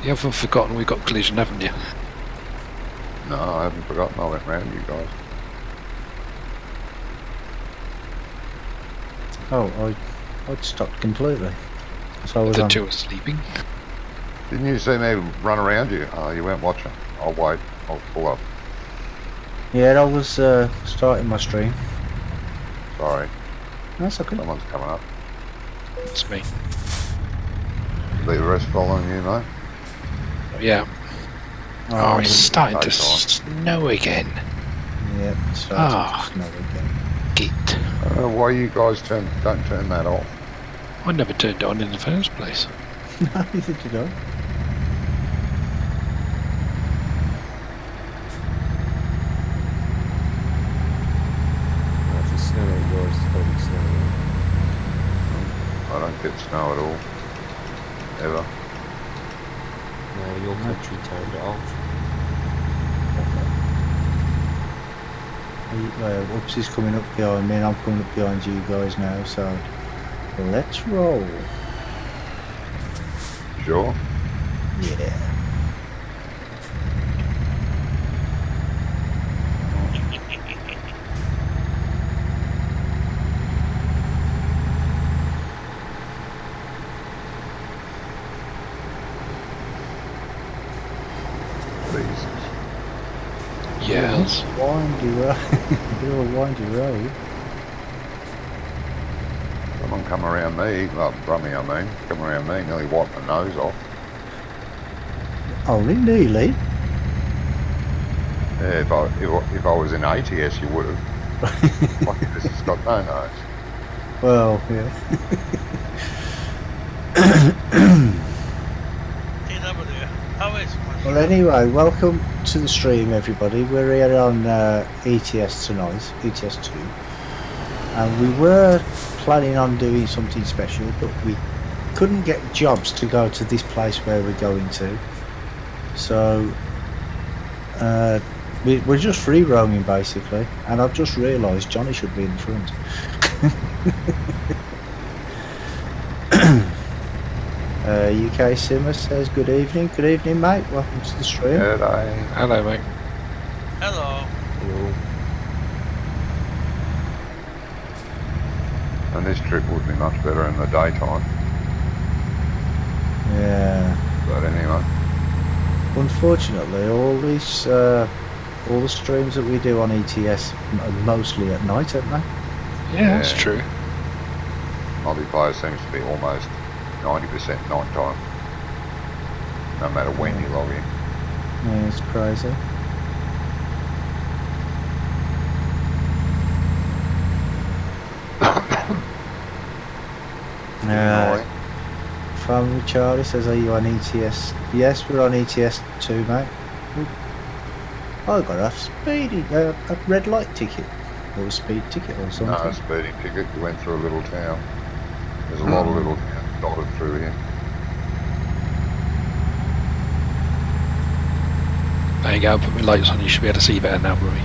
You haven't forgotten we got collision, haven't you? No, I haven't forgotten. I went round you guys. Oh, I'd stopped completely. So I was The on. two are sleeping. Didn't you see me run around you? Oh, you weren't watching. I'll wait. I'll pull up. Yeah, I was starting my stream. Sorry. That's okay. Someone's coming up. It's me. The rest following you, mate? Yeah. Oh, it's starting to Nice on. snow again. Yeah, it's starting Ah. to snow again. Git. I don't know why you guys don't turn that off. I never turned it on in the first place. No, you think you don't? If it's snowing yours, it's probably snowing. I don't get snow at all. Ever. No, your country turned it off. Ups is coming up behind me and I'm coming up behind you guys now, so let's roll. Sure. Yeah. Yes. Windy road. Real windy road. Someone come around me, well, Brummy I mean, come around me, nearly wiped my nose off. Only nearly. Yeah, if I was in ATS, you would have. Lucky this has got no nose. Well, yeah. TW, how is my Well, anyway, welcome to the stream, everybody. We're here on ETS tonight, ETS 2. And we were planning on doing something special, but we couldn't get jobs to go to this place where we're going to. So, we're just free roaming, basically. And I've just realised Johnny should be in the front. UK Simmer says good evening. Good evening, mate. Welcome to the stream. Hello, mate. Hello. Hello. And this trip would be much better in the daytime. Yeah. But anyway. Unfortunately, all the streams that we do on ETS are mostly at night, aren't they? Yeah, that's true. Multiplayer seems to be almost 90% night time. No matter when you log in. Yeah, it's crazy. Family Charlie says, are you on ETS? Yes, we're on ETS too, mate. I got a a red light ticket. Or a speed ticket or something. No, speeding ticket. You went through a little town. There's a lot of little towns dotted through here. There you go, put my lights on, you should be able to see better now, Rory.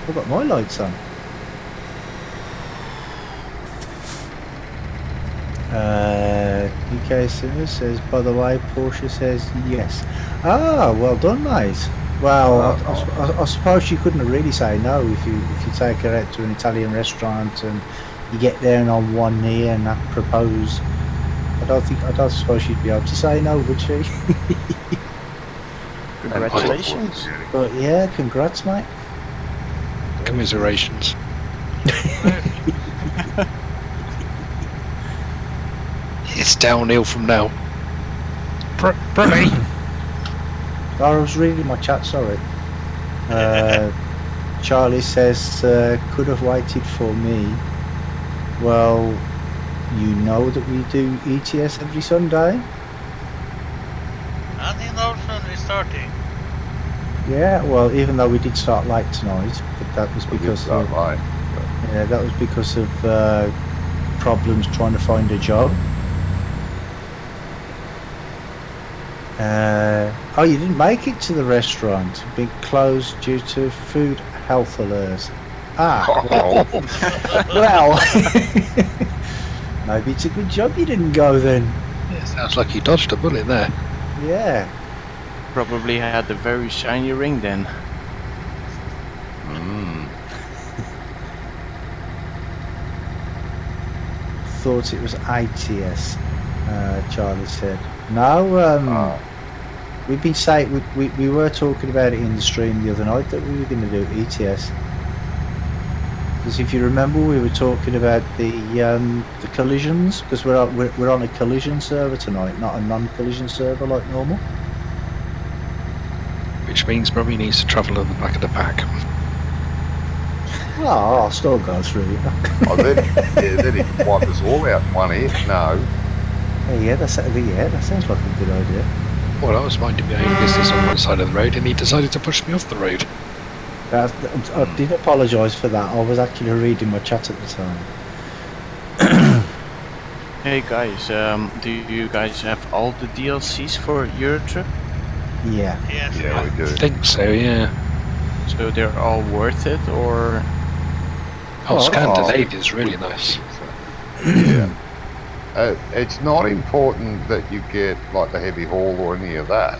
I've got my lights on. UK Simmer says, by the way, Porsche says yes. Ah, well done, mate. Well, I suppose you couldn't really say no if you take her out to an Italian restaurant and you get there and on one knee and that propose. I don't suppose she'd be able to say no, would she? Congratulations. But yeah, congrats, mate. Commiserations. It's downhill from now. Brummy! I was reading my chat, sorry. Charlie says, could have waited for me. Well, you know that we do ETS every Sunday? And in Northern restarting. Yeah, well, even though we did start late tonight, but that was because of yeah, that was because of problems trying to find a job. Oh, you didn't make it to the restaurant. Big closed due to food health alerts. Ah, well, maybe it's a good job you didn't go then. Yeah, sounds like you dodged a bullet there. Yeah. Probably had a very shiny ring then. Thought it was ITS, Charlie said. No, we've been saying, we were talking about it in the stream the other night that we were going to do ETS. Because if you remember, we were talking about the collisions, because we're on a collision server tonight, not a non-collision server like normal. Which means Brummy needs to travel on the back of the pack. Oh, I'll still go through. Oh, then he can wipe us all out in one hit. No. Yeah, that sounds like a good idea. Well, I was minding my own business on one side of the road, and he decided to push me off the road. I did apologise for that. I was actually reading my chat at the time. Hey guys, do you guys have all the DLCs for Eurotrip? Yeah. Yes. Yeah, we do. I think so, yeah. So they're all worth it, or? Oh, Scandinavia's really nice. Yeah. It's not important that you get like the heavy haul or any of that.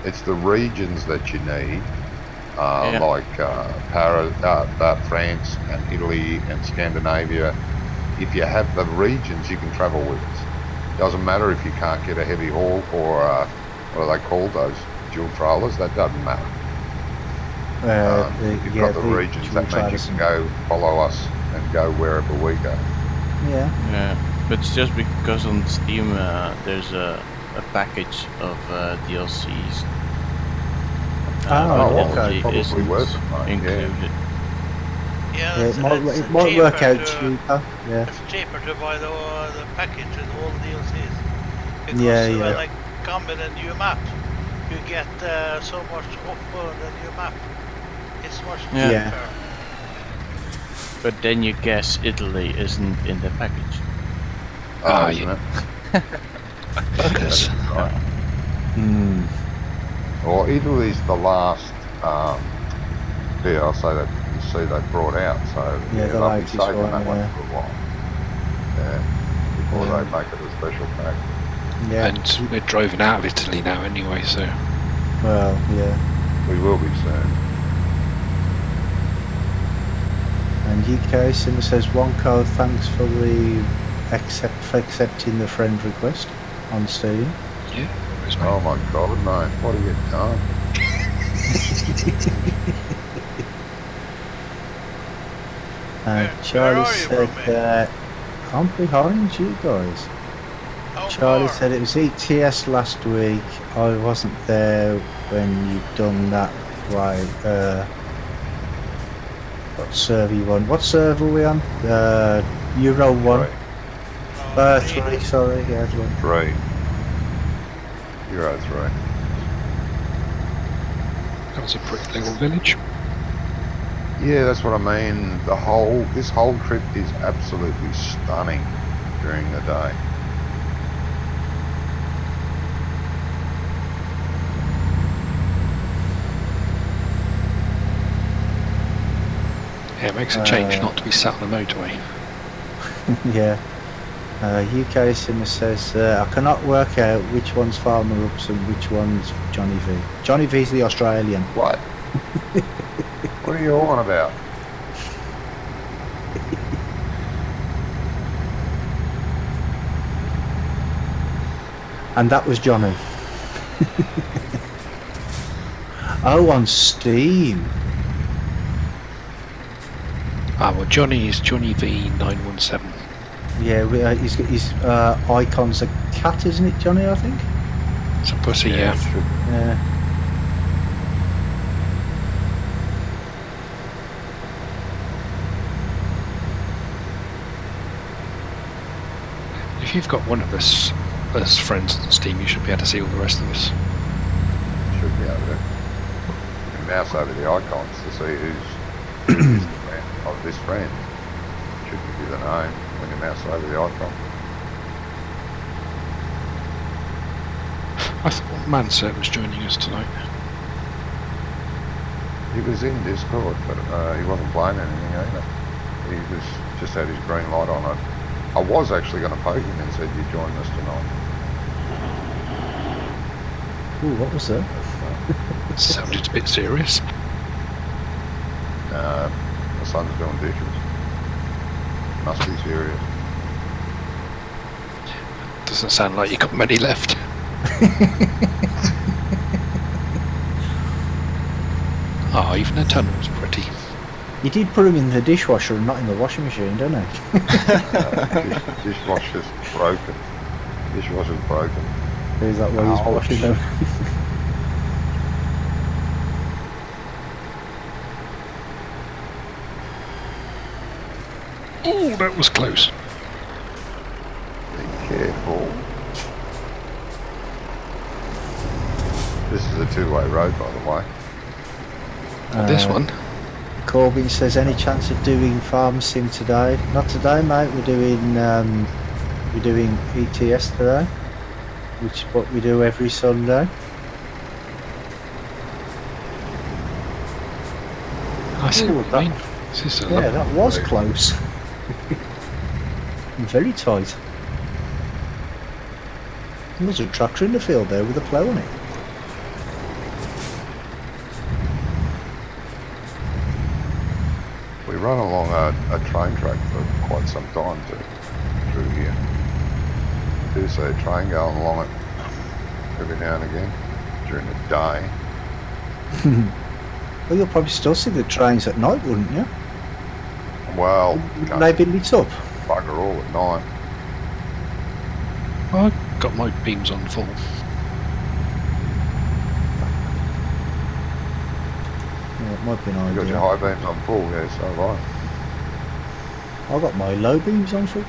It's the regions that you need, like France and Italy and Scandinavia. If you have the regions, you can travel with us. Doesn't matter if you can't get a heavy haul or what are they called, those dual trailers? That doesn't matter. You've got the regions, that means you can go follow us and go wherever we go. Yeah. Yeah, but it's just because on Steam there's a package of DLCs. Okay, probably worth it, mate. included. Yeah, it might work out cheaper. Yeah. It's cheaper to buy the package with all the DLCs. Because Yeah. when I come with a new map, you get so much off on the new map. It's much cheaper. Yeah. But then you guess Italy isn't in the package. Oh, yeah. isn't it? Fuckers. Right. Hmm. Well, Italy's the last DLC that you see they brought out, so Yeah, the they'll be latest saving one, that one yeah. for a while. Yeah, before Yeah. they make it a special pack. Yeah. And we're driving out of Italy now anyway, so... Well, yeah. We will be soon. And UK Sim says, Wonko, thanks for accepting the friend request on Steam. Yeah, always, mate. Oh my god, no. What have you done? And Where Charlie are you from, said, I'm behind you guys. How Charlie far? said it was ETS last week. I wasn't there when you done that. Right. What server you on? What server are we on? Euro 1. Right. 3, sorry. Yeah, that's one. 3. Euro 3. That was a pretty little village. Yeah, that's what I mean. This whole trip is absolutely stunning during the day. Yeah, it makes a change not to be sat on the motorway. Yeah. UK Simmer says, I cannot work out which one's Farmer Ups and which one's Johnny V. Johnny V's the Australian. What? What are you on about? And that was Johnny. Oh, on Steam. Ah, well, Johnny is Johnny V917. Yeah, his icon's a cat, isn't it, Johnny, I think? It's a pussy, yeah. it should be. Yeah. If you've got one of us as friends on Steam, you should be able to see all the rest of us. Should be able to. You can mouse over the icons to see who's the friend of this friend. Should give you the name when you mouse over the icon. I thought Mansert was joining us tonight. He was in Discord, but he wasn't playing anything either. He was just had his green light on it. I was actually going to poke him and said, you join us tonight. Ooh, what was that? Sounded a bit serious. My son's doing dishes. Must be serious. Doesn't sound like you got many left. Oh, even the tunnel's pretty. You did put them in the dishwasher and not in the washing machine, didn't you? Dishwasher's broken. Dishwasher's broken. Is that why he's Ouch. washing them? Oh, that was close. Be careful. This is a two-way road, by the way. This one. Corbin says, any chance of doing farm sim today? Not today, mate. We're doing ETS today, which is what we do every Sunday. I see Ooh, what you mean. This is a Yeah, lovely that was road. close. Very tight. There's a tractor in the field there with a plough on it. We run along a train track for quite some time through here. I do see a train going along it every now and again during the day. Well, you'll probably still see the trains at night, wouldn't you? Well, Wouldn't can't they be lit up? bugger all at night. I got my beams on full. Yeah, it might be an You got your idea. high beams on full, yeah, so have I. I've got my low beams on full.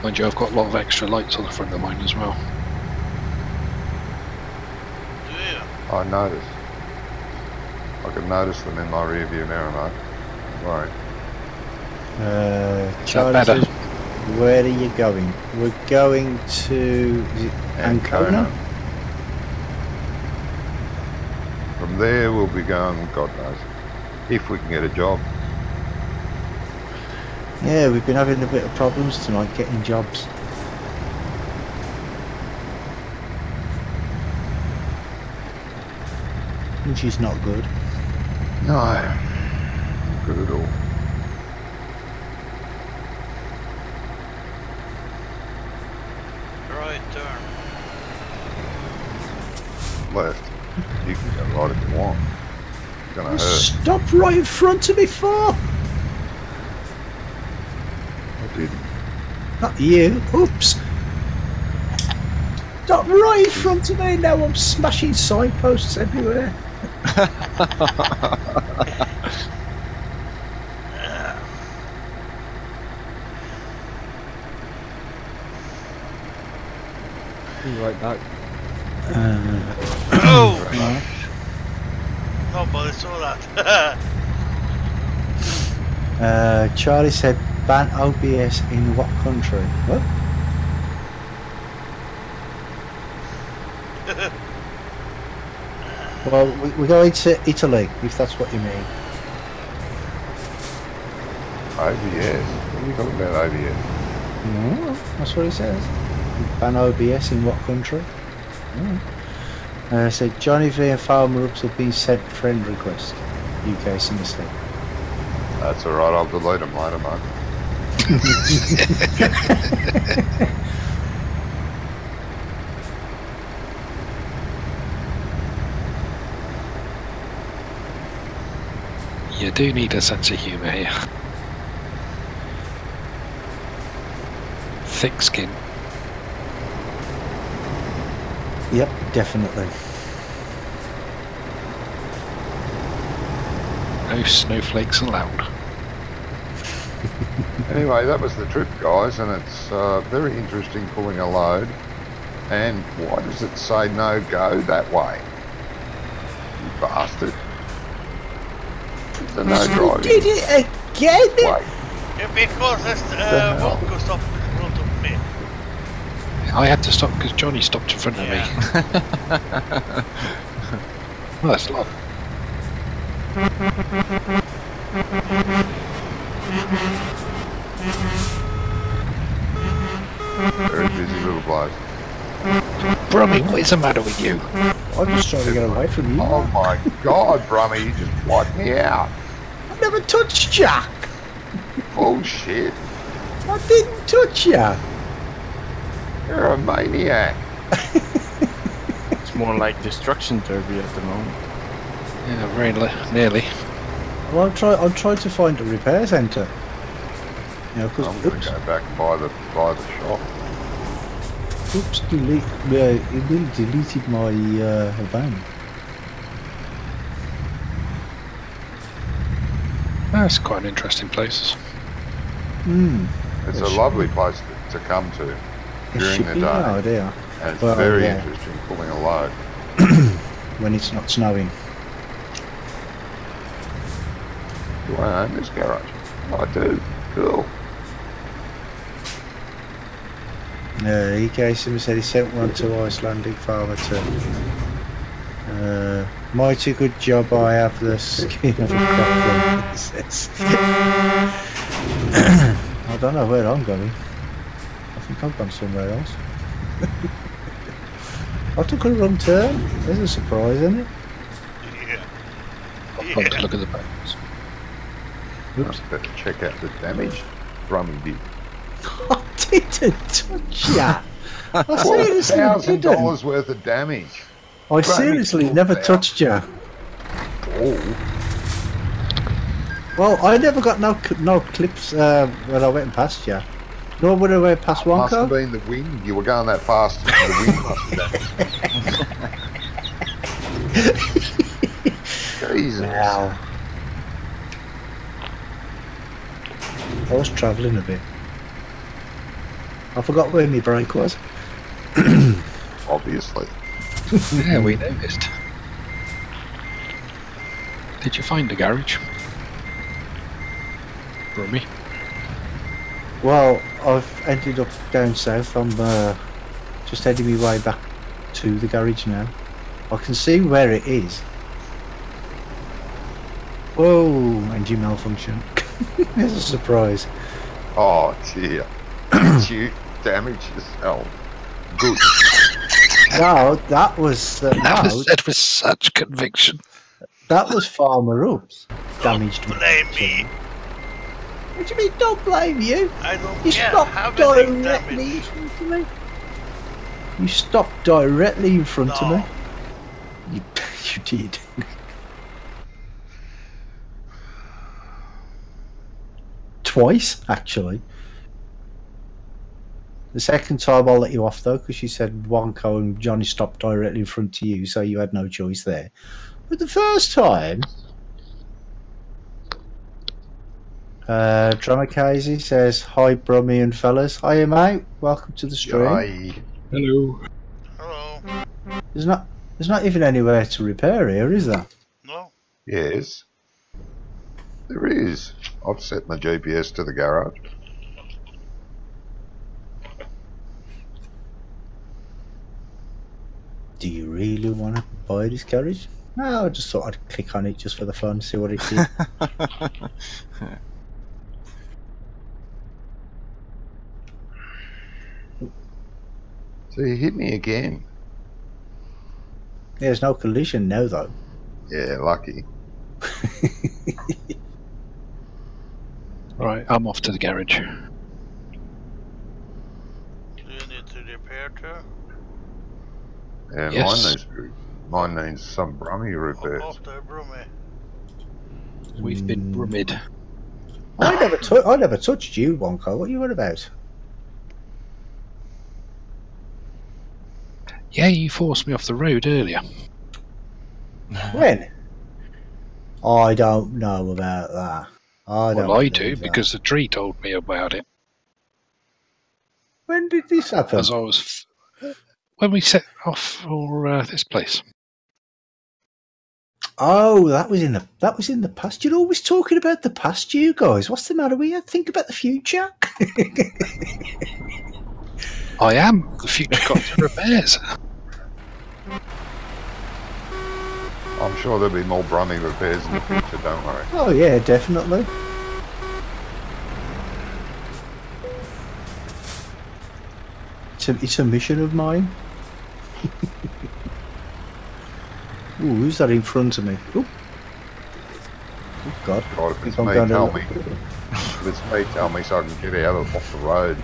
Mind you, I've got a lot of extra lights on the front of mine as well. Do you? I noticed. I can notice them in my rear view mirror, mate. Don't worry. Charlie better? says, where are you going? We're going to is it Ancona? From there we'll be going, God knows, if we can get a job. Yeah, we've been having a bit of problems tonight getting jobs. Which is not good. No, not good at all. Right turn. Left. You can go right if you want. It's gonna hurt. Stop right in front of me for? I didn't. Not you. Oops. Stop right in front of me. Now I'm smashing signposts everywhere. Be right back. Oh! Right. Nobody saw that. Charlie said, ban OBS in what country? What? Well, we're going to Italy, if that's what you mean. OBS. What are you talking about, OBS? No, that's what it says. Ban OBS in what country? Said Johnny V and Farmer Ups have been sent friend request. UK Synesthetic. That's alright, I'll delete them later, mate. You do need a sense of humour here. Thick skin. Yep, definitely. No snowflakes allowed. Anyway, that was the trip, guys, and it's very interesting pulling a load. And why does it say no go that way? You bastard. The no driving. Did it again? Wait, Yeah, because it's hell? one goes up in front of me. I had to stop because Johnny stopped in front of me. Well, that's a lot. very busy little bloke. Brummy, what is the matter with you? I'm just trying to get away from you. Oh my God, Brummy, you just wiped me out. I never touched you. Bullshit. I didn't touch you. You're a maniac. It's more like destruction derby at the moment. Yeah, very nearly. Well, I'm trying to find a repair centre. You know, because I'm going to go back and buy the shop. oops, it nearly deleted my van. That's quite an interesting place. Hmm. It's It a should lovely place to come to It during should the be day. now, dear. And it's Well, very yeah. interesting pulling a load. When it's not snowing. Do I own this garage? I do. Cool. EK Sim said he sent one to Icelandic farmer too. Mighty good job I have the skin of a crocodile, he says. I don't know where I'm going. I think I've gone somewhere else. I took a wrong turn. There's a surprise, isn't it? Yeah. I've got to look at the bones. Oops. Better check out the damage Brummy did. I didn't touch ya. I seriously didn't. $1,000 worth of damage. I seriously never touched ya. Oh, Well, I never got no clips when I went past ya. Nor when I went past must have Wonko. been the wind. You were going that fast. The wind must have done it. Jesus. Wow. I was travelling a bit. I forgot where my brake was. Obviously. Yeah, we noticed. Did you find the garage? Brummy? Well, I've ended up down south. I'm just heading my way back to the garage now. I can see where it is. Whoa, engine malfunction. There's a surprise. Oh, dear. You damaged yourself. Good. No, that was That no, was said with such conviction. that was Farmer Ups. Damaged. Don't blame me. What do you mean? Don't blame you. I don't You care. stopped Have anything directly in damage. front of me. You stopped directly in front of No. me. You did. Twice, actually. The second time I'll let you off though, because you said Wonko and Johnny stopped directly in front of you, so you had no choice there. But the first time, Dramakazi says, "Hi, Brummy and fellas. Hiya, mate. Welcome to the stream." Yay. Hello. Hello. There's not even anywhere to repair here, is there? No. Yes. There is. I've set my GPS to the garage. Do you really want to buy this garage? No, I just thought I'd click on it just for the fun, see what it did. So you hit me again. There's no collision now, though. Yeah, lucky. Right, I'm off to the garage. Do you need to repair too? Yeah, Yes. mine needs some Brummy repairs. After Brummy. We've been brummied. I never touched you, Wonko. What are you on about? Yeah, you forced me off the road earlier. When? I don't know about that. I Well, I do, believe that. because the tree told me about it. When did this happen? As I was... when we set off for this place. Oh, that was in the past. You're always talking about the past, you guys. What's the matter with you? Think about the future. I am. The future got to repairs. I'm sure there'll be more Brummy repairs in the future, don't worry. Oh yeah, definitely. It's a mission of mine. Ooh, who's that in front of me? Ooh. Oh God. God, if Think it's I'm me, going tell to- me. If it's me, tell me so I can get out off the road.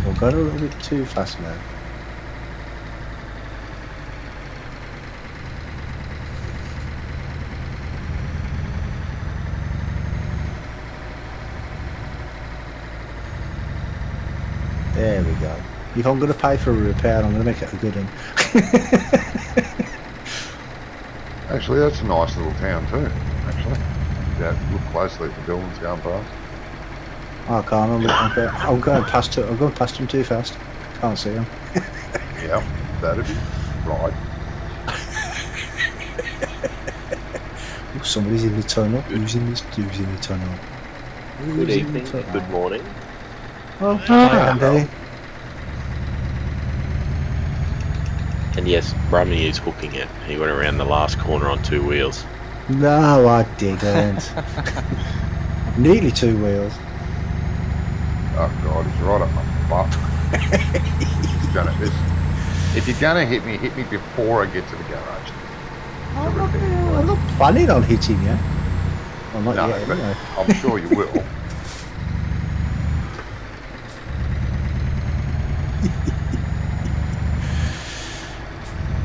I've gone a little bit too fast now. There we go. If I'm going to pay for a repair, I'm going to make it a good one. Actually, that's a nice little town too, actually. Yeah, look closely at the buildings going past. I can't. I'm going past it. I'm going past them too fast. Can't see them. Yeah, that'd be right. Oh, somebody's in the tunnel. Who's in this? Who's in the tunnel? Good Who's in the evening, tunnel? good morning. Oh, hi, Andy. And yes, Rummy is hooking it. He went around the last corner on 2 wheels. No, I didn't. Nearly 2 wheels. Oh God, he's right up my butt. He's gonna this. If you're gonna hit me before I get to the garage. I'm not planning on hitting you. Well, not No, yet, but anyway. I'm sure you will.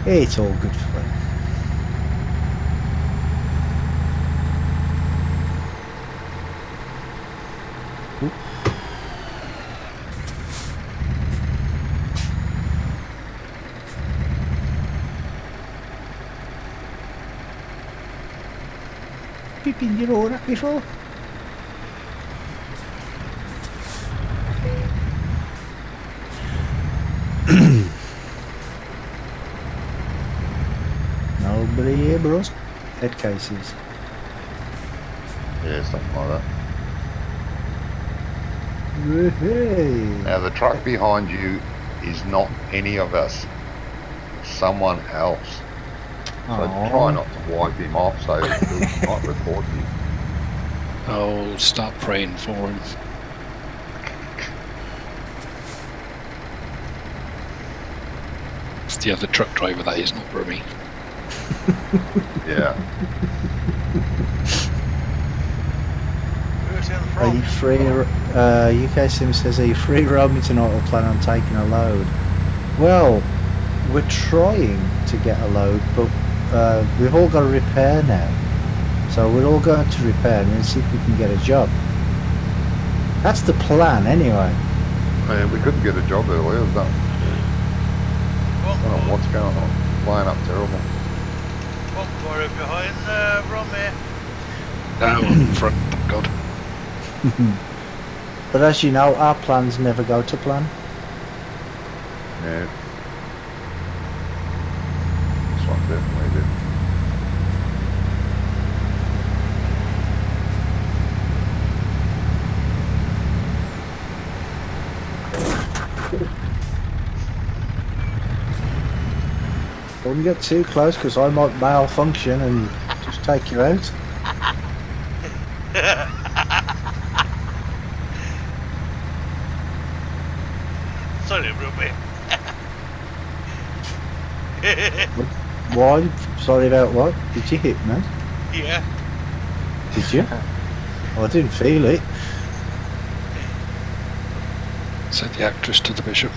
It's all good fun. Pippin, you know that before? Nobody here, bros. Head cases. Yeah, something like that. Hey. Now the truck behind you is not any of us. It's someone else. So try not to wipe him off so he might report you. I'll start praying for him. It's the other truck driver that is, not Brummy. Yeah. Who's in Are you front? free? UK Sim says, are you free roaming tonight or plan on taking a load? Well, we're trying to get a load, but we've all got a repair now. So we're all going to repair and see if we can get a job. That's the plan anyway. Man, we couldn't get a job earlier. I don't know One what's going on. Flying up terrible. quarry behind Rummy. Now in front, thank God. But as you know, our plans never go to plan. Yeah. This one definitely did. Don't get too close because I might malfunction and just take you out. Sorry, Rummy. Why? Sorry about what? Did you hit me? Yeah. Did you? Oh, I didn't feel it. Said the actress to the bishop.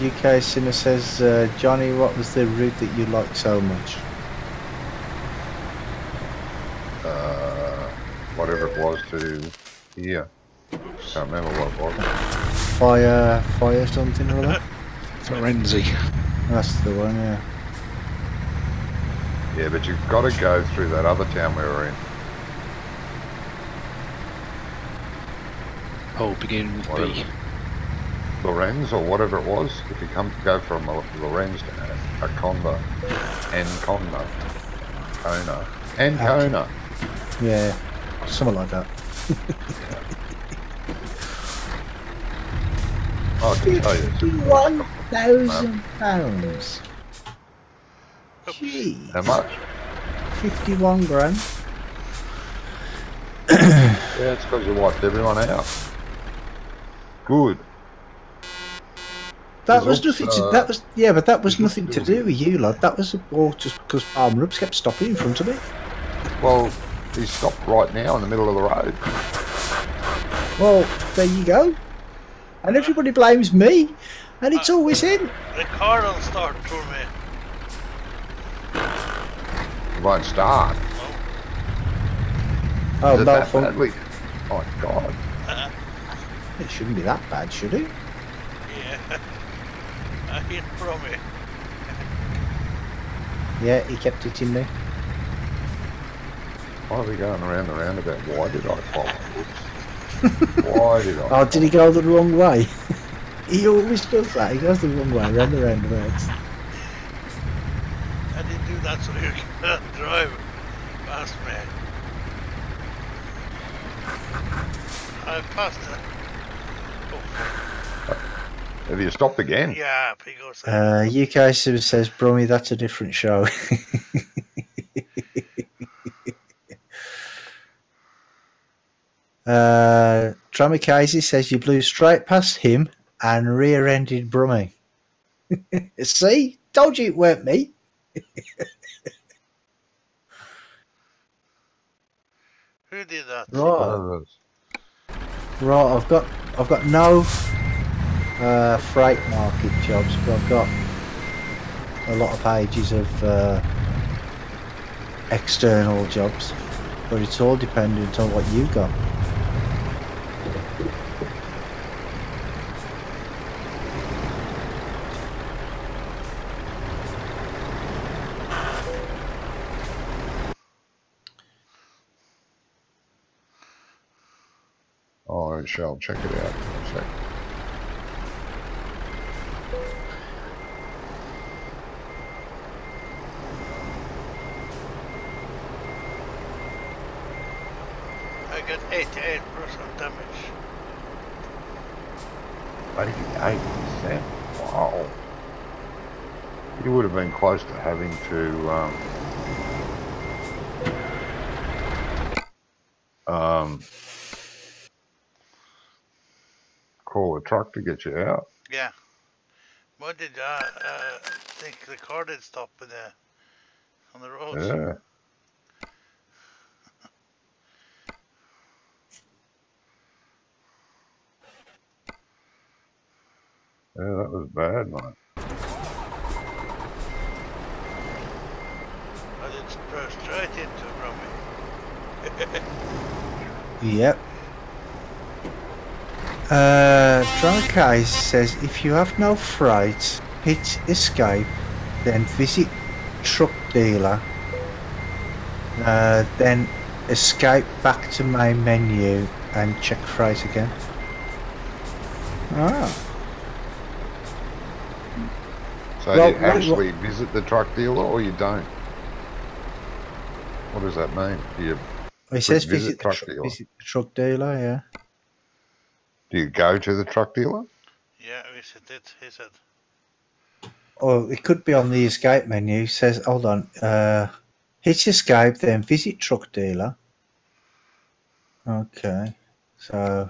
UK Sinner says, Johnny, what was the route that you liked so much? Whatever it was to here. Can't remember what it was. Fire something or other? Firenze. That's the one, yeah. Yeah, but you've got to go through that other town we were in. Oh, beginning with Whatever. B. Lorenz or whatever it was. If you go from Lorenz to Aconda, Ancona, Kona, Ancona. Yeah, something like that. I can tell you. £51,000. Gee, How much? 51 grand. Yeah, it's because you wiped everyone out. Good. That was Oops, nothing to. That was but that was there's nothing to still do here. with you, lad. That was all just because Farmer Ups kept stopping in front of me. Well, he stopped right now in the middle of the road. Well, there you go. And everybody blames me, and it's always him. The car don't start for me. It won't start. Oh, Is it that malfunction. badly? Oh, my God. It shouldn't be that bad, should it? Yeah. I hit from me. Yeah, he kept hitting me. Why are we going around the roundabout? Why did I follow? Why did I? Oh, did he go the wrong way? He always does that. He goes the wrong way around the roundabouts. I didn't do that so you can drive past me. I passed it. Oh, Have you stopped again? yeah, because UK Sim says, Brummy, that's a different show. Tramikaze says you blew straight past him and rear-ended Brummy. See? Told you it weren't me. who did that? Right. Right, I've got no freight market jobs, but I've got a lot of pages of external jobs. But it's all dependent on what you got. Oh, I shall check it out in a sec. I got 88% damage. 88%. Wow. You would have been close to having to call a truck to get you out. Yeah. Why did I think the car did stop in on the roads? Yeah. Yeah, that was bad, mate. I did spur straight into Brummy. Yep. Drunkai says if you have no freight, hit escape, then visit truck dealer, then escape back to main menu and check freight again. Ah. So Well, you actually visit the truck dealer or you don't? What does that mean? Do you He says visit visit the truck dealer, yeah. Do you go to the truck dealer? Yeah, visit it, he said. Or it could be on the escape menu. It says, hold on, hit escape, then visit truck dealer. Okay, so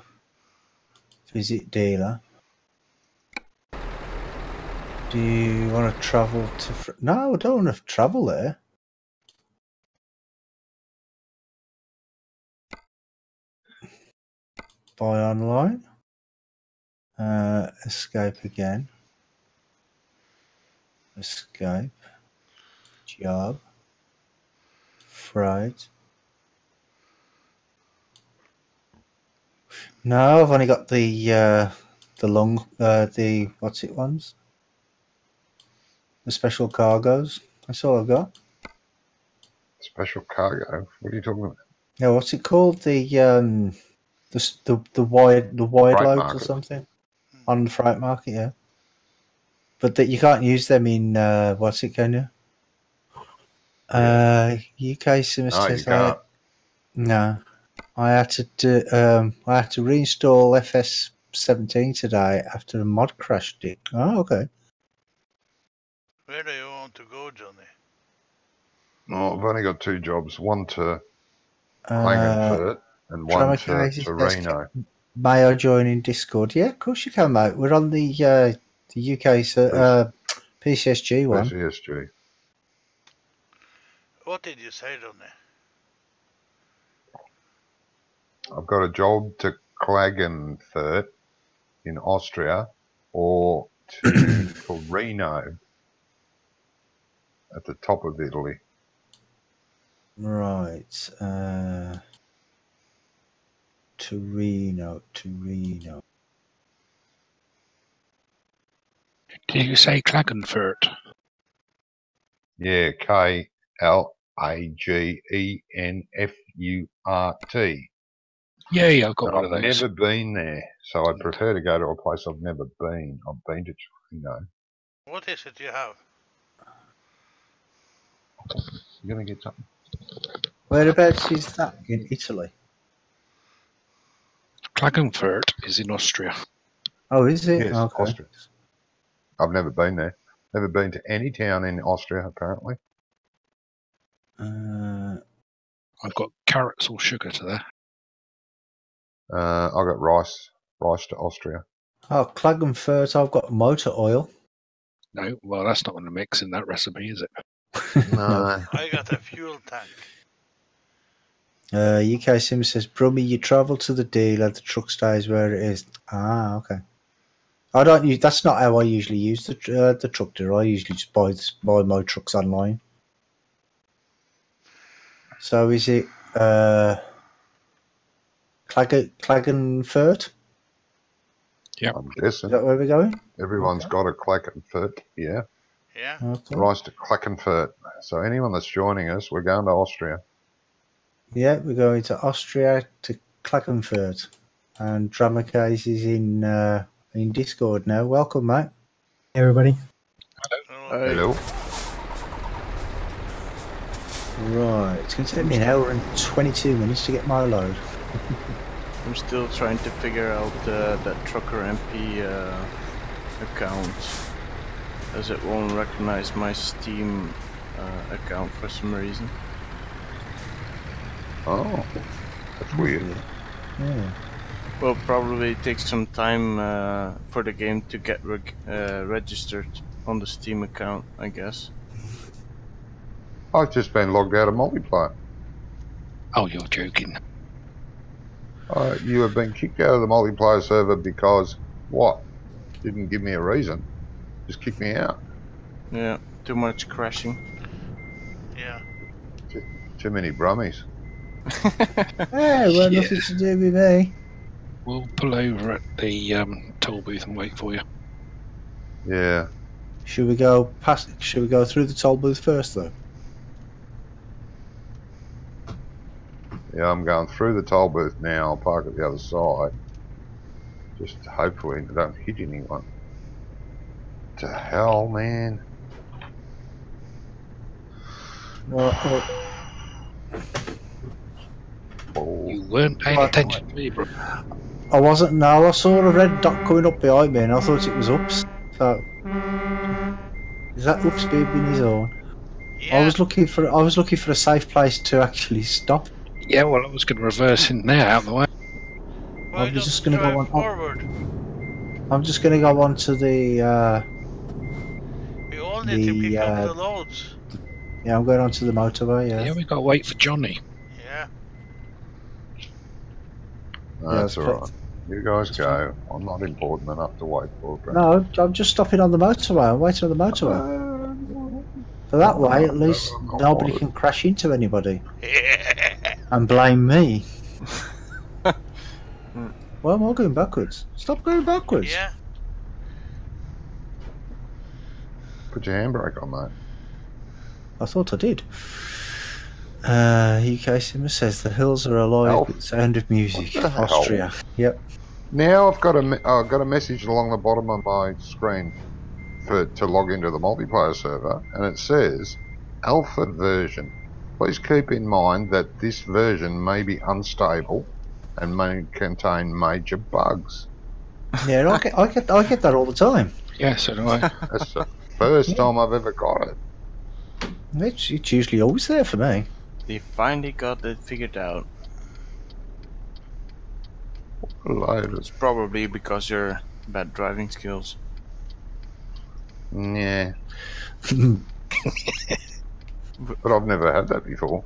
visit dealer. Do you want to travel to... No, I don't want to travel there. Buy online. Escape again. Escape. Job. Freight. No, I've only got the long, the, what's it ones? The special cargoes. That's all I've got. Special cargo? What are you talking about? Yeah, what's it called? The wide Freight loads market. or something on the freight market, yeah. But that you can't use them in what's it, can you? UK Sim No, you says can't. no. I had to I had to reinstall FS17 today after a mod crashed it. Oh, okay. Where do you want to go, Johnny? Oh, I've only got 2 jobs. One to Clangenfurt and one Drama to cases. Reno. May I join in Discord? Yeah, of course you can, mate. We're on the UK PCSG one. PCSG. What did you say, Ronnie? I've got a job to Klagenfurt in Austria or to Torino at the top of Italy. Right. Torino. Did you say Klagenfurt? Yeah, Klagenfurt. Yeah, I've got one I've of those. never been there, so I prefer to go to a place I've never been. I've been to Torino. What is it you have? You're going to get something? Whereabouts is that in Italy? Klagenfurt is in Austria. Oh, is it? Yes, Okay. Austria. I've never been there. Never been to any town in Austria, apparently. I've got carrots or sugar to there. I got rice to Austria. Oh, Klagenfurt, I've got motor oil. No, well, that's not going to mix in that recipe, is it? No. I got a fuel tank. UK Sim says, Brummy, you travel to the dealer, the truck stays where it is. Ah, okay. I don't use. That's not how I usually use the truck dealer. I usually just buy my trucks online. So is it Klagenfurt? Yeah. I'm Is guessing. that where we're going? Everyone's got a Klagenfurt, yeah. Yeah. Okay. Rice to Klagenfurt. So anyone that's joining us, we're going to Austria. Yeah, we're going to Austria to Klagenfurt, and Drama Case is in Discord now. Welcome, mate. Hey, everybody. Hello. Right, it's going to take me an hour and 22 minutes to get my load. I'm still trying to figure out that Trucker MP account, as it won't recognize my Steam account for some reason. Oh, that's weird. Yeah. Well, probably takes some time for the game to get registered on the Steam account, I guess. I've just been logged out of multiplayer. Oh, you're joking. You have been kicked out of the multiplayer server because what? Didn't give me a reason. Just kicked me out. Yeah, too much crashing. Yeah. Too many brummies. Hey, well, nothing to do with me. We'll pull over at the toll booth and wait for you. Yeah. Should we go through the toll booth first, though? Yeah, I'm going through the toll booth now. I'll park at the other side. Just hopefully I don't hit anyone. What the hell, man? Well, Oh. You weren't paying attention to me, bro. I wasn't. No, I saw a red dot coming up behind me, and I thought it was Ups. So, is that Ups being his own? Yeah. I was looking for a safe place to actually stop. Yeah, well, I was going to reverse in there out of the way. Why I'm don't just you gonna go drive on. forward? I'm just going to go on to the. We all need to pick up the the loads. Yeah, I'm going on to the motorway. Yeah, we got to wait for Johnny. Yeah. That's Yeah, alright. You guys go. I'm not important enough to wait for it. No, I'm just stopping on the motorway. I'm waiting on the motorway. So that way, at least nobody can crash into anybody and blame me. Why am I going backwards? Stop going backwards. Yeah. Put your handbrake on, mate. I thought I did. UK Simmer says the hills are alive with the sound of music. What the hell? Austria. Yep. Now I've got a message along the bottom of my screen to log into the multiplayer server, and it says alpha version. Please keep in mind that this version may be unstable and may contain major bugs. Yeah, I get that all the time. Yeah, so do I. That's the first time I've ever got it. It's usually always there for me. They finally got it figured out. Loaded. It's probably because your bad driving skills. Yeah. But I've never had that before.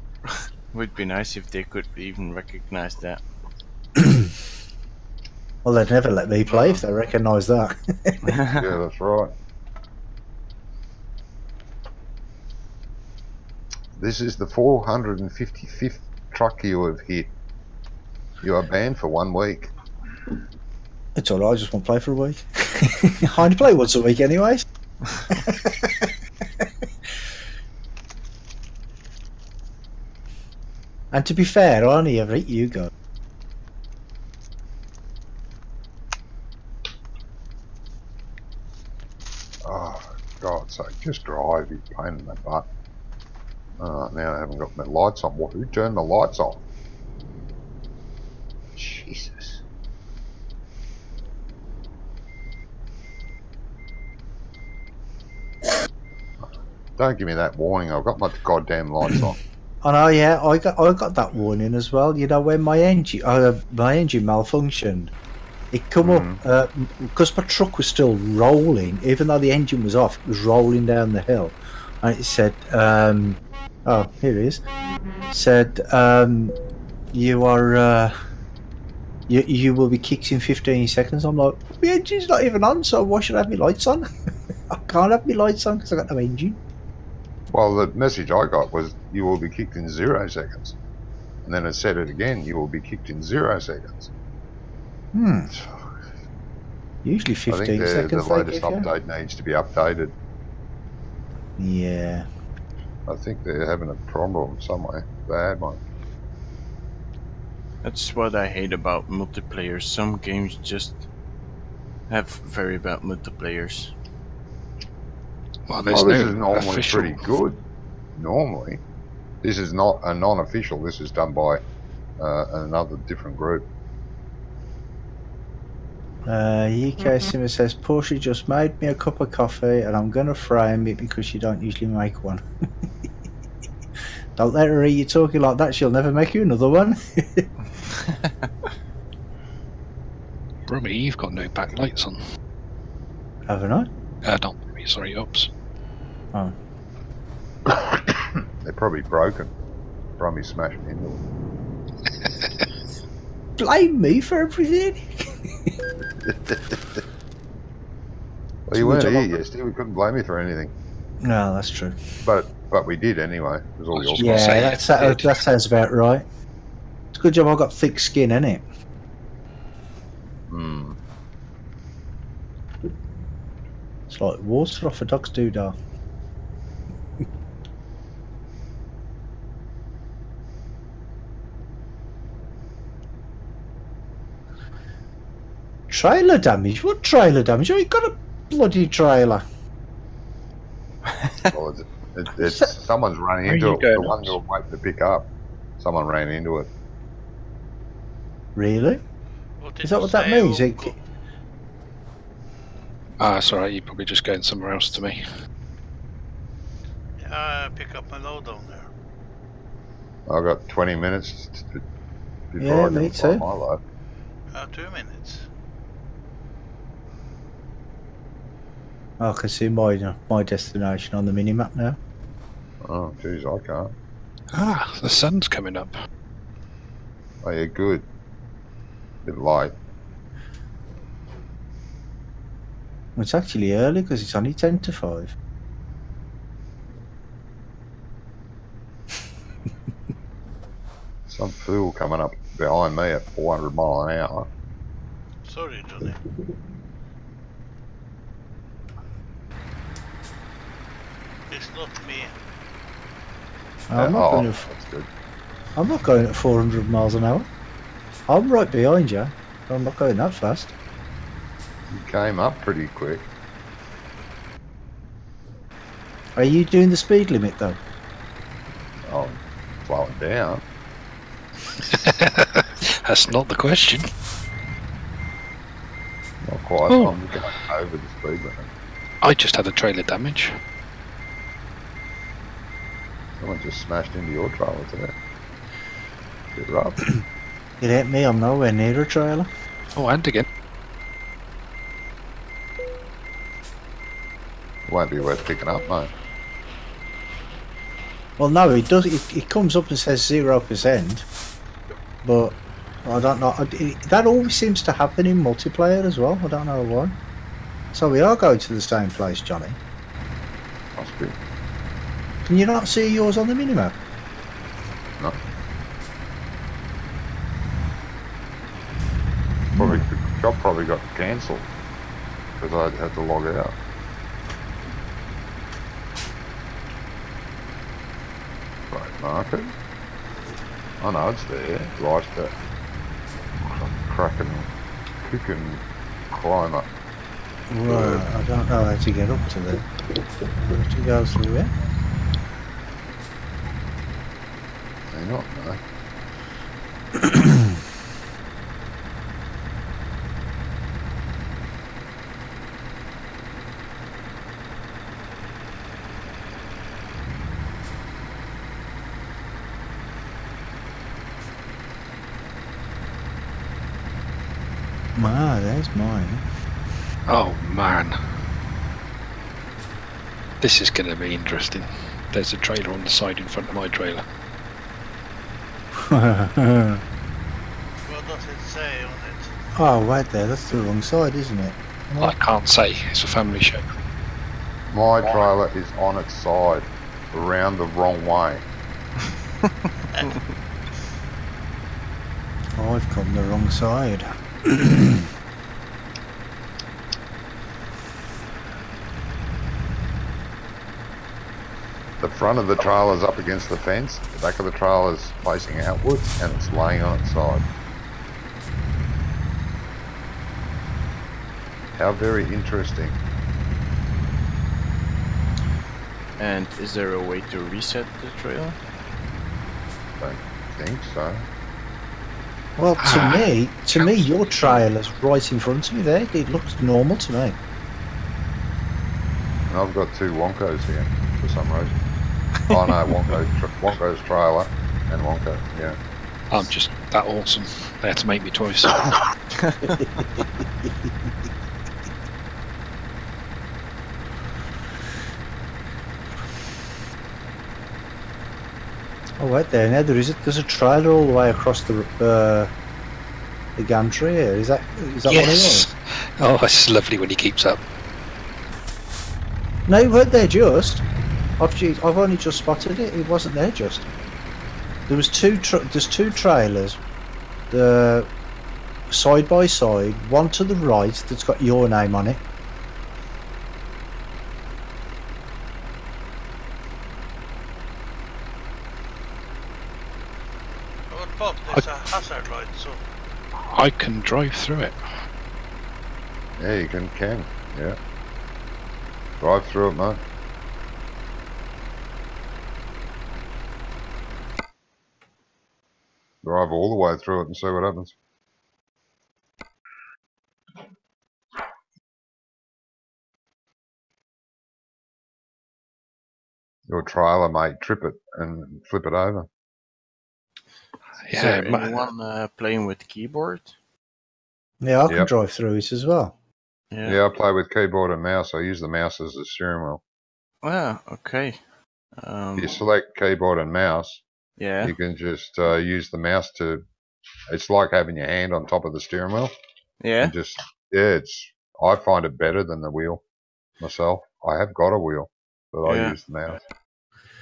Would be nice if they could even recognize that. Well, they'd never let me play if they recognise that. Yeah, that's right. This is the 455th truck you have hit. You are banned for 1 week. It's alright, I just want to play for a week. I only play once a week anyways. And to be fair, I only ever hit you guys. Oh, God's sake, just drive, you pain in the butt. Oh, now I haven't got my lights on. What? Who turned the lights off? Jesus. Don't give me that warning. I've got my goddamn lights on. I know, yeah, I got that warning as well. You know, when my engine malfunctioned, it come up because my truck was still rolling, even though the engine was off. It was rolling down the hill, and it said, "Oh, here it is." It said, "You are, you will be kicked in 15 seconds." I'm like, the engine's not even on, so why should I have my lights on? I can't have my lights on because I got no engine. Well, the message I got was, you will be kicked in 0 seconds. And then it said it again, you will be kicked in 0 seconds. Usually 15 I think the seconds. latest update needs to be updated. Yeah. I think they're having a problem somewhere. Bad one. That's what I hate about multiplayer. Some games just have very bad multiplayers. Well, there's This no is normally official. pretty good. Normally. This is not a non-official. This is done by another different group. UK Simmer says, Porsche just made me a cup of coffee and I'm going to frame it because she don't usually make one. Don't let her hear you talking like that, she'll never make you another one. Brummy, you've got no backlights on. Haven't I? Not Brummy, sorry, oops. Oh. They're probably broken. Brummy smashing into them. Blame me for everything? Well, you weren't here yesterday. We couldn't blame you for anything. No, that's true. But we did anyway. It was all your fault. Yeah, that sounds about right. It's a good job I got thick skin, innit? It's like water off a dog's doodah. Trailer damage? What trailer damage? You ain't got a bloody trailer. Well, it's someone's running into it. The one you're waiting to pick up. Someone ran into it. Really? Is that what that means? It's alright, you're probably just going somewhere else to me. Pick up my load down there. I've got 20 minutes before Yeah, I me can find too. my load. 2 minutes. I can see my destination on the minimap now. Oh, jeez, I can't. The sun's coming up. Oh, yeah, good. Bit light. It's actually early because it's only 10 to 5. Some fool coming up behind me at 400 mile an hour. Sorry, Johnny. It's not me. I'm not going at 400 miles an hour. I'm right behind you. I'm not going that fast. You came up pretty quick. Are you doing the speed limit though? Oh, slowing down. That's not the question. Not quite. Oh. I'm going over the speed limit. I just had a trailer damage. Someone just smashed into your trailer today. Bit rough. It ain't me, I'm nowhere near a trailer. Oh, and again. Won't be worth picking up, mate. Well, no, it does. It comes up and says 0%, but I don't know. That always seems to happen in multiplayer as well. I don't know why. So we are going to the same place, Johnny. Must be. Can you not see yours on the minimap? No. Probably, the job probably got cancelled because I had to log out. Right, market. Oh no, it's there. Right, that cracking, kicking climber. Right, I don't know how to get up to there. I have to go through it. Hang on, no. Ah, there's mine. Oh man, this is going to be interesting. There's a trailer on the side in front of my trailer. What does it say on it? Oh, right there. That's the wrong side, isn't it? I can't say. It's a family show. My trailer is on its side, around the wrong way. I've come the wrong side. The front of the trailer's up against the fence, the back of the trailer's facing outwards, and it's laying on its side. How very interesting. And is there a way to reset the trailer? Don't think so. Well, to me, your trailer's right in front of me there. It looks normal to me. And I've got two Wonkos here for some reason. Oh no, Wonko's trailer and Wonko, yeah. I'm just that awesome. They had to make me twice. Oh, right there. Now there's a trailer all the way across the gantry here. Is that one of yours? Oh, it's lovely when he keeps up. No, it weren't there just. I've only just spotted it. It wasn't there just. There was there's two trailers, the side by side. One to the right that's got your name on it. But Bob, there's a hazard light, so I can drive through it. Yeah, you can, yeah. Drive through it, mate. Drive all the way through it and see what happens. Your trailer may trip it and flip it over. Is Yeah, there anyone playing with keyboard? Yeah, I can Yep. drive through it as well. Yeah, I play with keyboard and mouse. I use the mouse as the steering wheel. Ah, okay. If you select keyboard and mouse, Yeah. you can just use the mouse to. It's like having your hand on top of the steering wheel. Yeah. And just I find it better than the wheel myself. I have got a wheel, but I use the mouse.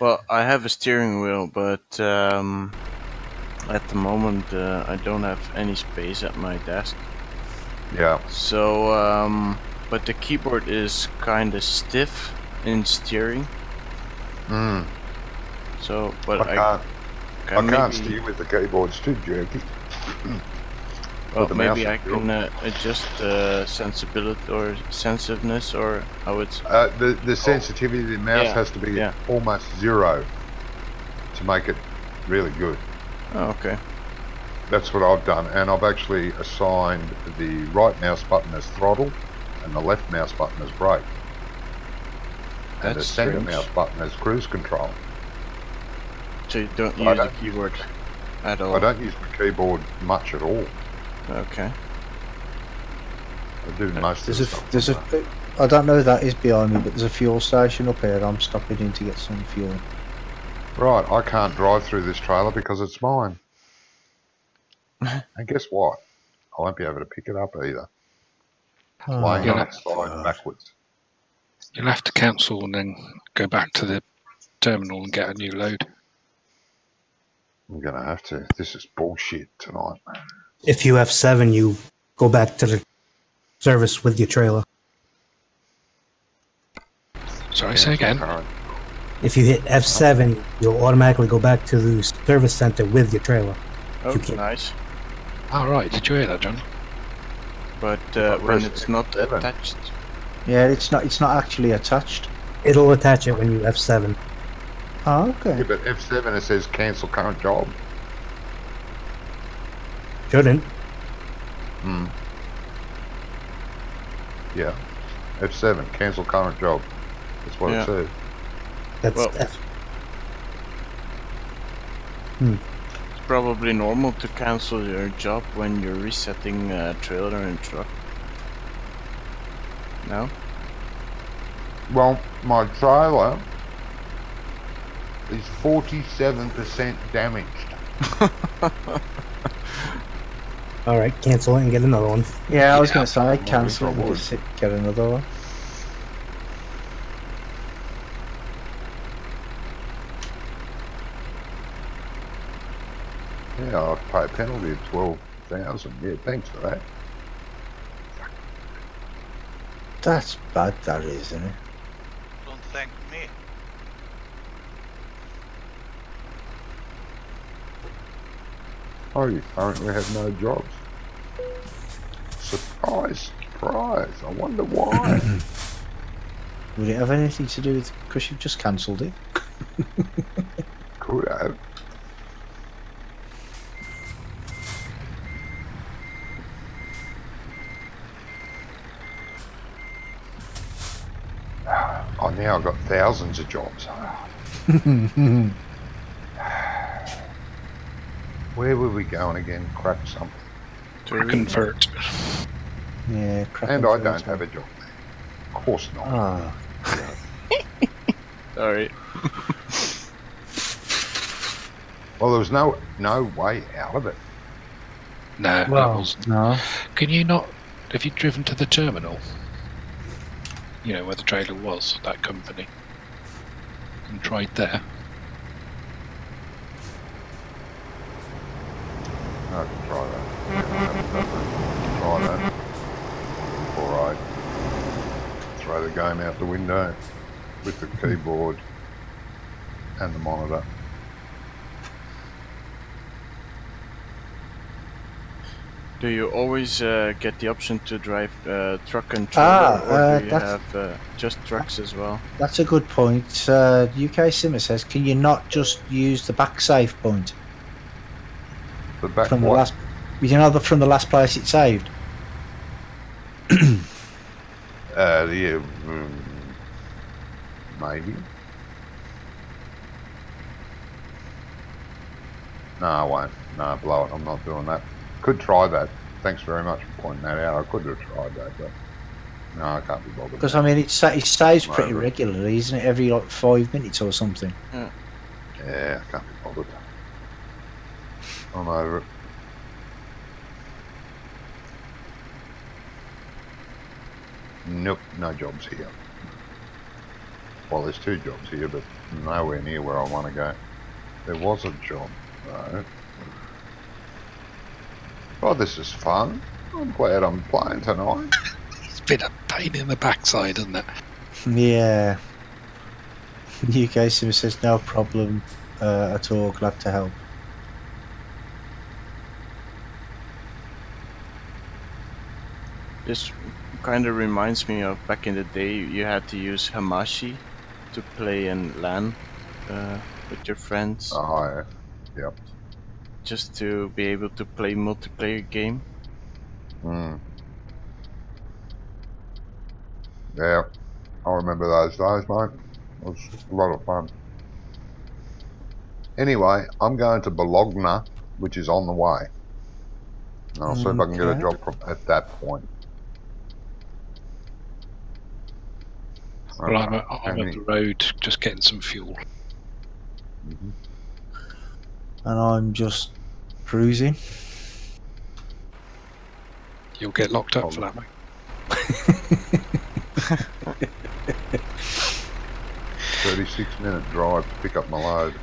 Well, I have a steering wheel, but at the moment I don't have any space at my desk. Yeah. So, but the keyboard is kind of stiff in steering. So, but I can't maybe, steer with the keyboard. It's too jerky. Well, the maybe mouse I is good. can adjust sensibility or sensitiveness, or how it's. The sensitivity of the mouse has to be almost 0 to make it really good. Oh, okay. That's what I've done, and I've actually assigned the right mouse button as throttle and the left mouse button as brake. And the That's center strange. mouse button as cruise control. So you don't I use the don't keyboard at all? I don't use the keyboard much at all. Okay. I do most of There's the a, stuff. there's from a, there. I don't know who that is behind me, but there's a fuel station up here. I'm stopping in to get some fuel. Right, I can't drive through this trailer because it's mine. And guess what? I won't be able to pick it up either. It's laying Yeah. on its side backwards. You'll have to cancel and then go back to the terminal and get a new load. I'm going to have to. This is bullshit tonight. If you F7, you go back to the service with your trailer. Sorry, say again. Current. If you hit F7, you'll automatically go back to the service center with your trailer. Oh, You can- nice. All right, did you hear that, John? But when press it's not F7. attached, Yeah, it's not actually attached. It'll attach it when you F7. Oh, okay. Yeah, but F7 it says cancel current job. Shouldn't. Hmm. Yeah. F7 cancel current job. That's what Yeah. it says. That's Well- F. it's probably normal to cancel your job when you're resetting a trailer and truck. No? Well, my trailer is 47% damaged. All right, cancel it and get another one. Yeah, I was Yeah. going to say Well, cancel I and would. just get another one. Yeah, I'll pay a penalty of 12,000. Yeah, thanks for that. That's bad, that is, isn't it? Don't thank me. Oh, you currently have no jobs. Surprise, surprise. I wonder why. Would it have anything to do with because you've just cancelled it? Could have. Oh, now I've got thousands of jobs. Where were we going again? Crap something. Convert. Yeah, crap. And I don't have a job. Of course not. Ah, Sorry. Well, there was no way out of it. No, that well, wasn't. no. Can you not? Have you driven to the terminal? You know where the trailer was, that company, and tried there. I can try that. Try that. Before I throw the game out the window with the keyboard and the monitor. Do you always get the option to drive truck and trailer, or do you that's- have just trucks as well? That's a good point. UK Simmer says, can you not just use the back save point The back from the what? last? You know, from the last place it saved. Yeah, maybe. No, I won't. No, blow it. I'm not doing that. Could try that. Thanks very much for pointing that out. I could have tried that, but no, I can't be bothered. Because I mean, it saves pretty Right. regularly, isn't it? Every like 5 minutes or something. Yeah, I can't be bothered. I'm over it. Nope, no jobs here. Well, there's 2 jobs here, but nowhere near where I want to go. There was a job, though. Oh, this is fun. I'm glad I'm playing tonight. It's been a pain in the backside, isn't it? Yeah. UK Simmer says, no problem at all. Glad to help. This kind of reminds me of back in the day you had to use Hamashi to play in LAN with your friends, Oh, yeah. just to be able to play multiplayer game. Mm. Yeah, I remember those days, mate. It was a lot of fun. Anyway, I'm going to Bologna, which is on the way. I'll see if I can get a Okay. job at that point. Well, I'm How up many? the road, just getting some fuel. Mhm. And I'm just cruising. You'll get locked up for that, mate. 36-minute drive to pick up my load.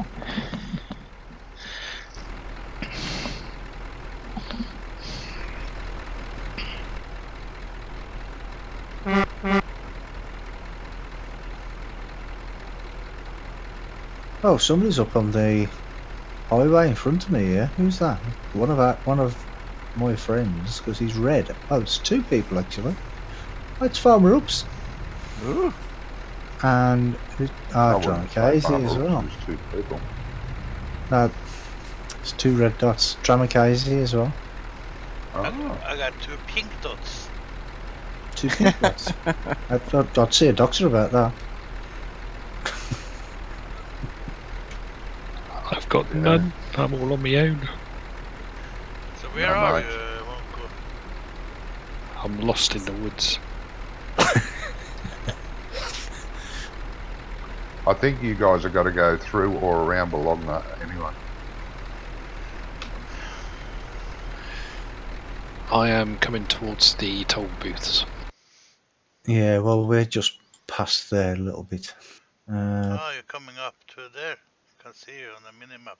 Oh, somebody's up on the highway in front of me here. Who's that? One of my friends, because he's red. Oh, it's two people actually. Oh, it's Farmer Ups Ooh. and I wouldn't Drama say Casey Farmer as Ups, well. there's two people. No, it's two red dots. Drama Casey as well. Oh, I got 2 pink dots. Two pink dots. I'd see a doctor about that. I've got Yeah. none. I'm all on my own. So where No, are mate. you, Monko? I'm lost in the woods. I think you guys have got to go through or around Bologna anyway. I am coming towards the toll booths. Yeah, well, we're just past there a little bit. You're coming up to there. I can see you on the minimap.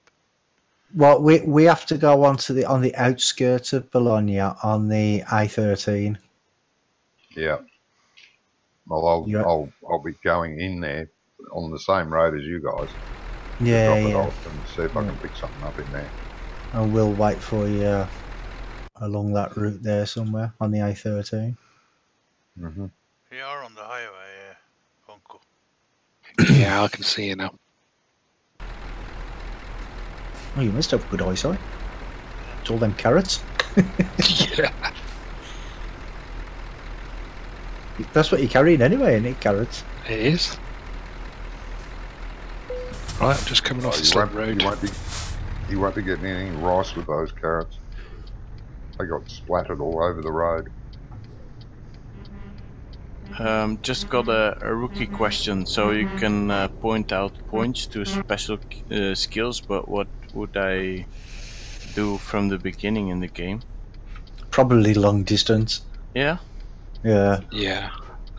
Well, we have to go on the outskirts of Bologna on the A13. Yeah. Well, Yeah. I'll be going in there on the same road as you guys. To Yeah, drop it yeah. off and see if I can pick something up in there. And we'll wait for you along that route there somewhere on the A13. Mm-hmm. We are on the highway, Monko. Yeah, I can see you now. Oh, you must have good eyesight. It's all them carrots. Yeah. That's what you're carrying anyway, isn't it? Carrots. It is. Right, I'm just coming off the slip road. You won't be getting any rice with those carrots. They got splattered all over the road. Just got a rookie question. So you can point out points to special skills, but what would I do from the beginning in the game? Probably long distance. Yeah. Yeah. Yeah.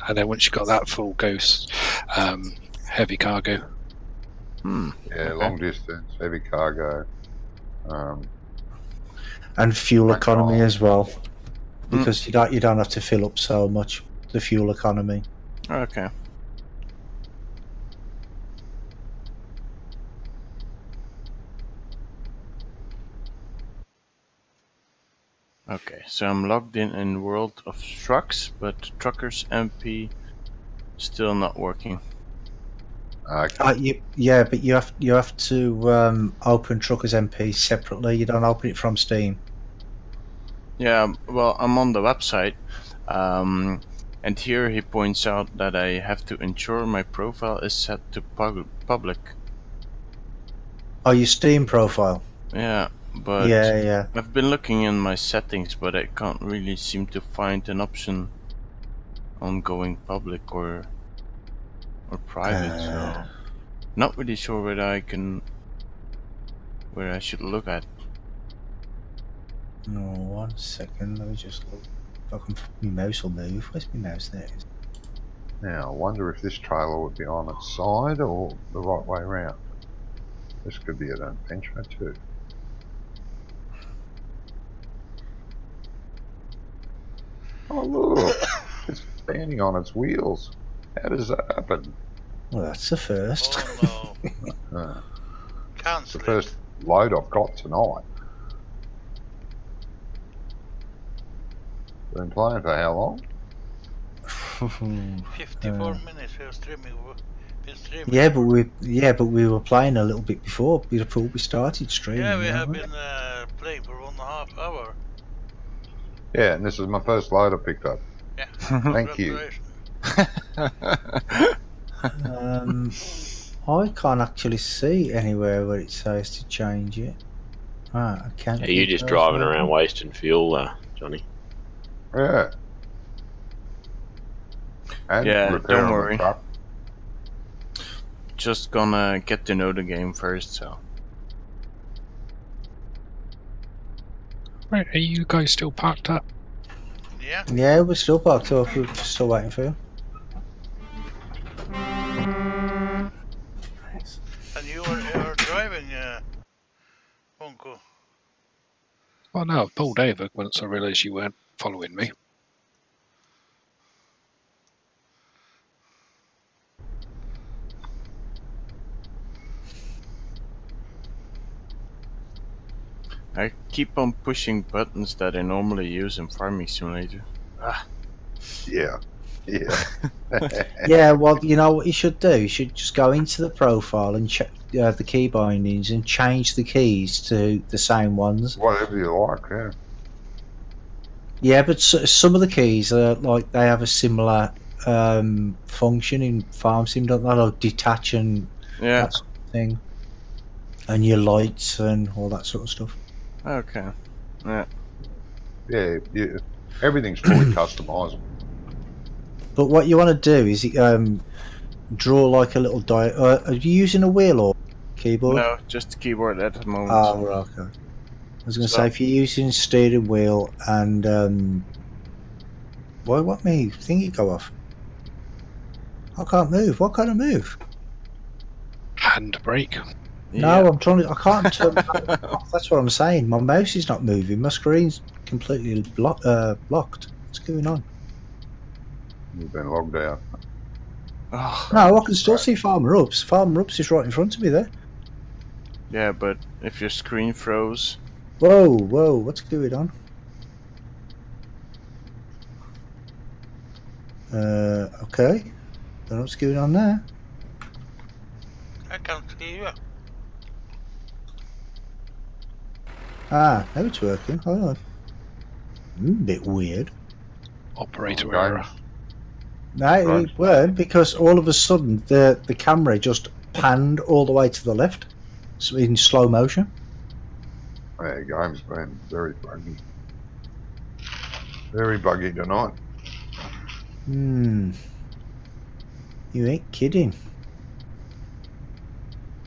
And then once you got that full ghost, heavy cargo. Hmm. Yeah, Okay. long distance, heavy cargo. And fuel Right. economy as well, because you don't have to fill up so much. The fuel economy. Okay. Okay, so I'm logged in World of Trucks, but Truckers MP still not working. Okay. But you have to open Truckers MP separately. You don't open it from Steam. Yeah, well, I'm on the website, and here he points out that I have to ensure my profile is set to public. Oh, your Steam profile. Yeah, but Yeah. I've been looking in my settings, but I can't really seem to find an option on going public or private. So not really sure where I should look at. No, 1 second. Let me just look. If I can, my mouse will move. Where's my mouse? There it is. Now, I wonder if this trailer would be on its side or the right way around. This could be an adventure too. Oh look, it's standing on its wheels. How does that happen? Well, that's the first. Oh no. It's Cancel the it. first load I've got tonight. Been playing for how long? 54 minutes we have been streaming. Yeah, but we were playing a little bit before we started streaming. Yeah, we have haven't we? been playing for 1.5 hour. Yeah, and this is my first load I picked up. Yeah. Thank you. I can't actually see anywhere where it says to change it. I can't. Yeah, you're just driving around wasting fuel, Johnny. Yeah. And Yeah, repairing don't the worry. truck. just gonna get to know the game first, so. Right, are you guys still parked up? Yeah. Yeah, we're still parked up. We're still waiting for you. And you're driving, Uncle. Well, no, I pulled over once I realised you weren't following me. I keep on pushing buttons that I normally use in Farming Simulator. Yeah. Yeah. Yeah, well, you know what you should do? You should just go into the profile and check the key bindings and change the keys to the same ones. Whatever you like, yeah. Yeah, but some of the keys are like they have a similar function in Farm Sim, don't they? Like detach and Yeah. that sort of thing, and your lights and all that sort of stuff. Okay. Yeah. Yeah, everything's fully customizable. But what you want to do is draw like a little are you using a wheel or keyboard? No, just the keyboard at the moment. Oh, right, okay. I was going to So- say, if you're using steering wheel and why won't me thingy go off? I can't move. What kind of move? Handbrake. No, I'm trying to. I can't turn. That's what I'm saying. My mouse is not moving. My screen's completely blocked. What's going on? You've been logged out. Oh, No, I can still see Farmer Ups. Farmer Ups is right in front of me there. yeah, but if your screen froze, Whoa, whoa, what's going on? Okay. Don't know what's going on there. I can't see you. Ah, now it's working. Hold on. Bit weird. Operator Okay. error. No, Right. it weren't, because all of a sudden the camera just panned all the way to the left, so in slow motion. Yeah, game's been very buggy. Very buggy tonight. You ain't kidding.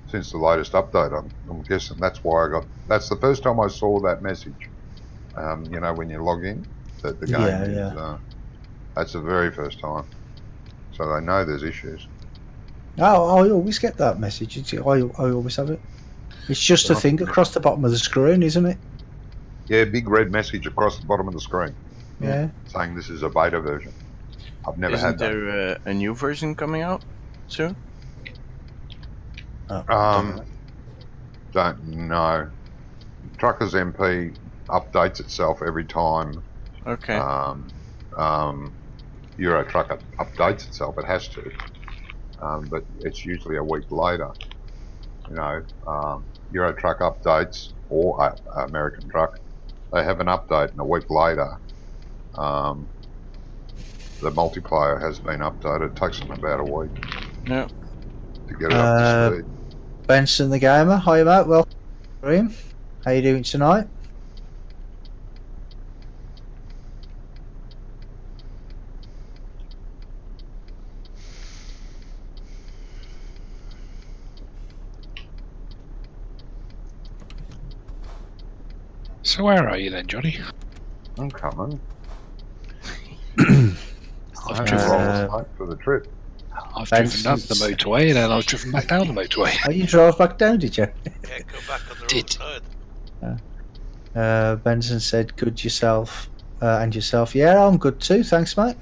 Since the latest update, I'm guessing that's why I got. That's the first time I saw that message. You know, when you log in, that the game Yeah, is. yeah. That's the very first time. So they know there's issues. Oh, I always get that message. I always have it. It's just a Yeah. thing across the bottom of the screen, isn't it? Yeah, big red message across the bottom of the screen Yeah. saying this is a beta version. I've never isn't had that. there a new version coming out soon? Oh, Don't know. Truckers MP updates itself every time. Okay. Euro Truck updates itself. It has to, but it's usually a week later. You know, Euro Truck updates or American Truck. They have an update, and a week later, the multiplayer has been updated. It takes them about a week Yeah. to get it up to speed. Benson the Gamer, hi mate, welcome to the stream. How you doing tonight? So where are you then, Johnny? I'm coming. I've driven, For the trip. I've driven up the motorway and then I was driven back down the motorway. Oh, you drove back down, did you? Yeah, go back on the Did. roadside. Benson said, good yourself and yourself. Yeah, I'm good too, thanks mate.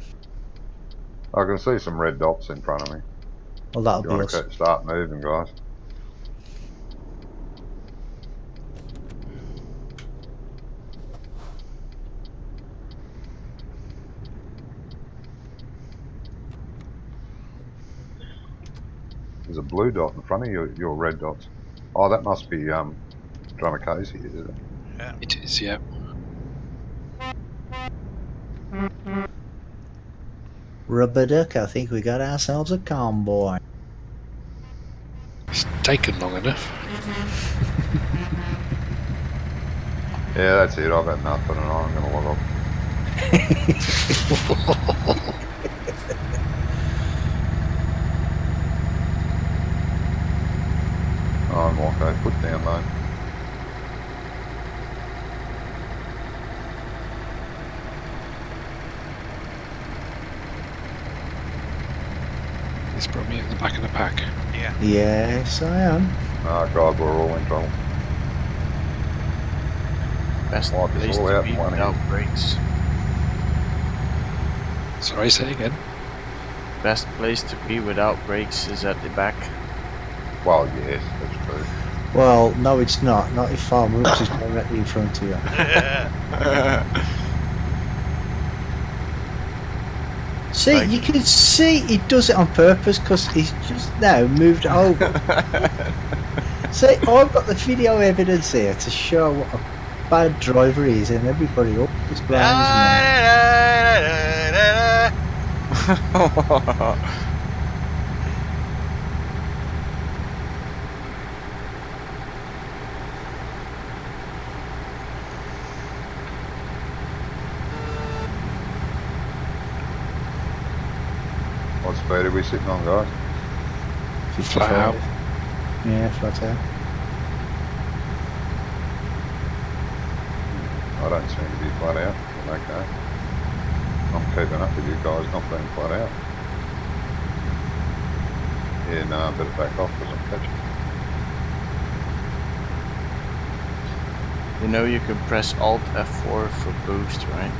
I can see some red dots in front of me. Well, that'll You be want us. to start moving, guys? There's a blue dot in front of your red dots. Oh, that must be Drummer Casey, is it? It is, yeah. Rubber duck, I think we got ourselves a convoy. It's taken long enough. Yeah, that's it. I've had nothing, and I'm going to log off. fine, Walko. Put down though. It's probably at the back of the pack. Yeah. Yes, I am. Oh God, we're all in trouble. Best Wipe us place all to out be in one without hit. brakes. Sorry, say again. Best place to be without brakes is at the back. Well, yes, that's true. Well, no, it's not. Not if Farmer Ups is directly in front of you. See, Like- you can see he does it on purpose because he's just now moved over. See, I've got the video evidence here to show what a bad driver he is, and everybody up his brains What speed are we sitting on, guys? Flat out. Yeah, flat out. I don't seem to be flat out. Okay. I'm keeping up with you guys not being flat out. Yeah, no, I better back off because I'm catching. You know you can press Alt F4 for boost, right?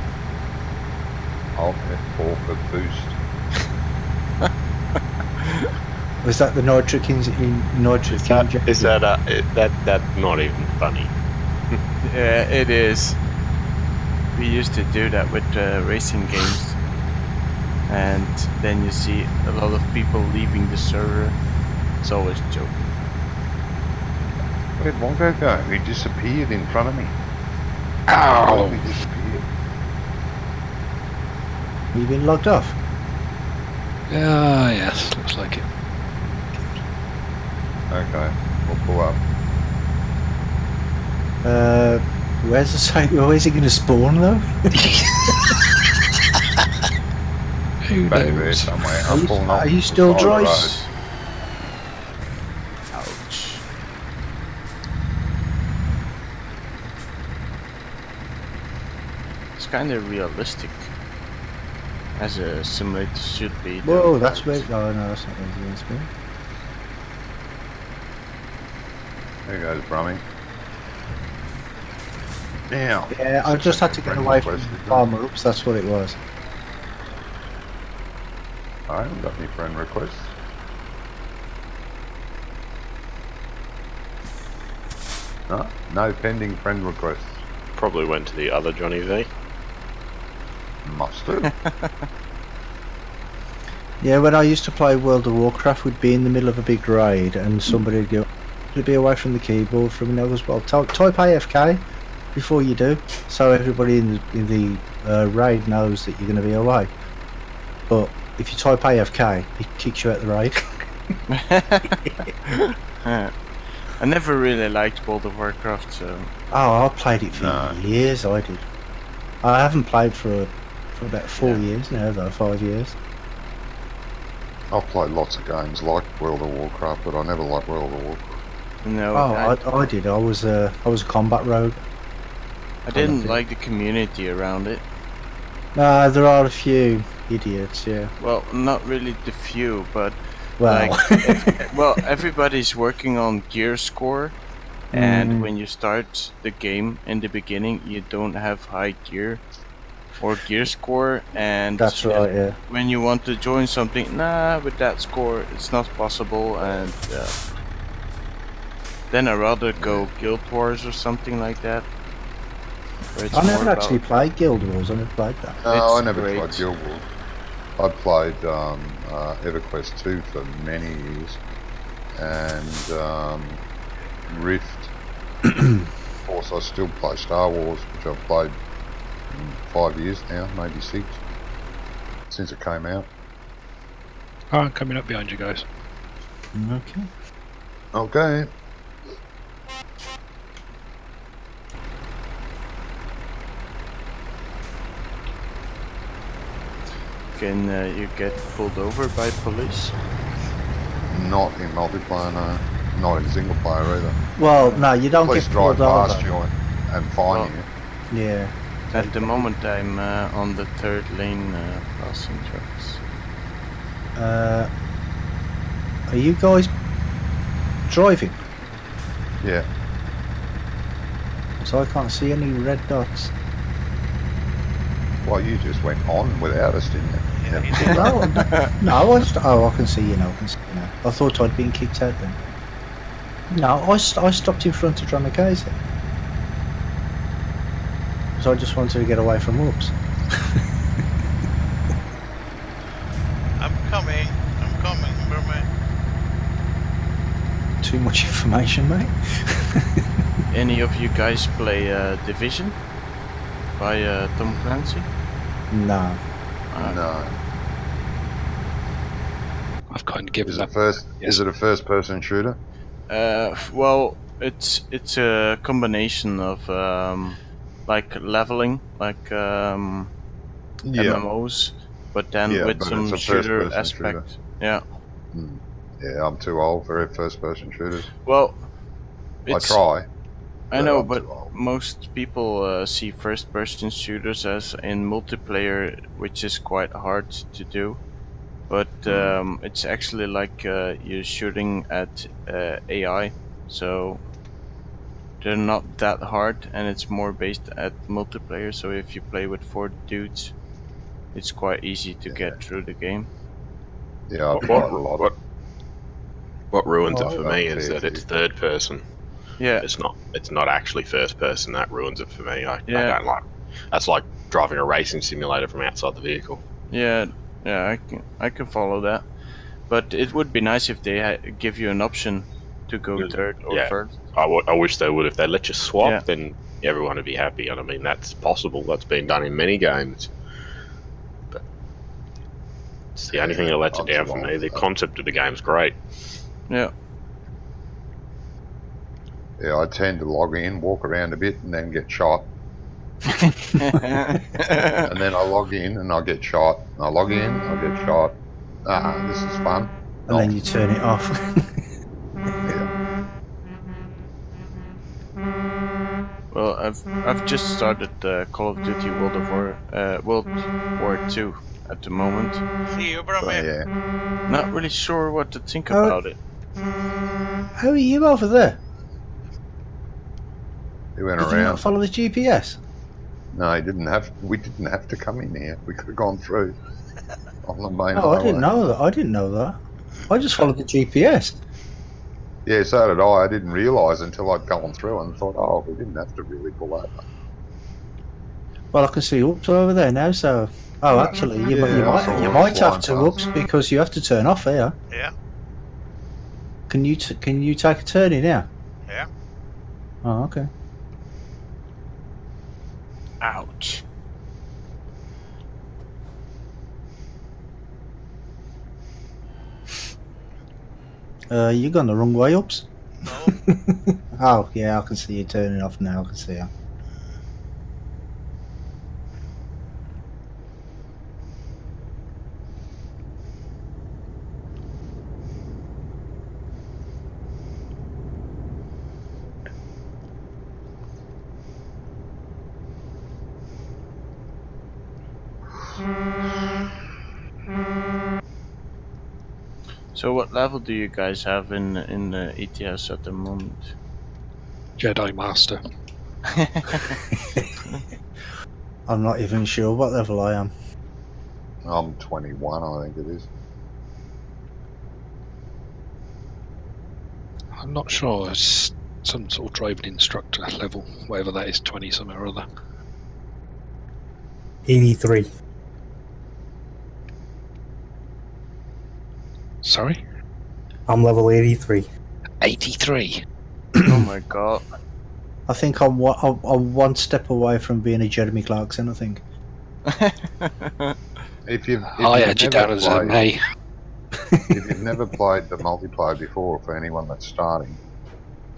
Alt F4 for boost. Was that the nitric in nitric injection? Is that that's not even funny? Yeah, it is. We used to do that with racing games. And then you see a lot of people leaving the server. It's always a joke. Where'd Wonko go? He disappeared in front of me. Ow! He disappeared. You been logged off? Ah, yes, looks like it. Okay, we'll pull up. Where's the site? Where's he going to spawn though? Who Back there knows? somewhere. I'm pulling off Are you the still side of the dry? road. Ouch. It's kind of realistic. As a simulator should be. though. Whoa, that's where. Oh no, that's not where it's going. There goes Brumming. Now. Yeah, I just had to get away from Farmer Ups. That's what it was. I haven't got any friend requests. No, no pending friend requests. Probably went to the other Johnny V. Must have. Yeah, when I used to play World of Warcraft, we'd be in the middle of a big raid, and somebody would go, "To be away from the keyboard from me." I goes, "Well, type AFK before you do, so everybody in the raid knows that you're going to be away." But if you type AFK, it kicks you out the raid. I never really liked World of Warcraft, so Oh, I played it for No. years. I did. I haven't played for about 4 years now, though. 5 years. I've played lots of games like World of Warcraft, but I never liked World of Warcraft. no. Oh, I did. I was a combat rogue. I didn't like the community around it. There are a few idiots. Yeah. Well, not really the few, but Well. well, everybody's working on gear score, and when you start the game in the beginning, you don't have high gear or gear score, and That's right. Yeah. when you want to join something, with that score, it's not possible, and then I'd rather go Guild Wars or something like that. where it's I never more actually about- played Guild Wars. I never played that. No, It's I never great. tried Guild Wars. I played EverQuest 2 for many years, and Rift. Of course, I still play Star Wars, which I've played in 5 years now, maybe 6, since it came out. Oh, I'm coming up behind you guys. Okay. Okay. Can you get pulled over by police? Not in multiplayer, no. not in single player either. Well, no, you don't Police get drive pulled past over. you and fine you. Yeah. At the moment, I'm on the third lane passing trucks. Are you guys driving? Yeah. So I can't see any red dots. Well, you just went on without us, didn't you? Yeah, he Never- did. No, I just, I can see you now. I can see you now. I thought I'd been kicked out then. No, I stopped in front of Dramacasa. So I just wanted to get away from whoops. I'm coming, Merman. Too much information, mate. Any of you guys play Division by Tom Clancy? No. No. I've kind of given Is up. is it a first person shooter? Well, it's a combination of like leveling, like MMOs, but then Yeah, with but some it's a shooter first-person shooter. aspect. Yeah. Hmm. Yeah, I'm too old for first person shooters. Well, I try. I know, I'm but too old. most people see first-person shooters as in multiplayer, which is quite hard to do. But it's actually like you're shooting at AI, so they're not that hard, and it's more based at multiplayer. So if you play with 4 dudes, it's quite easy to get through the game. Yeah, I've tried a lot. What ruins Oh, it for I me got is that PhD. it's third person. Yeah, It's not actually first person. That ruins it for me. I Yeah. don't like. That's like driving a racing simulator from outside the vehicle. yeah, I can follow that. But it would be nice if they give you an option to go third or Yeah. first. I wish they would. If they let you swap, Yeah. then everyone would be happy. And I mean, that's possible. That's been done in many games. But it's the only thing that lets it I'm down too for old me. for The that. concept of the game's great. Yeah. Yeah, I tend to log in, walk around a bit, and then get shot. And then I log in and I get shot. And I log in, I get shot. This is fun. And then you turn it off. Yeah. Well, I've just started Call of Duty World War II at the moment. See you, But Merman. yeah. Not really sure what to think Oh. about it. How are you over there? He went Did you around. not follow the GPS? No, we didn't have to come in here. We could have gone through on the main Oh, highway. I didn't know that. I didn't know that. I just followed the GPS. Yeah, so did I. I didn't realise until I'd gone through and thought, oh, we didn't have to really pull over. Well, I can see Oops over there now, so... Oh, actually, you Yeah, I saw you it might have flying to past. Oops because you have to turn off here. Yeah, Can you take a turn in now? yeah. Oh, okay. Ouch. You gone the wrong way, Oops. No, Oh, yeah, I can see you turning off now. I can see you. So what level do you guys have in ETS at the moment? Jedi Master. I'm not even sure what level I am. I'm 21, I think it is. I'm not sure. It's some sort of driving instructor level, whatever that is, 20 something or other. 83. Sorry? I'm level 83. 83. Oh my god. I think I'm one step away from being a Jeremy Clarkson, I think. If you've I had you down as an A. if you've never played the multiplayer before, for anyone that's starting,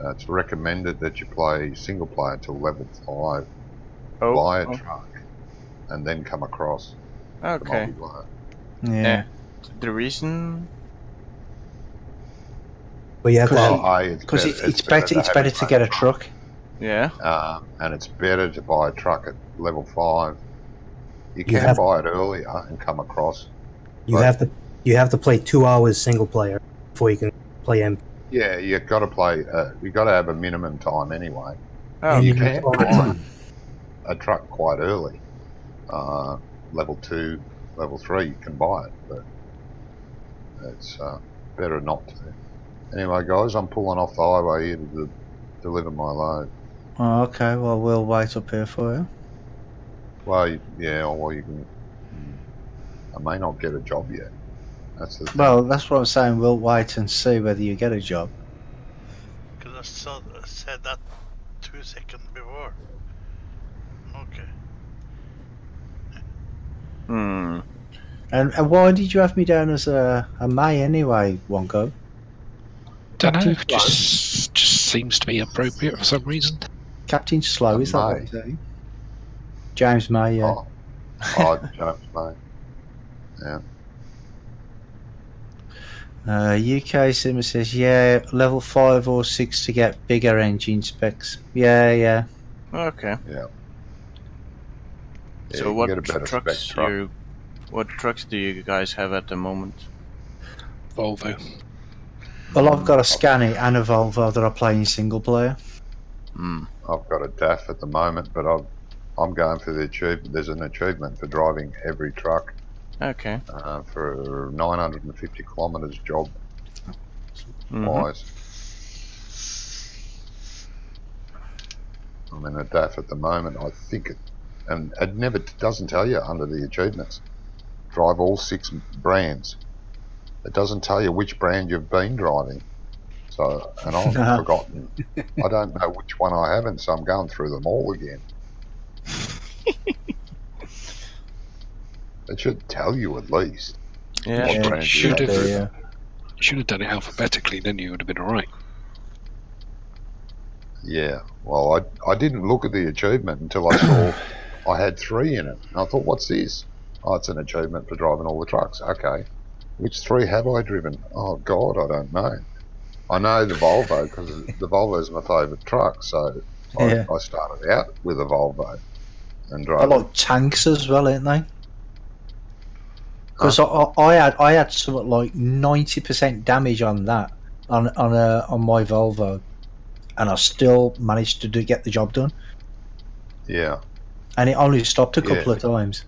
it's recommended that you play single player till level 5, buy a truck, and then come across the Okay. multiplayer. Yeah. The reason? But you have Well, to. Because it's better to get a truck. Yeah. And it's better to buy a truck at level 5. You You can have- buy it earlier and come across. You But- have to play 2 hours single player before you can play MP. Yeah, you've got to play. You've got to have a minimum time anyway. Oh, And You you can can- buy a truck quite early. Level 2, level 3, you can buy it, but it's better not to. Anyway, guys, I'm pulling off the highway here to deliver my load. Oh, okay, well, we'll wait up here for you. Well, yeah, or you can. I may not get a job yet. That's the thing. Well, that's what I'm saying. We'll wait and see whether you get a job. Because I said that 2 seconds before. Okay. Hmm. And why did you have me down as a May anyway, Wonko? Don't know. Captain Slow? Just seems to be appropriate for some reason. Captain Slow, A is that what May? you're saying? James May, yeah. James May. Yeah. UK Simmer says, yeah, level 5 or 6 to get bigger engine specs. Yeah. Okay. Yeah. So you can what get a better trucks spec truck. what trucks do you guys have at the moment? Volvo. Well, I've got a Scania and a Volvo that I play in single player. Hmm. I've got a DAF at the moment, but I'm going for the achievement. There's an achievement for driving every truck Okay. for 950 kilometres job wise. I'm in a DAF at the moment. I think and it never doesn't tell you under the achievements. Drive all 6 brands. It doesn't tell you which brand you've been driving. So, and I've forgotten. I don't know which one I haven't, so I'm going through them all again. It should tell you at least. Yeah. what brand you should have have. driven. You should have done it alphabetically, then you would have been alright. Yeah, well, I didn't look at the achievement until I saw I had 3 in it. And I thought, what's this? Oh, it's an achievement for driving all the trucks. Okay. Which 3 have I driven? Oh, God, I don't know. I know the Volvo because the Volvo is my favourite truck. So Yeah. I started out with a Volvo and I drove like tanks as well, ain't they? Because Huh? I had something like 90% damage on that on my Volvo, and I still managed to get the job done. Yeah. And it only stopped a couple Yeah. of times.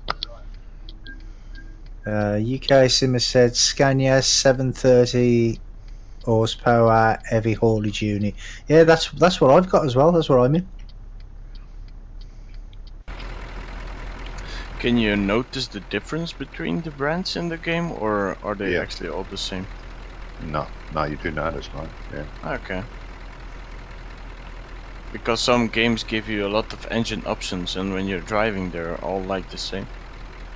UK Simmer said Scania 730 horsepower heavy haulage unit. Yeah, that's what I've got as well. That's what I'm in. Can you notice the difference between the brands in the game, or are they Yeah. actually all the same? No, you do notice, mate. Yeah. Okay. Because some games give you a lot of engine options, and when you're driving, they're all like the same.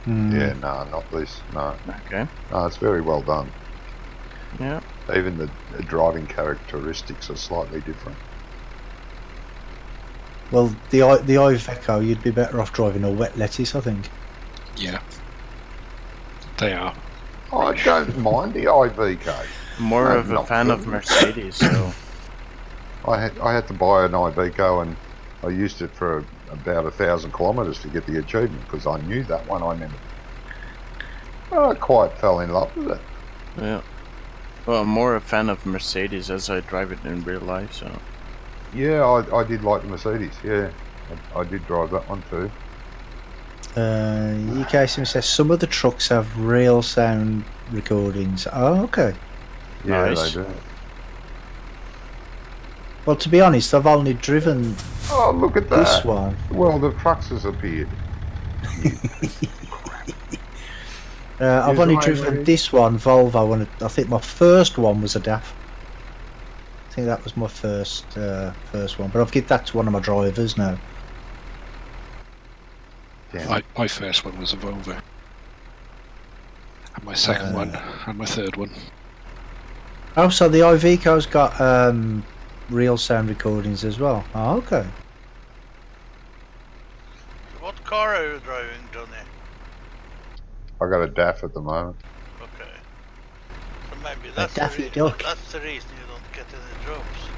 Yeah, no, not this. No. Okay. No, it's very well done. Yeah. Even the driving characteristics are slightly different. Well, the Iveco, you'd be better off driving a wet lettuce, I think. Yeah. They are. I don't mind the IVK. More No, of a not fan good. of Mercedes, so. I had to buy an IVK and I used it for about 1,000 kilometres to get the achievement because I knew that one. I quite fell in love with it. Yeah. Well, I'm more a fan of Mercedes as I drive it in real life, so. Yeah, I did like the Mercedes. Yeah, I did drive that one too. UK Sim says some of the trucks have real sound recordings. Oh, okay. Yeah, Nice. they do. Well, to be honest, I've only driven Oh, look at that. this one. Well, the trucks has appeared. I've Here's only the way, driven Lee. this one, Volvo, and I think my first one was a DAF. I think that was my first one, but I've given that to one of my drivers now. Damn. My first one was a Volvo. And my second one, and my third one. Oh, so the Iveco's got real sound recordings as well. Oh, okay. What car are you driving, Johnny? I got a DAF at the moment. Okay. So maybe that's Daffy the Duck. that's the reason you don't get any drops.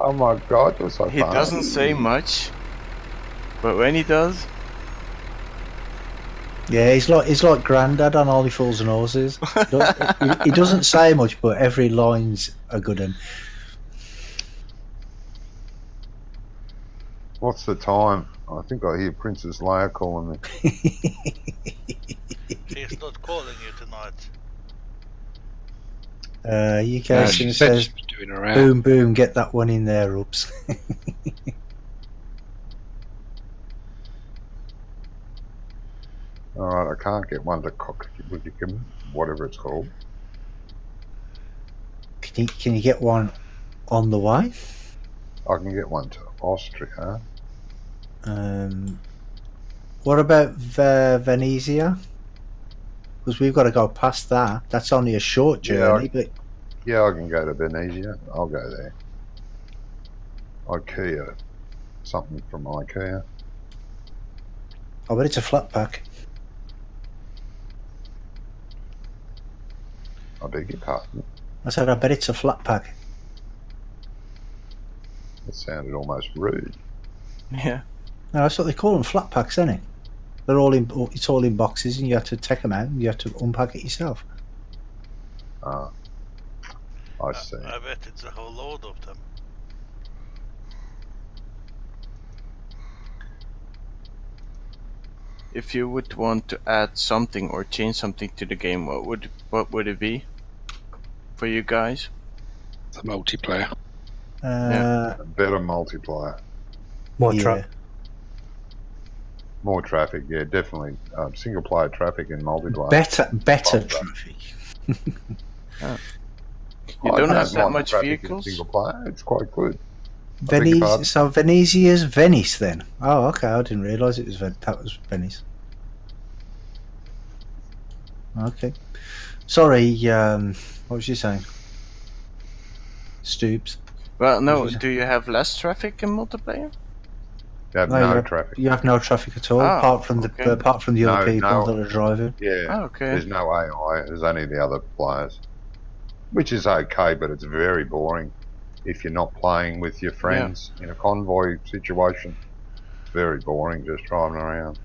Oh my god, you're so He funny. doesn't say much, but when he does, Yeah, he's like Grandad on Only Fools and Horses. He doesn't say much, but every line's a good one. What's the time? I think I hear Princess Leia calling me. She's not calling you tonight. UK No, Sim she said says, she was doing her out. boom, boom, get that one in there, Ups. Alright, I can't get one to Wickham, whatever it's called. Can you get one on the way? I can get one to Austria. What about Venezia? Because we've got to go past that. That's only a short journey, but Yeah, I can go to Venezia. I'll go there. IKEA. Something from IKEA. I bet it's a flat pack. I beg your pardon. I said, I bet it's a flat pack. That sounded almost rude. yeah. No, that's what they call them, flat packs, isn't it? They're all in. It's all in boxes, and you have to take them out, and you have to unpack it yourself. Ah, I see. I bet it's a whole load of them. If you would want to add something or change something to the game, what would it be for you guys? The multiplayer. A better multiplayer. More Yeah. truck. More traffic, yeah, definitely. Single player traffic in multiplayer. Better traffic. You don't have that mind much traffic in vehicles? Single player, it's quite good. I beg your pardon? So Venezia's Venice then? Oh, okay. I didn't realise it was that was Venice. Okay. Sorry. What was you saying? Stoops. Well, no. What was Do you have less traffic in multiplayer? You have No, no you have- traffic. You have no traffic at all, Oh, apart from okay. the No, other people no. that are driving. Yeah, Oh, okay. there's no AI, there's only the other players. Which is okay, but it's very boring if you're not playing with your friends in a convoy situation. It's very boring just driving around.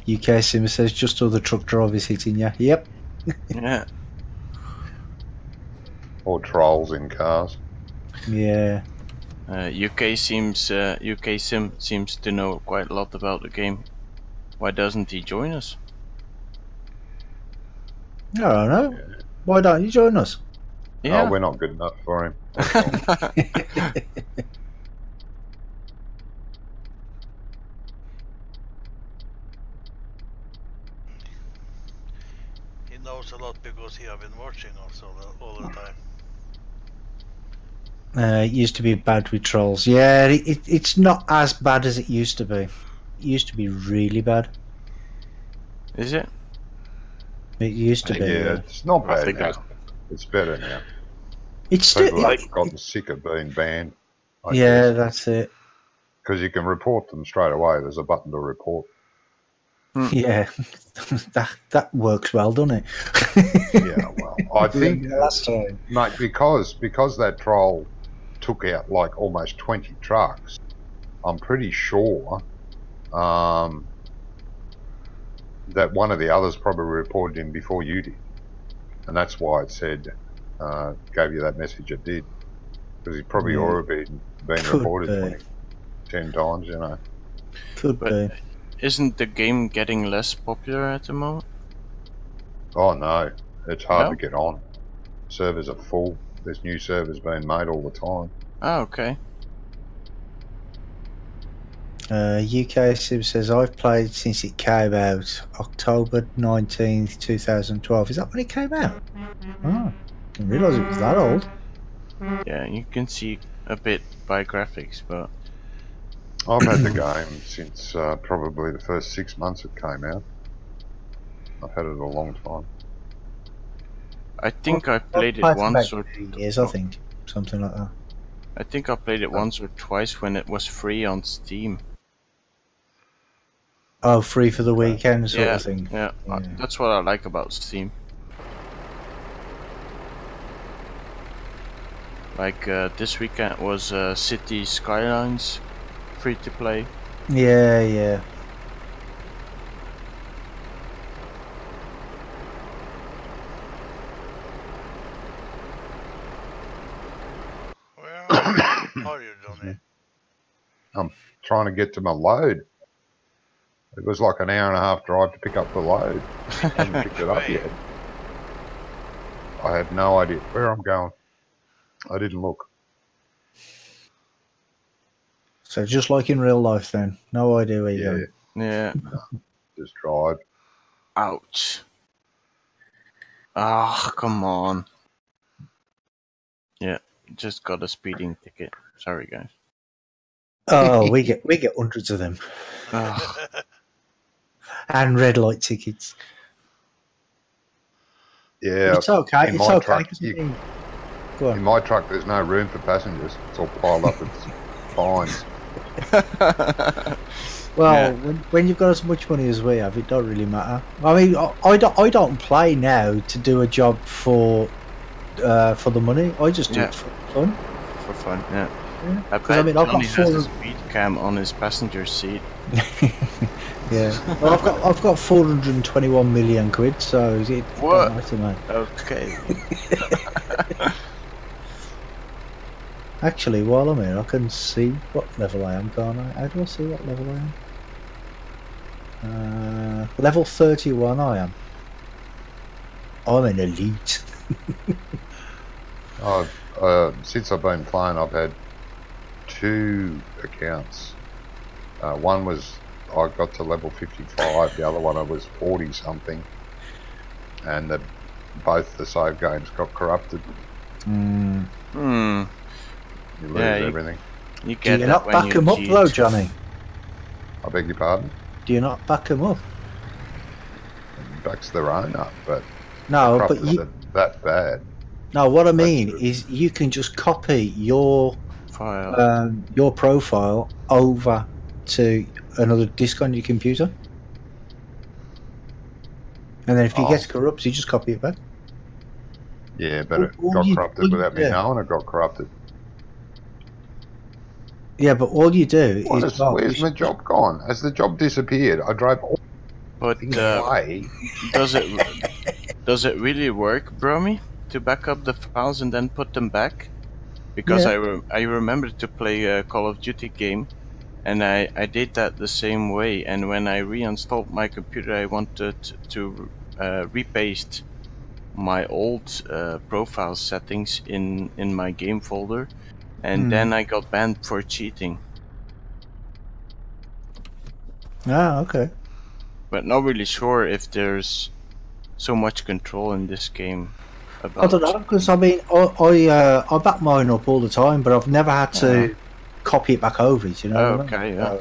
UK Sim says just other truck drivers hitting you. Yep. Yeah. Or trolls in cars. Yeah. UK Sim seems to know quite a lot about the game. Why doesn't he join us? I don't know. Why don't you join us? Yeah. Oh, we're not good enough for him. He knows a lot because he have been watching us all the time. It used to be bad with trolls. Yeah, it's not as bad as it used to be. It used to be really bad. Is it? It used to be. Yeah, it's not I bad think now. that's It's better now. It's still. People have gotten sick of being banned. Yeah, that's it. Because you can report them straight away. There's a button to report. Yeah, that works well, doesn't it? Yeah, well, I think, last time. mate, because that troll took out like almost 20 trucks, I'm pretty sure that one of the others probably reported him before you did. And that's why it said, gave you that message it did. Because he's probably already been Could reported be. 10 times, you know. Could But be. isn't the game getting less popular at the moment? Oh, no. It's hard No? to get on. Servers are full. There's new servers being made all the time. Oh, okay. UK Sim says, I've played since it came out, October 19th, 2012. Is that when it came out? Oh, I didn't realise it was that old. Yeah, you can see a bit by graphics, but I've had the game since probably the first 6 months it came out. I've had it a long time. I think I I've played it for once about or 2 years, I think. Something like that. I think I played it once or twice when it was free on Steam. Oh, free for the weekend sort of thing. Yeah, that's what I like about Steam. Like this weekend was City Skylines, free to play. Yeah, yeah. Where are you, Johnny? I'm trying to get to my load. It was like an hour and a half drive to pick up the load. I haven't picked it up yet. I have no idea where I'm going. I didn't look. So just like in real life then. No idea where you're going. Yeah. Just drive. Ouch. Ah, come on. Yeah, just got a speeding ticket. Sorry, guys. Oh, we get hundreds of them. Ugh. And red light tickets. Yeah. But it's okay. In It's my okay. truck, 'Cause Go on. in my truck, there's no room for passengers. It's all piled up with fines. Well, when you've got as much money as we have, it don't really matter. I mean, I don't play now to do a job for the money. I just do it for fun. For fun, yeah. Because I mean, I've got has a speed cam on his passenger seat. Yeah. Well, I've got 421 million quid, so it What? don't matter, mate. Okay. Actually, while I'm here, I can see what level I am, can't I? How do I see what level I am? Level 31 I am. I'm an elite. Since I've been playing, I've had 2 accounts. One was I got to level 55. The other one I was 40 something, and both the save games got corrupted. You lose everything. You Do get you not back them up though, Johnny? I beg your pardon? Do you not back them up? Backs their own up, but No, but corrupted you. that bad. No, what I mean is you can just copy your file, your profile over to another disk on your computer, and then if it gets corrupted, you just copy it back. Yeah, but it got corrupted without me knowing it got corrupted. Yeah, but all you do is where's my job gone? Has the job disappeared? I drove all but away. does it really work, Bromy, to back up the files and then put them back? Because I remember to play a Call of Duty game, and I did that the same way. And when I reinstalled my computer, I wanted to repaste my old profile settings in my game folder, and then I got banned for cheating. Ah, okay. But not really sure if there's so much control in this game. I don't know, because I mean, I back mine up all the time, but I've never had to copy it back over. You know? Okay, yeah.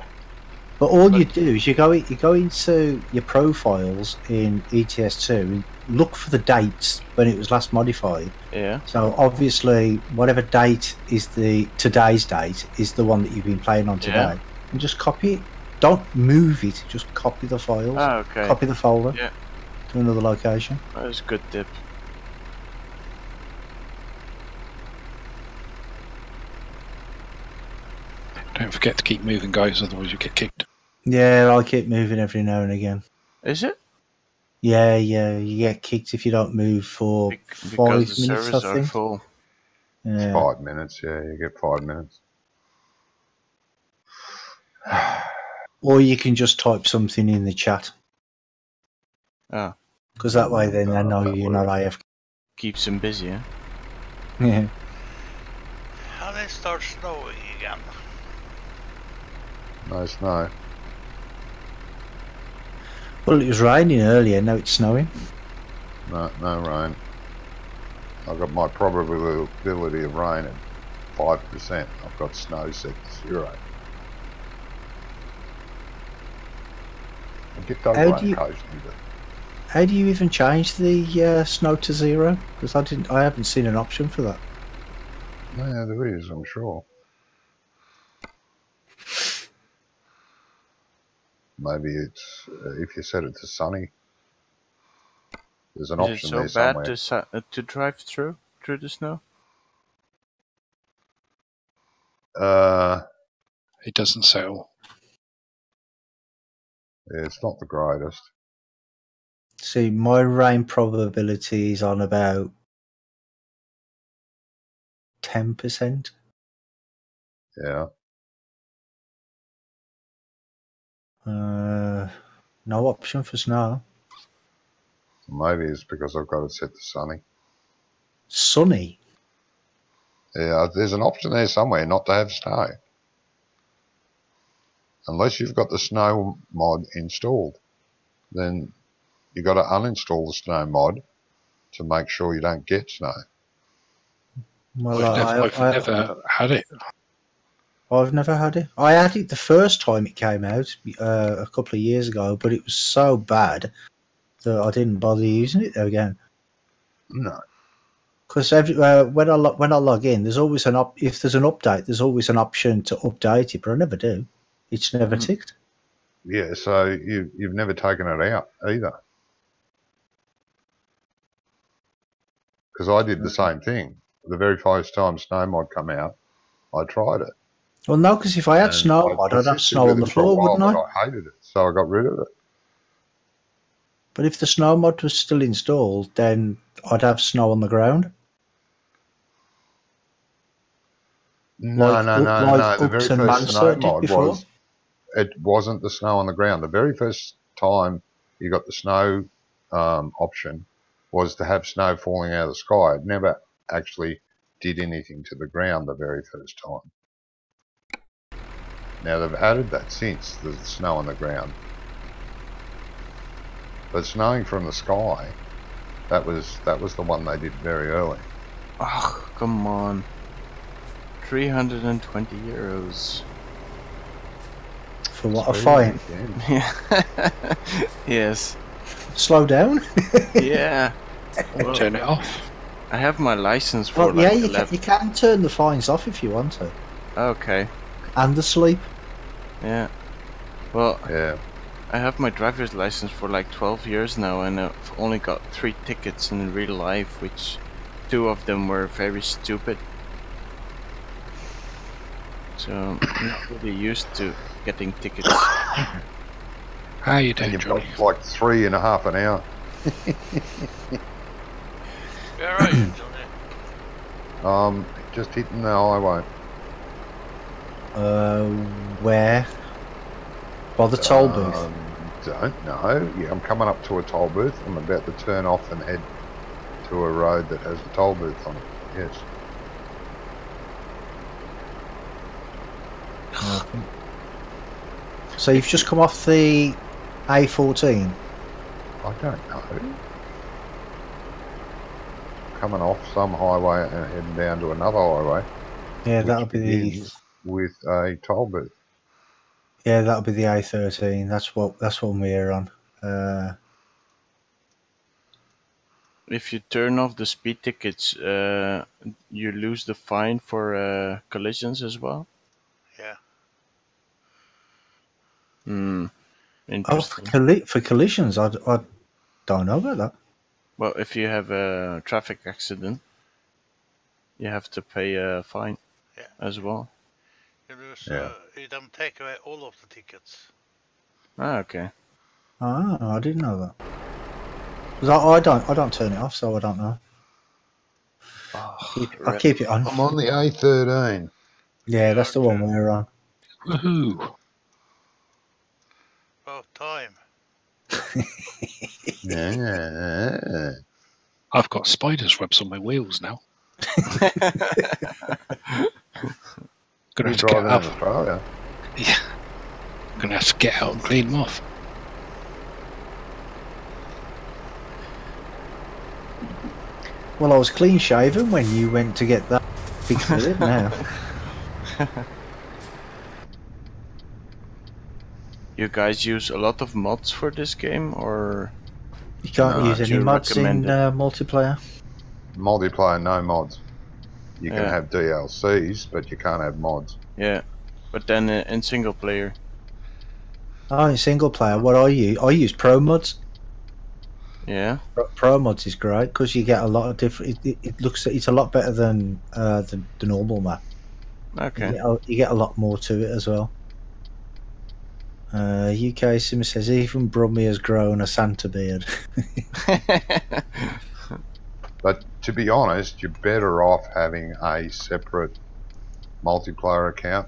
But all you do is you go into your profiles in ETS2 and look for the dates when it was last modified. Yeah. So obviously, whatever date is today's date is the one that you've been playing on today, and just copy it. Don't move it. Just copy the files. Okay. Copy the folder. Yeah. To another location. That's a good tip. Don't forget to keep moving, guys, otherwise you get kicked. Yeah, I keep moving every now and again. Is it? Yeah, you get kicked if you don't move for 5 minutes, the servers I think. Are full. Yeah. 5 minutes, yeah, you get 5 minutes. Or you can just type something in the chat. Ah. Because that way then they know you're not AFK. Keeps them busy, eh? Yeah. And it starts snowing again. No snow. Well, it was raining earlier, now it's snowing. No rain. I've got my probability of rain at 5%. I've got snow set to 0. I get How do you even change the snow to 0? Because I haven't seen an option for that. Yeah, there is, I'm sure. Maybe it's if you set it to sunny. There's an Is it option so there bad somewhere. to drive through the snow? It doesn't settle. Yeah, it's not the greatest. See, my rain probability is on about 10%. Yeah. No option for snow. Maybe it's because I've got it set to sunny. Sunny. Yeah, there's an option there somewhere not to have snow. Unless you've got the snow mod installed, then you've got to uninstall the snow mod to make sure you don't get snow. Well, I've never had it. I've never had it. I had it the first time it came out a couple of years ago, but it was so bad that I didn't bother using it again. No. Because when I log in, there's always if there's an update, there's always an option to update it, but I never do. It's never ticked. Yeah, so you've never taken it out either. Because I did the same thing. The very first time snow mod come out, I tried it. Well, no, because if I had And snow mod, I'd have persisted snow with on the it for a floor, while, wouldn't I? but I hated it, so I got rid of it. But if the snow mod was still installed, then I'd have snow on the ground. No. The very Upton first snow Mansell did mod before. it wasn't the snow on the ground. The very first time you got the snow option was to have snow falling out of the sky. It never actually did anything to the ground the very first time. Now they've added that since, the snow on the ground. But snowing from the sky, that was the one they did very early. Oh, come on. 320 euros. For what, a fine? Yeah. Yes. Slow down? Yeah. Well, Turn it off. I have my license for Well, like yeah, 11. you can turn the fines off if you want to. Okay. And the sleep. Yeah. Well, Yeah. I have my driver's license for like 12 years now, and I've only got 3 tickets in real life, which 2 of them were very stupid. So I'm not really used to getting tickets. How you doing, And you've Johnny? got like 3.5 an hour. Where are you, Johnny? Just hitting the highway. Where? By the toll booth. Don't know. Yeah, I'm coming up to a toll booth. I'm about to turn off and head to a road that has a toll booth on it. Yes. Okay. So you've just come off the A14? I don't know. Coming off some highway and heading down to another highway. Yeah, which that'll be the begins with a toll booth. that'll be the A13. That's what we're on. If you turn off the speed tickets, you lose the fine for collisions as well. Yeah. Oh, Interesting. for collisions, I don't know about that. Well, if you have a traffic accident, you have to pay a fine as well. You lose, Yeah. them take away all of the tickets. Ah, okay. Ah, I didn't know that. 'Cause I don't turn it off, so I don't know. I'll keep it on. I'm on the A13. Yeah, that's the one Okay. we're on. Woohoo! About time. Yeah. I've got spider's webs on my wheels now. Gonna You're have to get driving in up. Australia. Yeah. Gonna have to get out and clean them off. Well, I was clean shaven when you went to get that big fillet now. You guys use a lot of mods for this game, or You can't No, use do any you mods in recommend it? multiplayer. Multiplayer, no mods. You can have DLCs, but you can't have mods. Yeah, but then in single player. Oh, in single player, what I use Pro Mods. Yeah. Pro Mods is great because you get a lot of different. It's a lot better than the normal map. Okay. You get a lot more to it as well. UK Sim says even Brummy has grown a Santa beard. But to be honest, you're better off having a separate multiplayer account.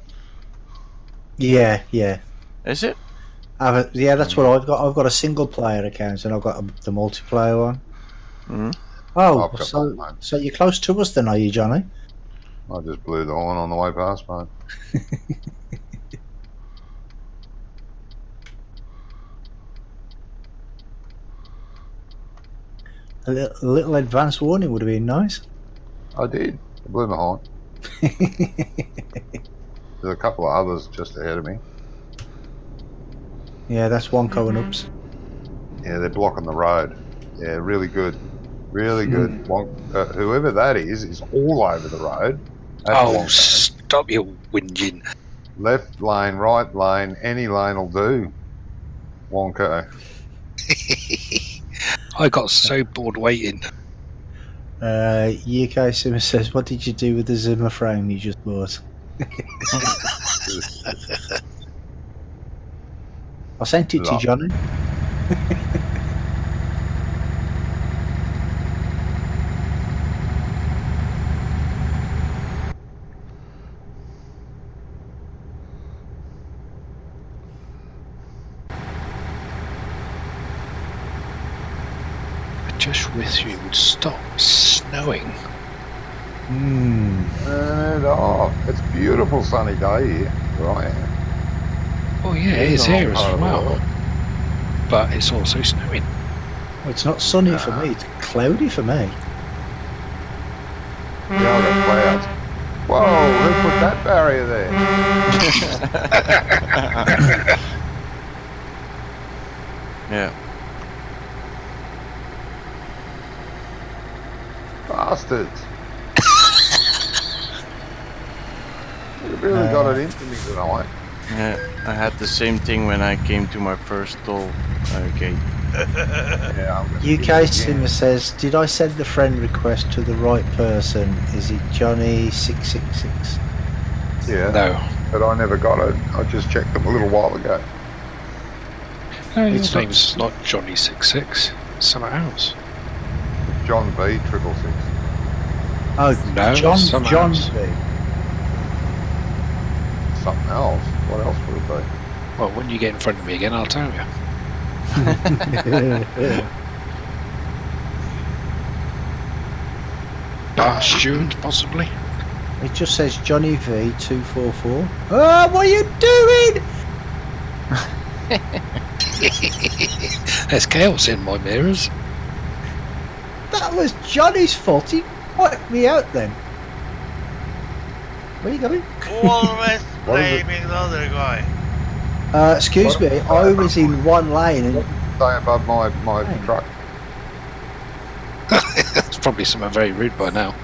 Yeah. Is it? Yeah, that's what I've got. I've got a single player account and I've got the multiplayer one. Mm. Oh, I've got so you're close to us then, are you, Johnny? I just blew the horn on the way past, mate. A little advance warning would have been nice. I did. I blew my horn. There's a couple of others just ahead of me. Yeah, that's one going up. Yeah, they're blocking the road. Yeah, really good. Really good. Whoever that is all over the road. That's Oh, Wonko. stop your whinging. Left lane, right lane, any lane will do. Wonko. I got so bored waiting. UK Sim says, what did you do with the Zimmer frame you just bought? I sent it to Johnny. I just wish it would stop snowing. And it's a beautiful sunny day here where I am. Oh yeah, it is here as well. But it's also snowing. Well, it's not sunny for me, it's cloudy for me. Yeah, I've got clouds. Whoa, who put that barrier there? Yeah. Bastards. You really got it into me tonight. Yeah, I had the same thing when I came to my first toll gate. Yeah, UK Simmer says, did I send the friend request to the right person? Is it Johnny666? Yeah. No. But I never got it. I just checked them a little while ago. No, It's his name's not Johnny66. It's someone else. John B 666. Oh, No, John someone John else. B. Something else. What else would it be? Well, when you get in front of me again, I'll tell you. Stewart, possibly. It just says Johnny V 244. Oh, what are you doing? There's chaos in my mirrors. That was Johnny's fault. He wiped me out then. Where are you going? Always What is it? blaming the other guy. Excuse me, I was in one lane and Stay above my Hey. truck. It's probably something very rude by now.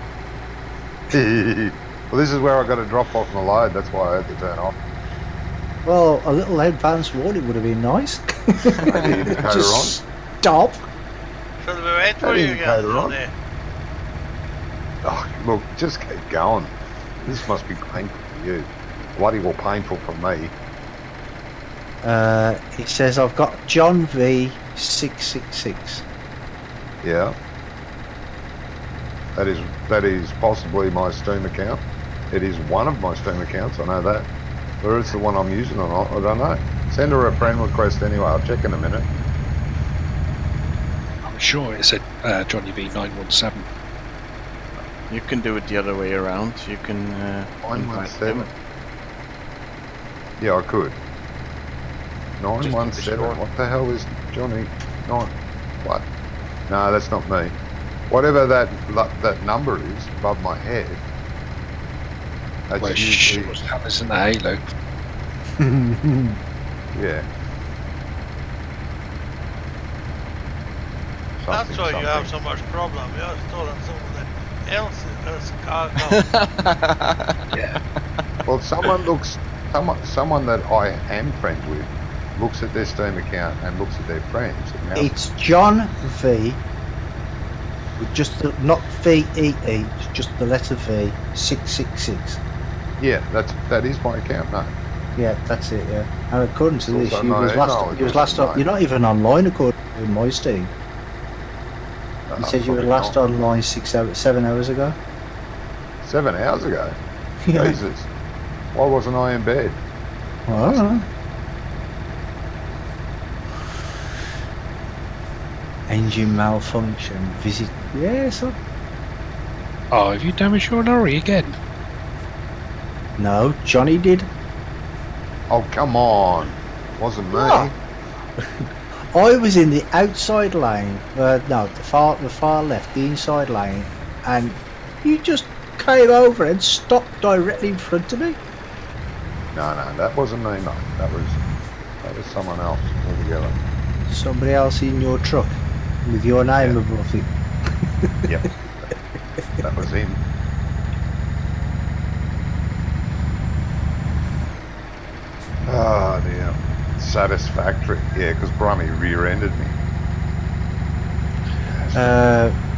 Well, this is where I got to drop off my load. That's why I had to turn off. well, a little advance warning would have been nice. Indicator Just stop. Should we wait for That you guys indicator on. all day? Oh, look, just keep going. This must be painful for you. Bloody well painful for me. He says I've got John V 666. Yeah. That is possibly my Steam account. It is one of my Steam accounts, I know that. Whether it's the one I'm using or not, I don't know. Send her a friend request anyway, I'll check in a minute. I'm sure it said Johnny V917. You can do it the other way around. You can invite them. 917. Yeah, I could. 917. What the hell is Johnny? What? No, that's not me. Whatever that number is above my head. That's Well, usually, that was in the Halo. yeah. That's why you have Something. so much problem. You have stolen some of the else as cargo. Yeah. Well, someone that I am friends with looks at their Steam account and looks at their friends. And now, It's John V. With just the, not VEE, it's just the letter V, 666. yeah, that is my account name. Yeah, that's it, yeah. And according to It's this, also you was no, last on, no. you're not even online according to my Steam. You said you were probably last not. online 7 hours ago. 7 hours ago. Yeah. Jesus. Why wasn't I in bed? I don't know. Engine malfunction. Visit. Yeah, so. Oh, have you damaged your lorry again? No, Johnny did. Oh, come on. Wasn't me. What? I was in the outside lane. No, the far left, the inside lane, and you just came over and stopped directly in front of me. No, that wasn't me, no. That was someone else altogether. Somebody else in your truck with your name Yeah. above it. Yep. That was him. Oh dear. Satisfactory. Yeah, because Brummy rear-ended me.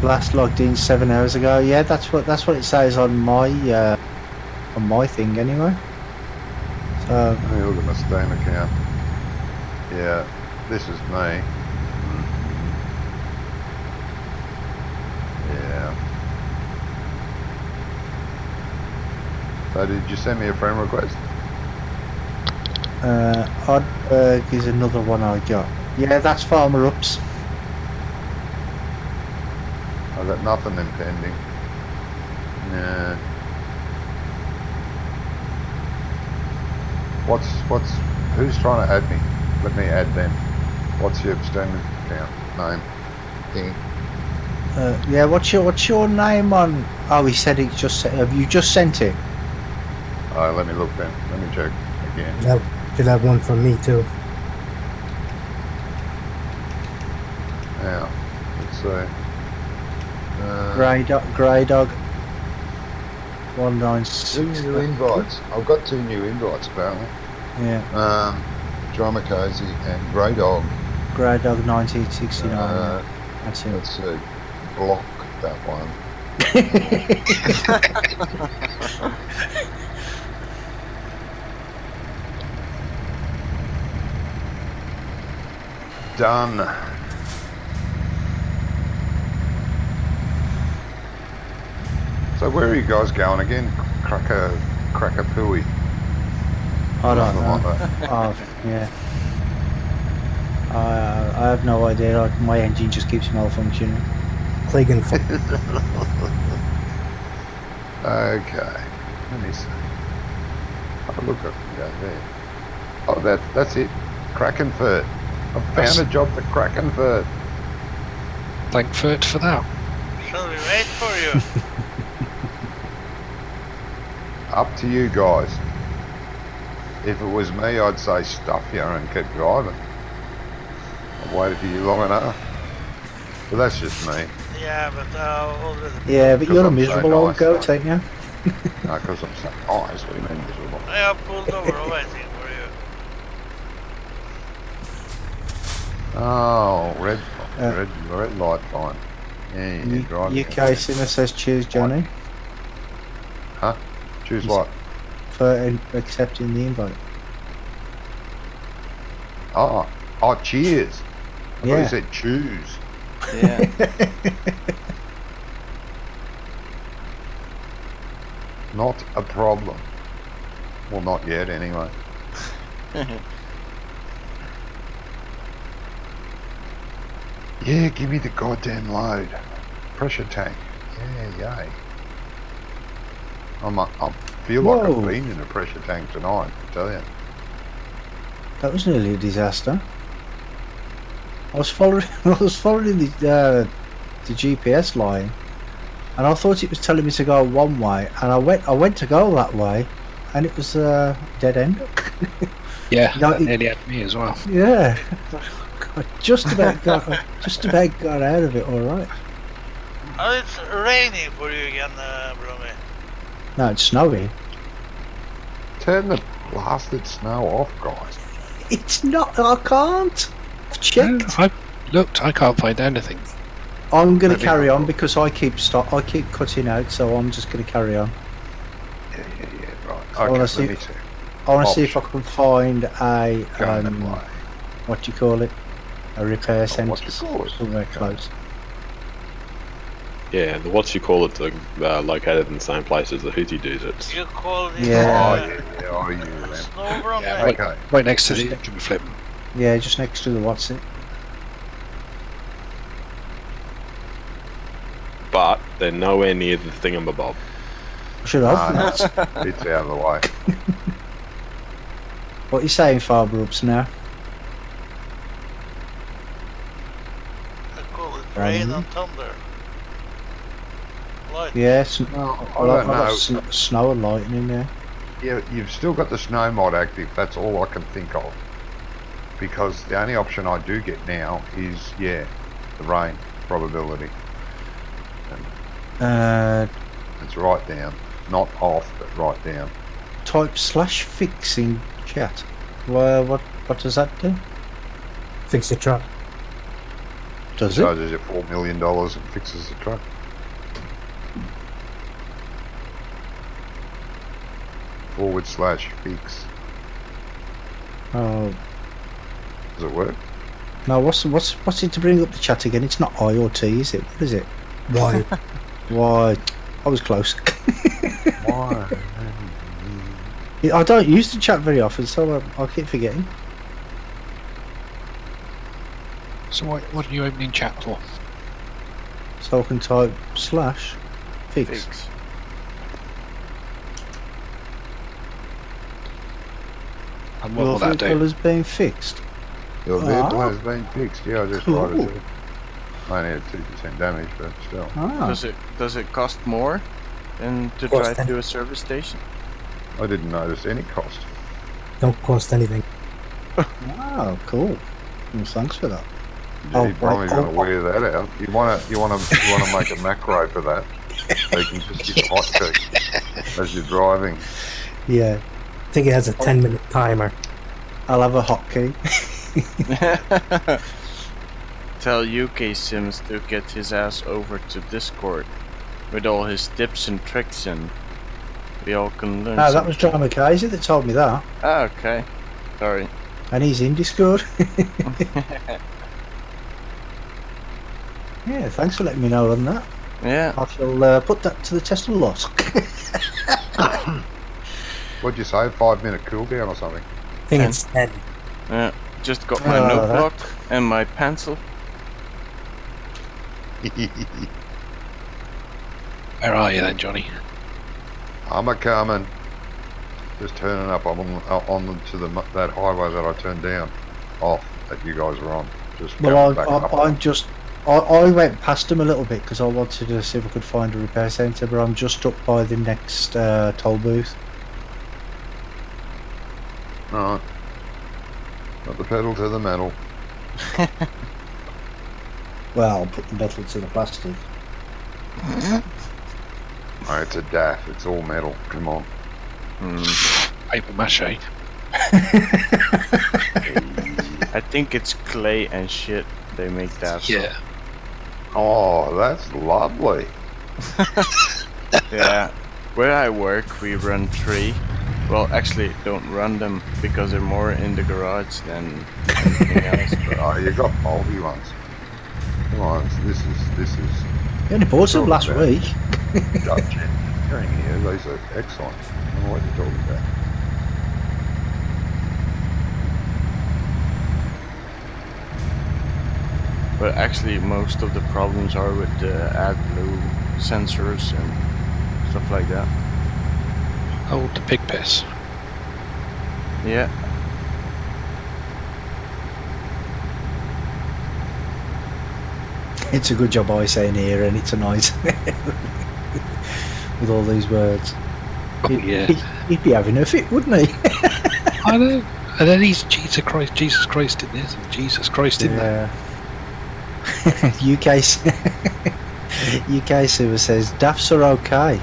Last logged in 7 hours ago. Yeah, that's what it says on my thing anyway. So Let me look at my Steam account. Yeah, this is me. Yeah. So did you send me a friend request? Oddberg is another one I got. Yeah, that's Farmer Ups. I've got nothing impending. Nah. Who's trying to add me? Let me add them. What's your Steam account name? Thingy. Yeah, what's your name on? Oh, he said he just sent. Have you just sent it? Alright, let me look then. Let me check again. That should have one from me too. Now, let's see. Grey dog. 196. Two new invites. I've got two new invites apparently. Yeah, Drama Cozy and Grey Dog. Grey dog 1969. That's it. Let's see. Block that one. Done. So where are you guys going again? Crackapooey. I don't Something know. like that. Oh, yeah. I have no idea. My engine just keeps malfunctioning. Cleggan. Okay. Let me see. Have a look at down there. Oh, that's it. Crackenfurt. I found a job for Crackenfurt. Thank Furt for that. Shall we wait for you? Up to you guys. If it was me, I'd say stuff you and keep driving. I've waited for you long enough. But that's just me. Yeah, but already. Yeah, but you're a I'm so miserable old nice. goat, ain't you? No, because I'm so nice. What do you mean miserable? I have pulled over waiting for you. Oh, red light fine. Yeah, you're driving. UK Sinner says cheers, Johnny, Huh? Choose what? for accepting the invite. Oh, cheers. I thought Yeah. you said choose. Yeah. Not a problem. Well, not yet, anyway. Yeah, give me the goddamn load. Pressure tank. Yeah, yay. I feel like Whoa. I've been in a pressure tank tonight, I tell you. That was nearly a disaster. I was following the GPS line, and I thought it was telling me to go one way, and I went to go that way, and it was a dead end. Yeah, No, that it- nearly had me as well. Yeah, I just about got out of it. All right. Oh, it's raining for you again, Brummy. No, it's snowy. Turn the blasted snow off, guys. It's not. I can't. I've checked. I've looked. I can't find anything. I'm going to Maybe carry not. on because I keep cutting out, so I'm just going to carry on. Yeah, right. I Okay, wanna let see- me check. I want to see if I can find a Go that way. what do you call it? A repair centre what you call it? somewhere close. Yeah, the what you call it, located in the same place as the Hootie deserts. You call it Yeah. Oh, you then. snow Brummy. Yeah, right. Okay. Right next to the Just- engine flip. Yeah, just next to the what's it? But they're nowhere near the thingamabob. Should No, have. no, it's out of the way. What are you saying, Farber Ups now? I call it rain and thunder. Light. Yes. No, I I don't got know. snow and lightning there. Yeah, you've still got the snow mod active. That's all I can think of. Because the only option I do get now is, the rain probability. It's right down. Not off, but right down. Type /fix in chat. Well, what does that do? Fix your truck. Does it? Charges you $4 million and fixes the truck. /fix. Oh Does it work? no! What's it to bring up the chat again? It's not I or T, is it? What is it? Why? Why? I was close. Why? I don't use the chat very often, so I keep forgetting. So what are you opening chat for? So I can type /fix. Fix. And what Your will that vehicle do? has been fixed. Your vehicle Ah. has been fixed. Yeah, I just Cool. wrote it. Only had 2% damage, but still. Ah, Does it cost more than to Cost drive to a service station? I didn't notice any cost. Don't cost anything. wow, cool. Well, thanks for that. Yeah, Oh, you're probably well, going to wear that out. You want to make a macro for that. So you can just hit hotkey as you're driving. Yeah, I think it has a 10-minute timer. I'll have a hotkey. Tell UK Sims to get his ass over to Discord with all his tips and tricks, and we all can learn. No, that was John McKaysey that told me that, Ah, okay. Sorry. and he's in Discord. Yeah, thanks for letting me know on that. Yeah. I shall put that to the test of loss. What'd you say? 5-minute cooldown or something? I think it's 10. Yeah. Just got my Oh, notebook and my pencil. Where are you then, Johnny? I'm a coming. Just turning up. I'm on to that highway that I turned down off that you guys were on. Just Well, going back up. I went past him a little bit because I wanted to see if I could find a repair centre, but I'm just up by the next toll booth. Alright. Got the pedal to the metal. Well, I'll put the metal to the plastic. Oh, it's a DAF. It's all metal. Come on. Paper mache. I think it's clay and shit they make that. Yeah. Oh, that's lovely. Yeah. Where I work, we run 3. Well, actually, don't run them because they're more in the garage than anything else. But Oh, you got faulty ones. Come on, this is You only bought some last Talk about- week. Gotcha. Hearing here, these are excellent. I don't know what you're talking about. But actually, most of the problems are with the AdBlue sensors and stuff like that. Oh, the pig piss. Yeah. It's a good job I say in here, and it's a nice with all these words. Oh, yeah. He'd be having a fit, wouldn't he? I know. And then he's Jesus Christ in this, and Jesus Christ in that. UK UK Silver says DAFs are okay,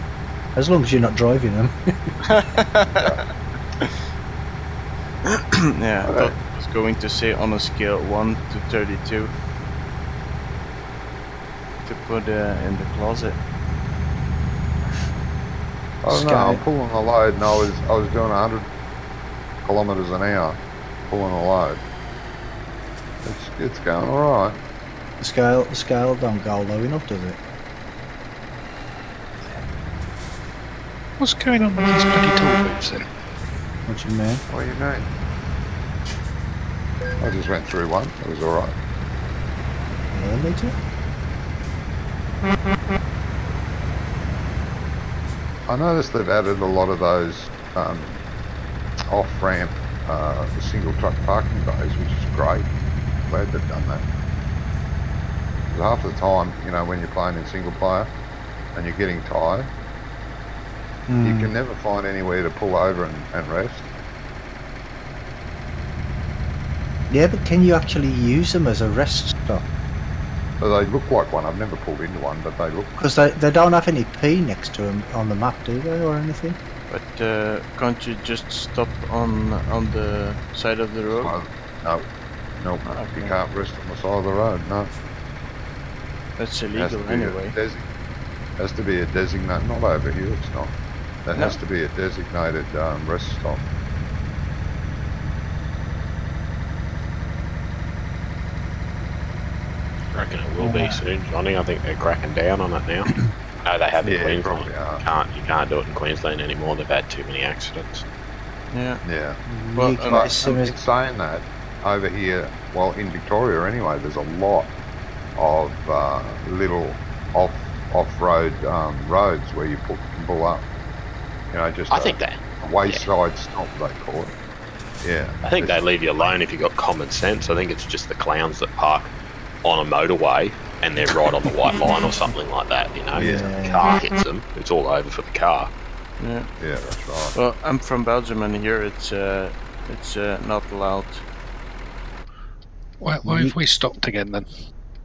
as long as you're not driving them. Yeah, I thought I was going to say on a scale 1 to 32 to put in the closet. I don't know, I'm pulling the load and I was doing 100 kilometres an hour pulling the load. It's going alright. The scale don't go low enough, does it? What's going on with these bloody toll booths then? What do you mean? What do you mean? I just went through one, it was alright. Yeah, me too. I noticed they've added a lot of those off-ramp single truck parking bays, which is great. Glad they've done that. Half the time, you know, when you're playing in single player and you're getting tired, you can never find anywhere to pull over and rest. Yeah, but can you actually use them as a rest stop? But they look like one. I've never pulled into one, but they look... Because they don't have any P next to them on the map, do they, or anything? But can't you just stop on the side of the road? No. Nope. Okay. You can't rest on the side of the road, no. That's illegal anyway. Has to be a designated, not over here, it's not. There has to be a designated rest stop. I reckon it will be soon, Johnny. I think they're cracking down on it now. No, they have in Queensland. You can't do it in Queensland anymore. They've had too many accidents. Yeah. Yeah. Well, in saying that, over here, well, in Victoria anyway, there's a lot of little off-road roads where you can pull up. You know, just I think that a wayside stop, they call it. Yeah. I think they leave you alone if you've got common sense. I think it's just the clowns that park on a motorway and they're right on the white line or something like that, you know. If the car hits them, it's all over for the car. Yeah. Yeah, that's right. Well, I'm from Belgium and here it's not allowed. Why have we stopped again then?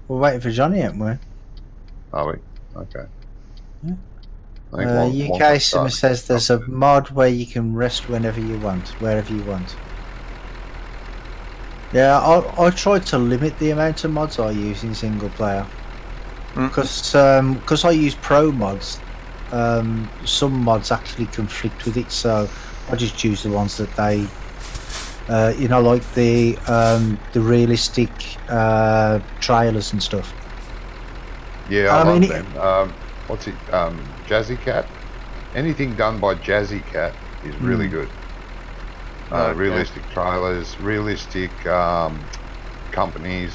We're waiting for Johnny, aren't we? Are we? Okay. Yeah. UK Simmer says there's a mod where you can rest whenever you want, wherever you want. Yeah, I try to limit the amount of mods I use in single player. Because I use pro mods, some mods actually conflict with it, so I just choose the ones that they, you know, like the realistic trailers and stuff. Yeah, I love them. What's it? Jazzy Cat. Anything done by Jazzy Cat is really good. Realistic trailers, realistic companies.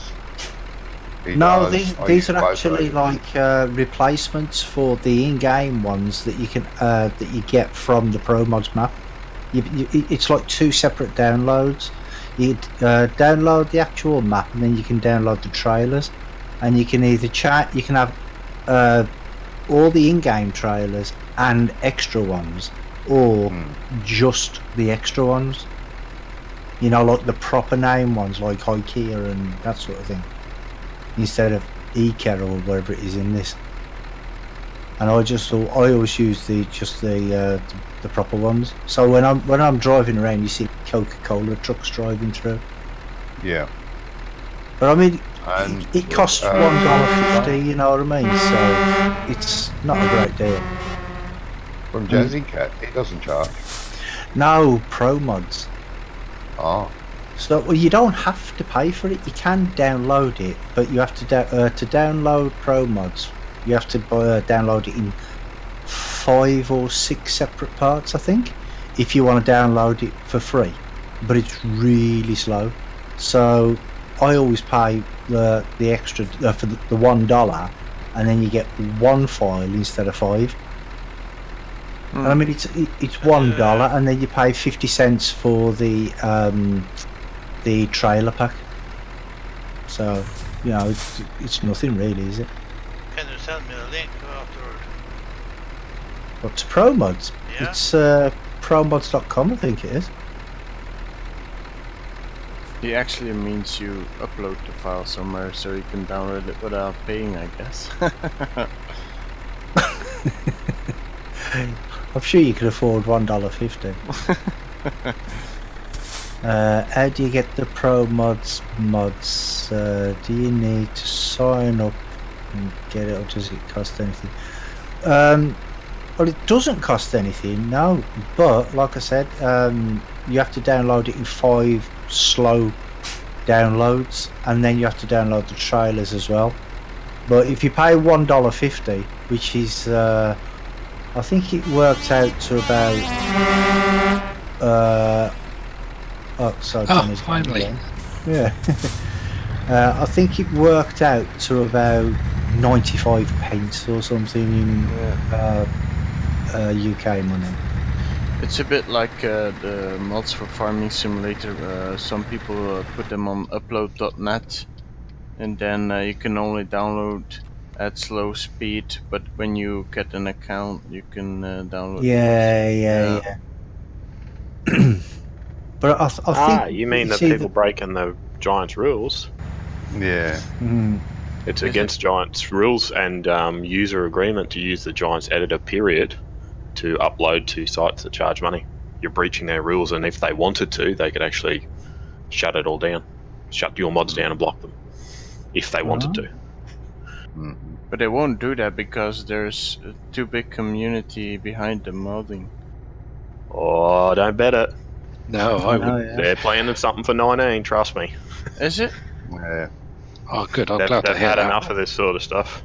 No, these are actually like replacements for the in-game ones that you can that you get from the Pro Mods map. It's like two separate downloads. You download the actual map, and then you can download the trailers, and you can either you can have all the in-game trailers and extra ones, or just the extra ones. You know, like the proper name ones, like IKEA and that sort of thing, instead of IKEA or wherever it is in this. And I just thought I always use the proper ones. So when I'm driving around, you see Coca-Cola trucks driving through. Yeah. But I mean, it costs $1.50. You know what I mean? So it's not a great deal. From Jazzy Cat, it doesn't charge. No, Pro Mods. Oh. So well, you don't have to pay for it. You can download it, but you have to download Pro Mods. You have to download it in 5 or 6 separate parts, I think, if you want to download it for free. But it's really slow. So I always pay the extra for the $1, and then you get 1 file instead of 5. And I mean, it's $1, and then you pay 50 cents for the trailer pack. So you know, it's nothing really, is it? Can you send me a link afterward? What's Pro Mods? Yeah. It's promods.com, I think it is. It actually means you upload the file somewhere so you can download it without paying, I guess. I'm sure you could afford $1.50. How do you get the pro mods? Do you need to sign up and get it, or does it cost anything? Well, it doesn't cost anything, no. But like I said, you have to download it in 5 slow downloads, and then you have to download the trailers as well. But if you pay $1.50, which is I think it worked out to about finally. Yeah. I think it worked out to about 95 pence or something in UK money. It's a bit like the mods for Farming Simulator. Some people put them on upload.net, and then you can only download at slow speed, but when you get an account you can download. Yeah. But I think you mean the people breaking the Giants rules? Yeah. It's against Giants rules and user agreement to use the Giants editor period to upload to sites that charge money. You're breaching their rules, and if they wanted to, they could actually shut it all down, shut your mods down and block them, if they wanted to. But they won't do that because there's a too big community behind the modding. Oh, don't bet it. No, I wouldn't. They're planning something for 19, trust me. Is it? Yeah. Oh, good. I'm glad to they've hear had that. enough of this sort of stuff.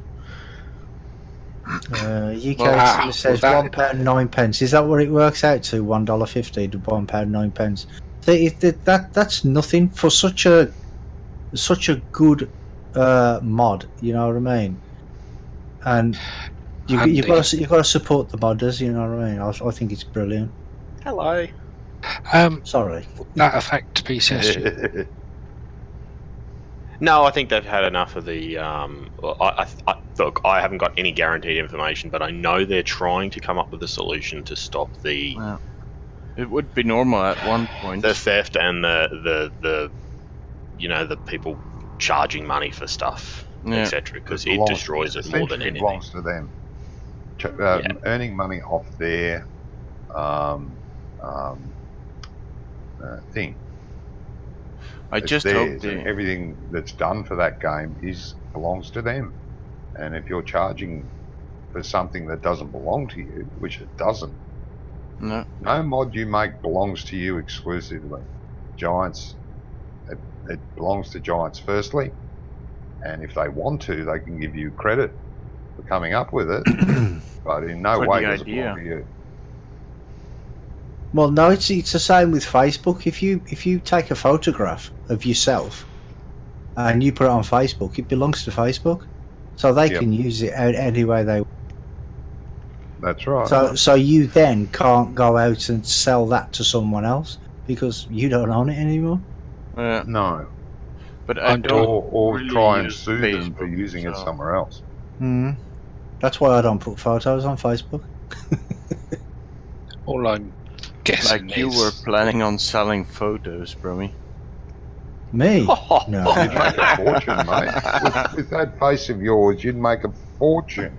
UK says £1.09. Is that what it works out to? $1.50 to £1.09. That's nothing for such a good mod. You know what I mean? And you've got to support the modders. You know what I mean? I think it's brilliant. Hello. Sorry. That affect PCS. No, I think they've had enough of the. Look, I haven't got any guaranteed information, but I know they're trying to come up with a solution to stop the. Wow. It would be normal at one point. The theft and the people charging money for stuff, etc. Because it destroys it more than anything. It belongs to them. Earning money off their thing. Hope everything that's done for that game belongs to them. And if you're charging for something that doesn't belong to you, which it doesn't, no mod you make belongs to you exclusively. Giants, it belongs to Giants firstly, and if they want to, they can give you credit for coming up with it, but in no way does it belong to you. Well, no, it's the same with Facebook. If you take a photograph of yourself and you put it on Facebook, it belongs to Facebook, so they can use it any way they want. That's right. So you then can't go out and sell that to someone else because you don't own it anymore. No. But I don't or really try and sue them for using it somewhere else. That's why I don't put photos on Facebook. All I'm guessing you were planning on selling photos, Brummy. Me? No. You'd make a fortune, mate. With that face of yours, you'd make a fortune.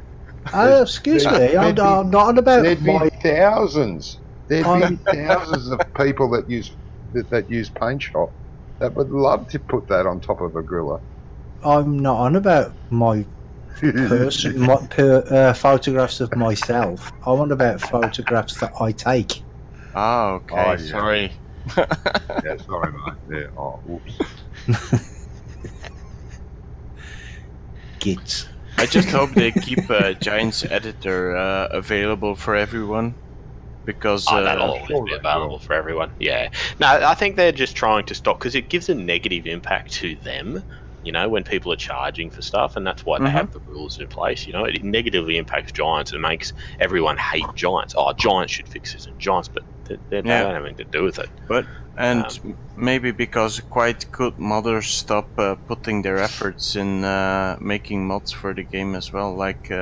Excuse me, I'm not on about. There'd be thousands. There'd be thousands of people that use Paint Shop that would love to put that on top of a griller. I'm not on about my photographs of myself. I want about photographs that I take. Oh, okay. Sorry. Yeah, sorry, mate. Yeah. Oh, whoops. Gits. I just hope they keep Giants editor available for everyone, because that'll always be available for everyone. Yeah. No, I think they're just trying to stop because it gives a negative impact to them. When people are charging for stuff, and that's why they have the rules in place. It negatively impacts Giants and makes everyone hate Giants. Oh, Giants should fix this, and Giants, but they don't have anything to do with it. But maybe because quite good modders stop putting their efforts in making mods for the game as well, like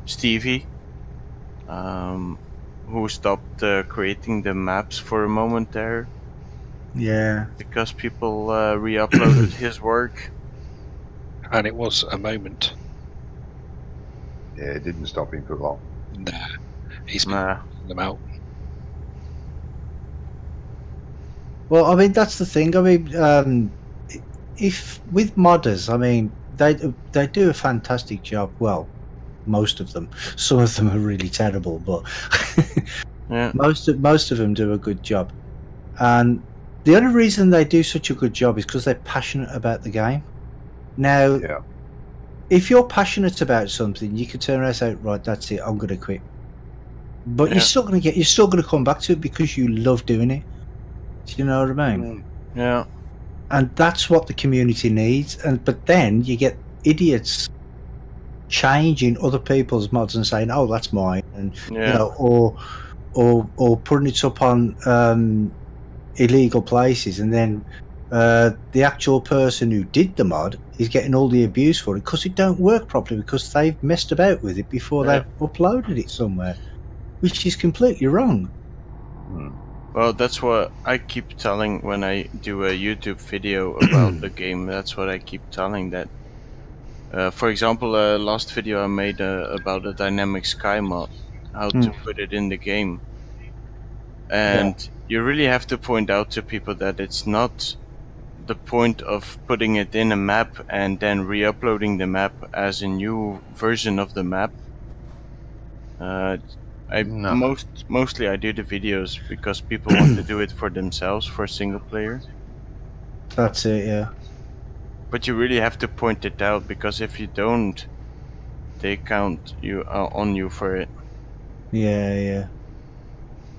Stevie, who stopped creating the maps for a moment there. Yeah. Because people re-uploaded his work. And it was a moment. Yeah, it didn't stop him for long. Nah, he's been Nah. them out. Well, I mean, that's the thing. I mean, if with modders, I mean, they do a fantastic job. Well, most of them. Some of them are really terrible, but Yeah. most of them do a good job. And the only reason they do such a good job is because they're passionate about the game. Now, Yeah. if you're passionate about something, you can turn around and say, "Right, that's it. I'm going to quit." But Yeah. you're still going to come back to it because you love doing it. Do you know what I mean? Yeah. And that's what the community needs. And but then you get idiots changing other people's mods and saying, "Oh, that's mine," and Yeah. you know, or putting it up on illegal places, and then the actual person who did the mod is getting all the abuse for it because it don't work properly because they've messed about with it before Yeah. they've uploaded it somewhere, which is completely wrong. Well, that's what I keep telling when I do a YouTube video about the game. That's what I keep telling that. For example, last video I made about a dynamic sky mod, how to put it in the game. And you really have to point out to people that it's not the point of putting it in a map and then re-uploading the map as a new version of the map. No. Mostly I do the videos because people want to do it for themselves for single player. That's it, yeah. But you really have to point it out because if you don't, they count you on you for it. Yeah, yeah.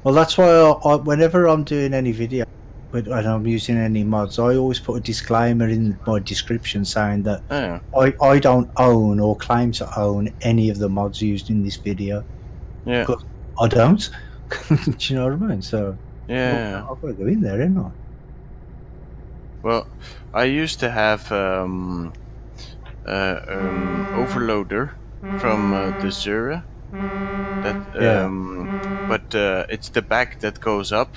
Well, that's why whenever I'm doing any video and I'm using any mods, I always put a disclaimer in my description saying that I don't own or claim to own any of the mods used in this video. Yeah. Because I don't. Do you know what I mean? So Yeah. I've got to go in there, ain't I? Well, I used to have overloader from the Zura. But it's the back that goes up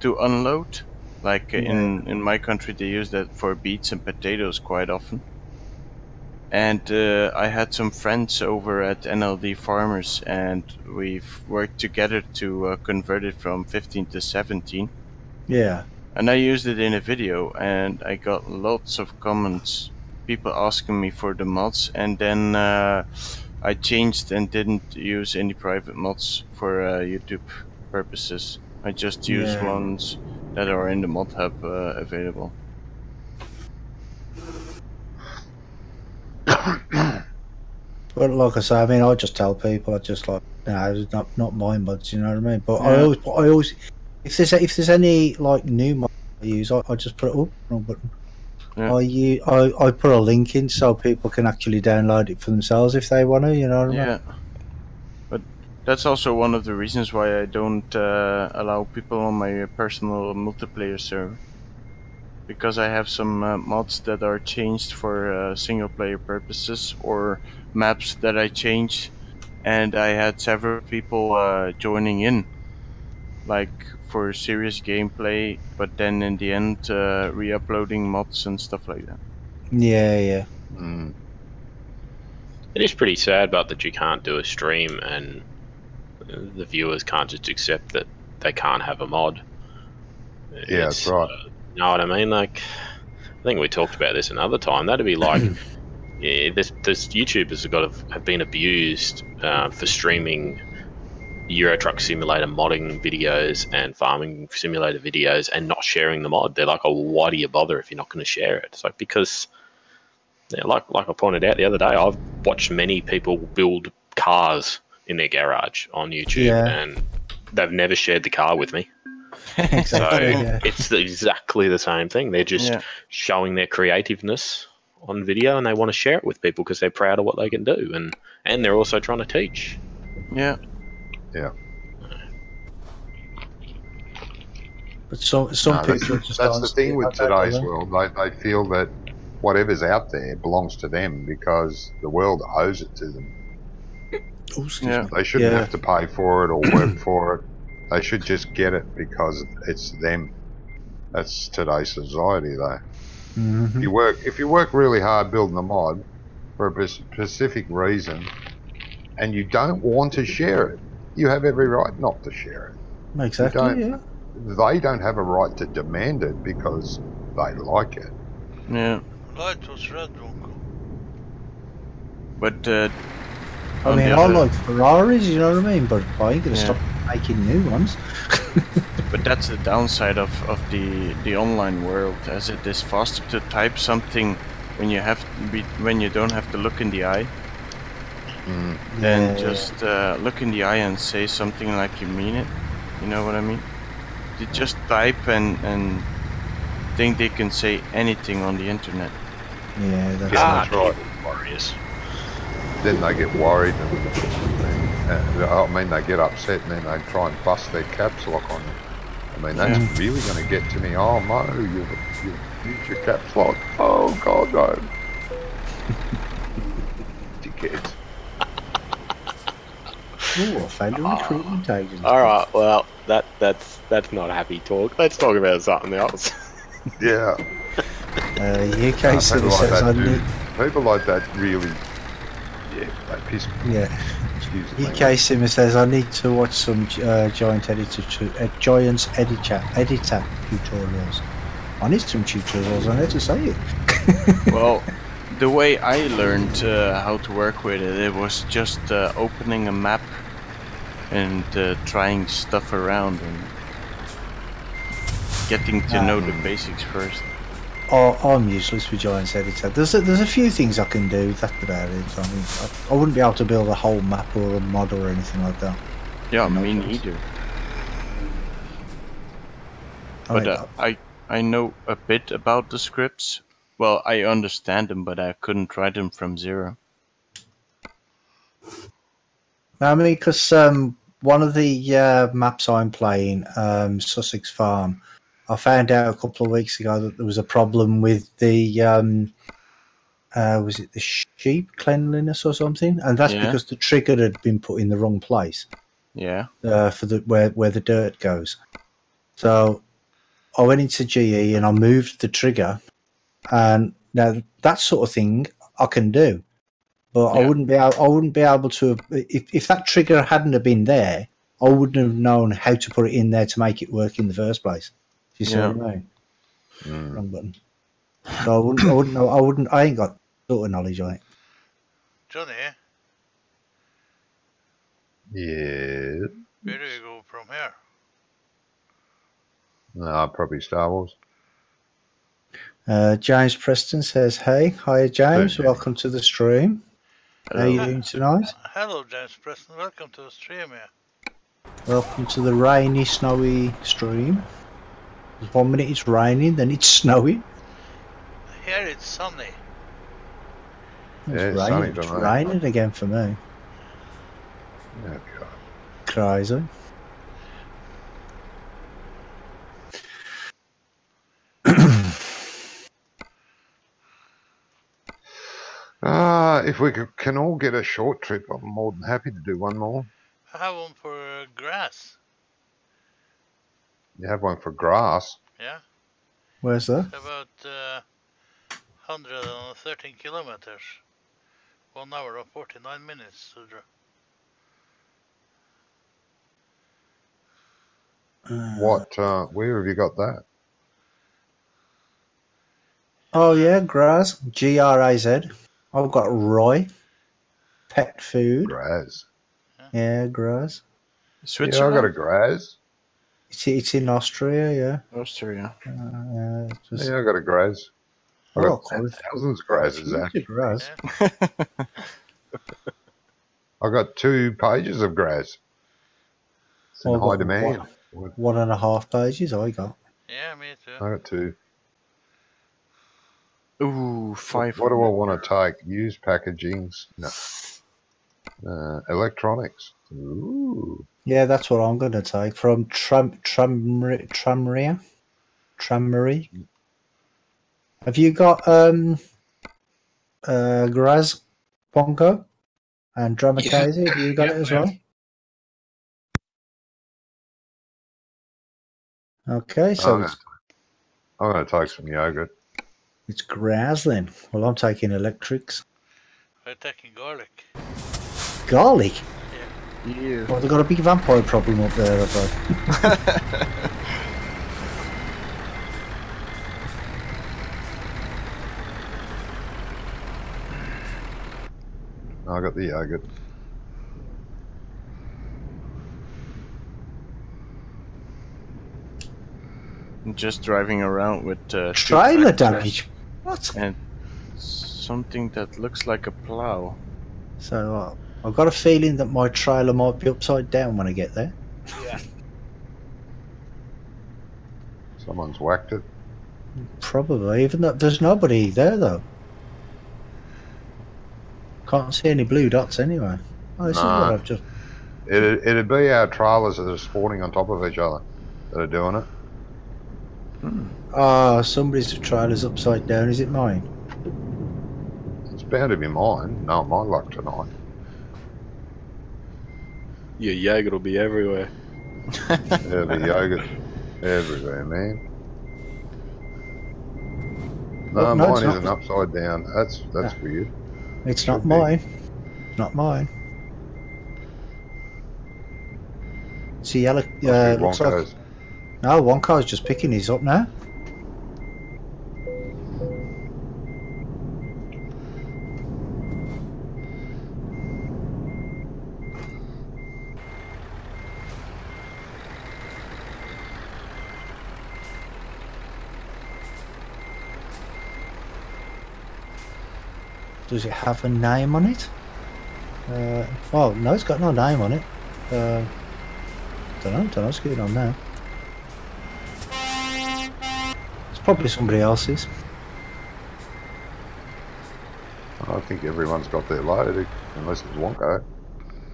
to unload. Like in my country, they use that for beets and potatoes quite often. And I had some friends over at NLD Farmers, and we've worked together to convert it from 15 to 17. Yeah. And I used it in a video, and I got lots of comments, people asking me for the mods, and then I changed and didn't use any private mods for YouTube purposes. I just use ones that are in the mod hub available. But like I say, I mean, I just tell people, I just like, no, it's not my mods, you know what I mean? But I always, if there's any like new mod I use, I just put it up. Wrong button. Yeah. I put a link in so people can actually download it for themselves if they want to, you know what I mean? Yeah. But that's also one of the reasons why I don't allow people on my personal multiplayer server. Because I have some mods that are changed for single player purposes or maps that I changed, and I had several people joining in, like for serious gameplay, but then in the end re-uploading mods and stuff like that. Yeah. It is pretty sad, but that you can't do a stream and the viewers can't just accept that they can't have a mod. Yeah, that's right. You know what I mean? Like, I think we talked about this another time. That'd be like, there's YouTubers have been abused for streaming Euro Truck Simulator modding videos and farming simulator videos and not sharing the mod. They're like, oh, why do you bother if you're not going to share it? It's like, because, like I pointed out the other day, I've watched many people build cars in their garage on YouTube, and they've never shared the car with me. Exactly, so it's exactly the same thing. They're just showing their creativeness on video, and they want to share it with people because they're proud of what they can do, and they're also trying to teach. Yeah. But some people just that's the thing with today's world. They feel that whatever's out there belongs to them because the world owes it to them. They shouldn't have to pay for it or work for it. They should just get it because it's them. That's today's society, though. If you work really hard building a mod for a specific reason, and you don't want to share it, you have every right not to share it. Exactly, yeah. They don't have a right to demand it because they like it. Yeah. Light was red, Drunko. But I mean, I like Ferraris, you know what I mean? But I ain't going to Yeah. stop making new ones. But that's the downside of the online world, as it is faster to type something when you don't have to look in the eye, than just look in the eye and say something like you mean it. You know what I mean? They just type and think they can say anything on the internet. Yeah, that's that's right. Warriors. Then they get worried and they get upset, and then they try and bust their caps lock on you. I mean, that's really going to get to me. Oh, Mo, you've used your caps lock. Oh, God, no. Dickheads. Oh, I found a recruitment agency. All right, well, that's not happy talk. Let's talk about something else. Yeah. UK City people like says I that need... People like that really, they piss me. Yeah. Excuse me. UK Simmer says I need to watch some Giants editor tutorials. I need some tutorials on how to say it. Well, the way I learned how to work with it, it was just opening a map and trying stuff around and getting to know the basics first. Oh, I'm useless with Giants editor. There's a few things I can do. That's about it. I mean, I wouldn't be able to build a whole map or a mod or anything like that. Yeah, me neither. But I know a bit about the scripts. Well, I understand them, but I couldn't write them from zero. I mean, because one of the maps I'm playing, Sussex Farm, I found out a couple of weeks ago that there was a problem with the was it the sheep cleanliness or something, and that's because the trigger had been put in the wrong place. Yeah. For the where the dirt goes. So I went into GE and I moved the trigger, and now that sort of thing I can do, but I wouldn't be able to if that trigger hadn't have been there. I wouldn't have known how to put it in there to make it work in the first place. You see what I mean? Wrong button. So I wouldn't know. I ain't got sort of knowledge on it. Johnny, Yeah. where do you go from here? No, probably Star Wars. James Preston says, "Hey, hi James, Hey, welcome to the stream. Hello. How are you doing tonight? Hello, James Preston. Welcome to the stream here. Welcome to the rainy, snowy stream. 1 minute it's raining, then it's snowing. Here it's sunny. It's sunny raining. It's raining again for me. Oh, God. Crazy. If we can all get a short trip, I'm more than happy to do one more. I have one for grass. You have one for grass. Yeah. Where's that? It's about 113 kilometers. 1 hour and 49 minutes to drive. Where have you got that? Oh yeah, Graz. Graz. I've got Roy. Pet food. Graz. Yeah, Graz. Switzerland? Yeah, I got a Graz. It's in Austria, yeah. Austria. Yeah, I got a Graz. I got thousands of Grazes, actually. Graz. I got 2 pages of Graz. It's in high demand. 1.5 pages I got. Yeah, me too. I got 2. Ooh, 5. What do I want to take? Used packagings? No. Electronics. Ooh. Yeah, that's what I'm going to take from Trammarie. Have you got Graz, Bongo, and Dramatize? Have you got it as well? Okay, so I'm going to take some yogurt. It's Graz then. Well, I'm taking electrics. I'm taking garlic. Garlic? Yeah. Well, they've got a big vampire problem up there, have they? I got the yogurt. I'm just driving around with Trailer damage? What? and something that looks like a plow. So, I've got a feeling that my trailer might be upside down when I get there. Yeah. Someone's whacked it. Probably, even though there's nobody there, though. Can't see any blue dots anyway. Oh, this is Nah. what I've just... It'd be our trailers that are spawning on top of each other that are doing it. Ah, somebody's trailer's upside down. Is it mine? It's bound to be mine. Not my luck tonight. Your yogurt will be everywhere. There'll be yogurt everywhere, man. No, Oh, no, it's mine not. isn't upside down. That's weird. It's Should not be. mine. Not mine. See, yellow. Must be Looks like. Wonka's. No, one car's just picking his up now. Does it have a name on it? Oh, no, it's got no name on it. Don't know what's going on now. It's probably somebody else's. I think everyone's got their load, unless it's Wonka.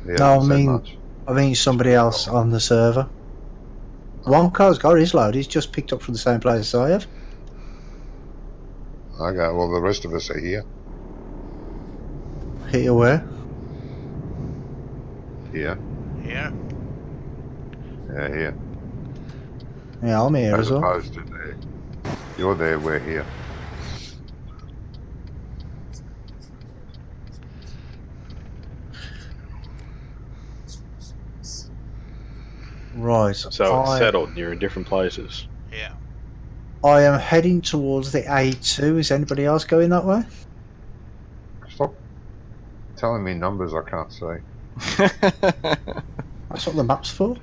He No, hasn't said I much. mean somebody else on the server. Wonka's got his load. He's just picked up from the same place as I have. Okay, well the rest of us are here. Here where? Here. Here. Yeah, here. Yeah, I'm here As as well. opposed to there. You're there, we're here. Right. So it's settled. You're in different places. Yeah. I am heading towards the A2. Is anybody else going that way? Stop telling me numbers I can't see. That's what the map's for.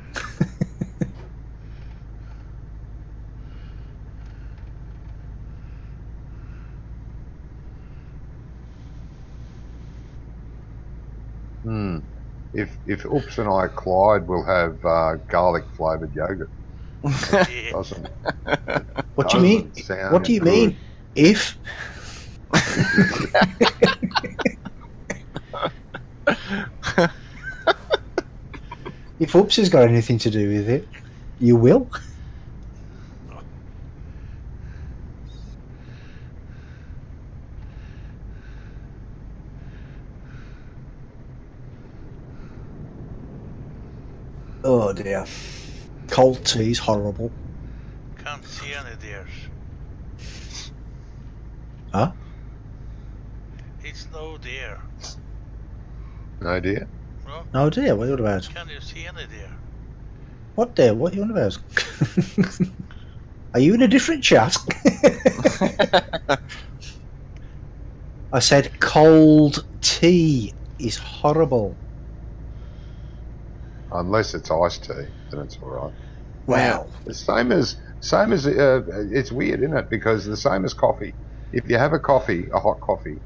If Oops and I collide, we'll have garlic flavoured yogurt. Yeah. Doesn't, What do you mean? doesn't sound What do you good. mean? If? If Oops has got anything to do with it, you will. Oh dear. Cold tea's horrible. Can't see any deers. Huh? It's no deer. No dear. No? No dear, what are you on about? Can you see any deer? What dear? What are you on about? Are you in a different chat? I said cold tea is horrible. Unless it's iced tea, then it's all right. Wow. The same as it's weird, isn't it? Because the same as coffee. If you have a hot coffee,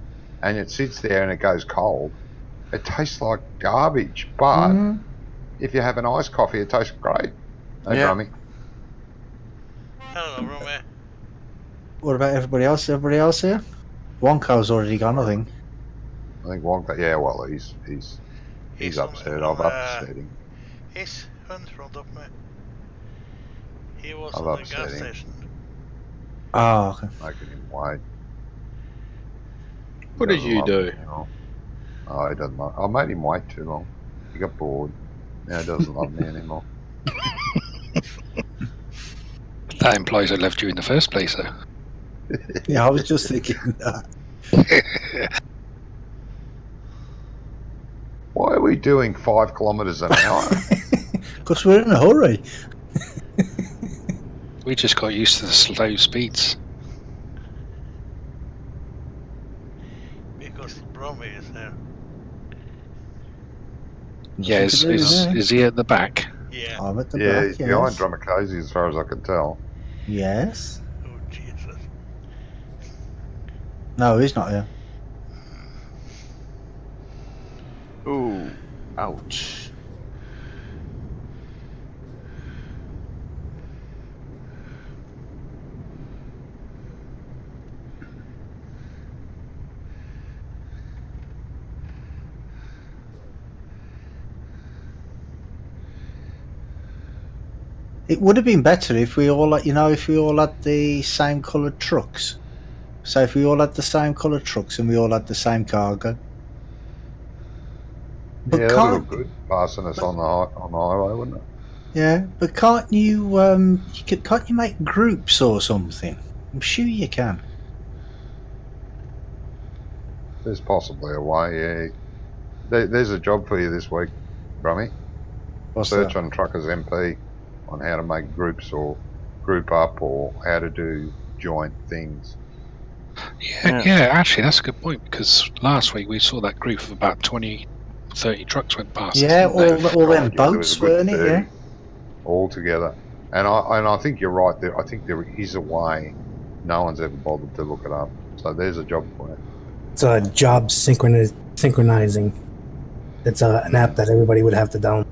and it sits there and it goes cold, it tastes like garbage. But if you have an iced coffee, it tastes great. Hey, Yeah. Rummy. Hello, Rome. What about everybody else? Everybody else here? Wonka's already gone, I think. I think Wonka. Yeah, well, he's upset. I've upset him. His hund front of me. He was I've on the gas upset him. station. Oh, okay. Making him wait. What did Doesn't you love do? me anymore. Oh, he doesn't love. I made him wait too long. He got bored. Now he doesn't love me anymore. That implies I left you in the first place, though. Yeah, I was just thinking that. Why are we doing 5 kilometres an hour? Because we're in a hurry. We just got used to the slow speeds. Because Brommy is there. Yeah, is he at the back? Yeah. I'm at the Yeah, back, he's yes. behind Drumacosey as far as I can tell. Yes. Oh, Jesus. No, he's not here. Ooh, ouch. It would have been better if we all, if we all had the same coloured trucks. So if we all had the same coloured trucks and we all had the same cargo. But Yeah, that'd can't, look good, passing us on the highway, wouldn't it? yeah, but can't you, can't you make groups or something? I'm sure you can. There's possibly a way, yeah. There's a job for you this week, Brummy. What's Search that? on Truckers MP on how to make groups or group up or how to do joint things. Yeah, actually, that's a good point, because last week we saw that group of about 20, 30 trucks went past. Yeah, us, didn't they? all them There was boats, a good weren't it? 30 Yeah. all together. And I think you're right there. I think there is a way. No one's ever bothered to look it up. So there's a job for you. It's a job synchronizing. It's an app that everybody would have to download.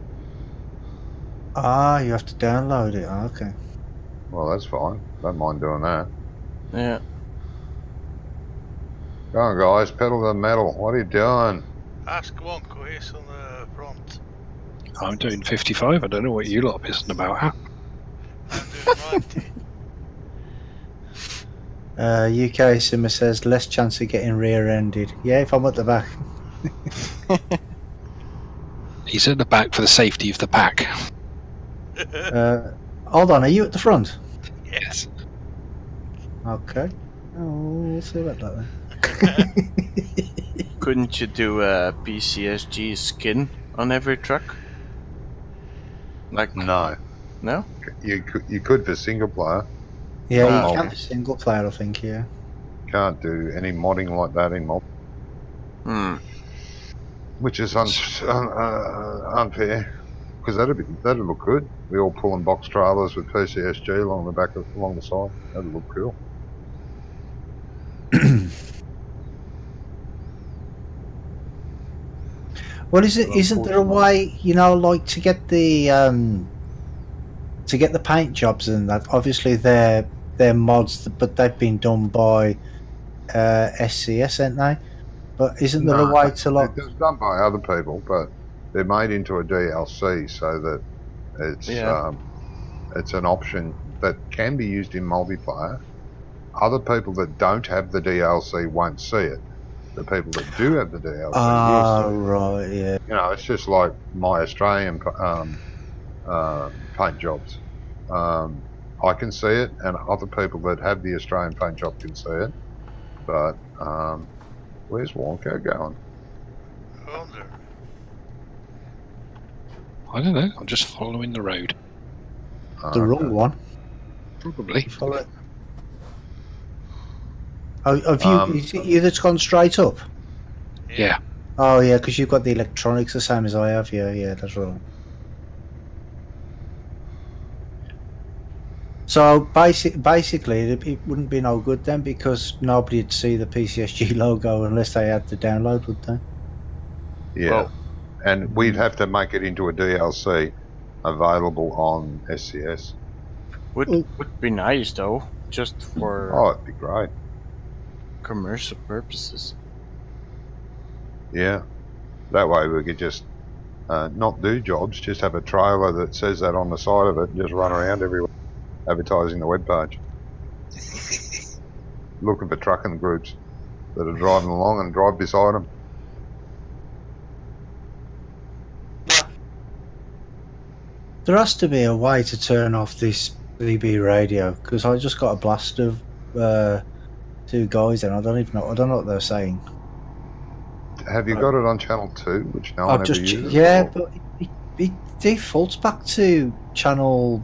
Ah, you have to download it. Okay. Well, that's fine. Don't mind doing that. Yeah. Go on, guys. Pedal to the metal. What are you doing? Ask Wonko, he's on the front. I'm doing 55. I don't know what you lot are pissing about at. I'm doing 90. UK Simmer says less chance of getting rear-ended. Yeah, if I'm at the back. He's at the back for the safety of the pack. Hold on, are you at the front? Yes. Okay. Oh, we'll see about that then. Couldn't you do a PCSG skin on every truck? Like, No. no? You could for single player. Yeah, Not you can multi. single player, I think, yeah. Can't do any modding like that in multi. Which is unfair. Because that'd look good. We all pulling box trailers with PCSG along the side. That'd look cool. Well, isn't there a way, like to get the paint jobs and that? Obviously, they're mods, but they've been done by SCS, ain't they? But isn't there a way to like? It was done by other people, but they're made into a DLC so that it's an option that can be used in multiplayer. Other people that don't have the DLC won't see it. The people that do have the DLC will see it. Right, yeah. It's just like my Australian paint jobs. I can see it, and other people that have the Australian paint job can see it. But where's Wonko going? Under. I don't know. I'm just following the road. The wrong one. Probably. Follow it. Oh, is it you that's gone straight up? Yeah. Oh, yeah, because you've got the electronics the same as I have. Yeah, that's right. So basically, it wouldn't be no good then, because nobody'd see the PCSG logo unless they had the download, would they? Yeah, Well, and we'd have to make it into a DLC available on SCS. would be nice though, just for Oh, it'd be great. commercial purposes. Yeah, that way we could just not do jobs, just have a trailer that says that on the side of it and just run around everywhere advertising the webpage. Looking for trucking groups that are driving along and drive beside them. There has to be a way to turn off this CB radio, because I just got a blast of two guys and I don't know what they're saying. Have you got it on channel 2, which no I've one ever just uses? yeah, or- but it defaults back to channel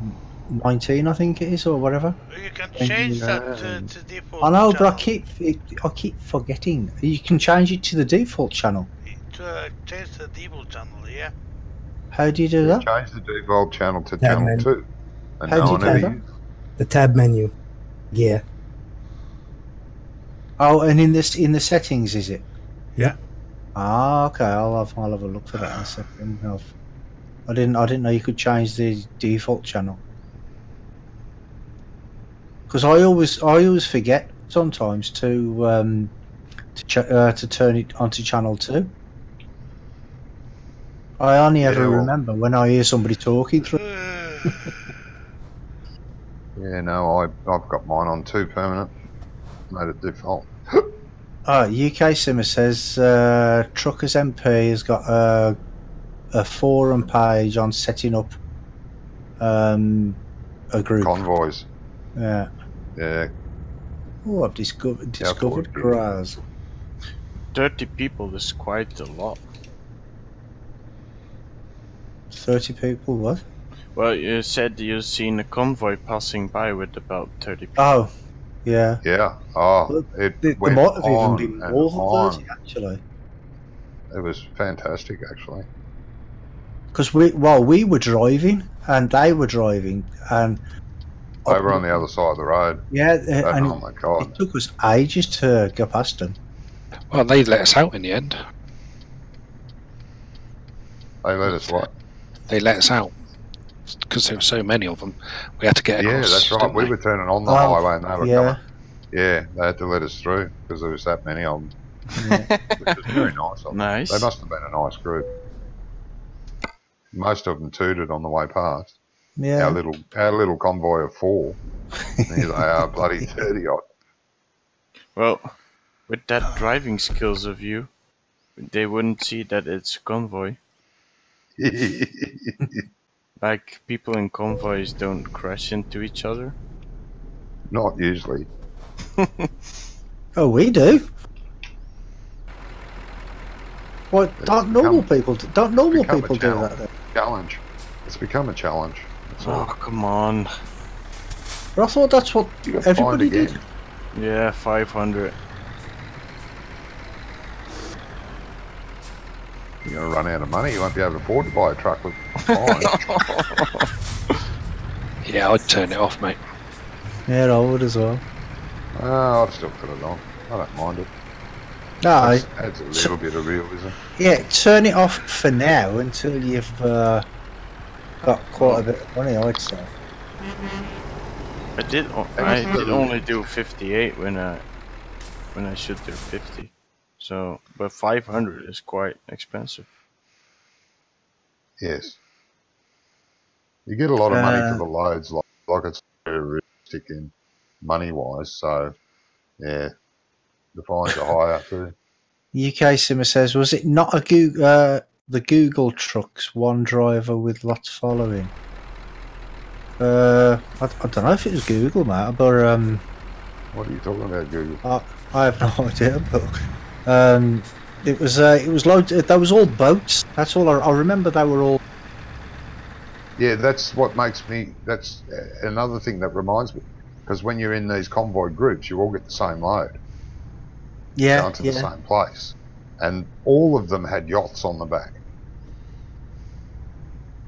19, I think it is, or whatever. You can And, change that yeah. to default I know, but channel. I keep forgetting. You can change it to the default channel. To change the default channel, yeah. How do you do Yeah, that? change the default channel to Tab channel menu. 2. And How no do you one do ever that? uses it. The tab menu. Yeah. Oh, and in the settings, is it? Yeah. Ah, okay. I'll have a look for that in a second. I didn't know you could change the default channel. Because I always forget sometimes to turn it onto channel 2. I only ever well- remember when I hear somebody talking through. Yeah, no, I've got mine on 2 permanent. Made it default. UK Simmer says Truckers MP has got a forum page on setting up a group. Convoys. Yeah. Yeah, Oh, I've discovered forward, yeah. grass. 30 people is quite a lot. 30 people. What? Well, you said you've seen a convoy passing by with about 30 people. Oh, yeah. Yeah. Oh, Well, it There went might have even on been and more than on. 30 actually. It was fantastic, actually. Because we were driving and they were driving and They were on the other side of the road. yeah, And, and oh my god. it took us ages to go past them. Well, they let us out in the end. They let us what? They let us out because there were so many of them. We had to get Yeah, across. that's right. didn't We we? were turning on the Oh, highway and they were yeah. coming. Yeah, they had to let us through because there was that many of them, Yeah. which was very nice of them. Nice. They must have been a nice group. Most of them tooted on the way past. Yeah. Our little convoy of 4. And here they are, bloody 30 odd. Well, with that driving skills of you, they wouldn't see that it's a convoy. Like, people in convoys don't crash into each other. Not usually. Oh, we do. What? It's Don't normal people do that then? Challenge. It's become a challenge. That's Oh, all. come on. But I thought that's what You got everybody fined did. again. Yeah, 500. You're going to run out of money. You won't be able to afford to buy a truck with fines. Yeah, I'd turn it off, mate. Yeah, I would as well. Oh, I'd still put it on. I don't mind it. No, Adds a little bit of realism. yeah, turn it off for now until you've got quite a bit of money, I'd say. I did only do 58 when I should do 50. So, but 500 is quite expensive. Yes. You get a lot of money for the loads, like it's very realistic in money-wise, so, yeah, the fines are higher too. UK Simmer says, was it not the Google trucks, one driver with lots following? I don't know if it was Google, mate, but What are you talking about, Google? I have no idea, but it was loads. That was all boats. That's all. I remember they were all. Yeah, that's what makes me, that's another thing that reminds me, because when you're in these convoy groups, you all get the same load. Yeah, Going to the same place. And all of them had yachts on the back.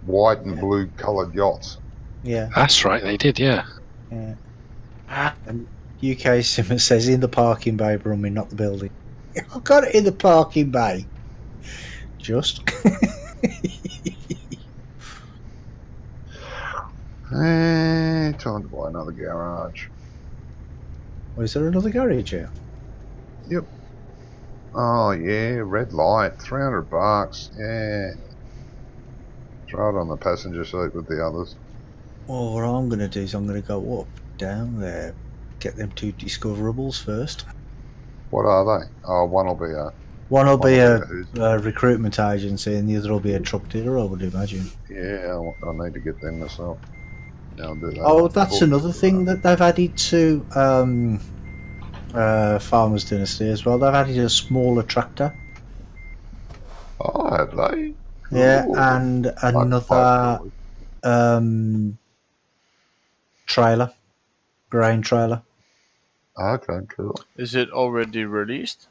White and blue coloured yachts. Yeah. That's right, they did, yeah. Yeah. And UK Simmer says, in the parking bay, Brummy, not the building. I got it in the parking bay. Just. Time to buy another garage. Oh, is there another garage here? Yep. Oh yeah, red light, $300. Yeah. Throw it on the passenger seat with the others. Well, what I'm going to do is I'm going to go up, down there, get them 2 discoverables first. What are they? Oh, one will be a. One will be a who's- recruitment agency, and the other will be a truck dealer, I would imagine. Yeah, I need to get them myself. Yeah, I'll do that. Oh, that's another thing that they've added to Farmers Dynasty as well. They've added a smaller tractor. Oh, have they? Yeah, Ooh. and Like another 5 dollars. trailer, grain trailer. Okay, cool. Is it already released?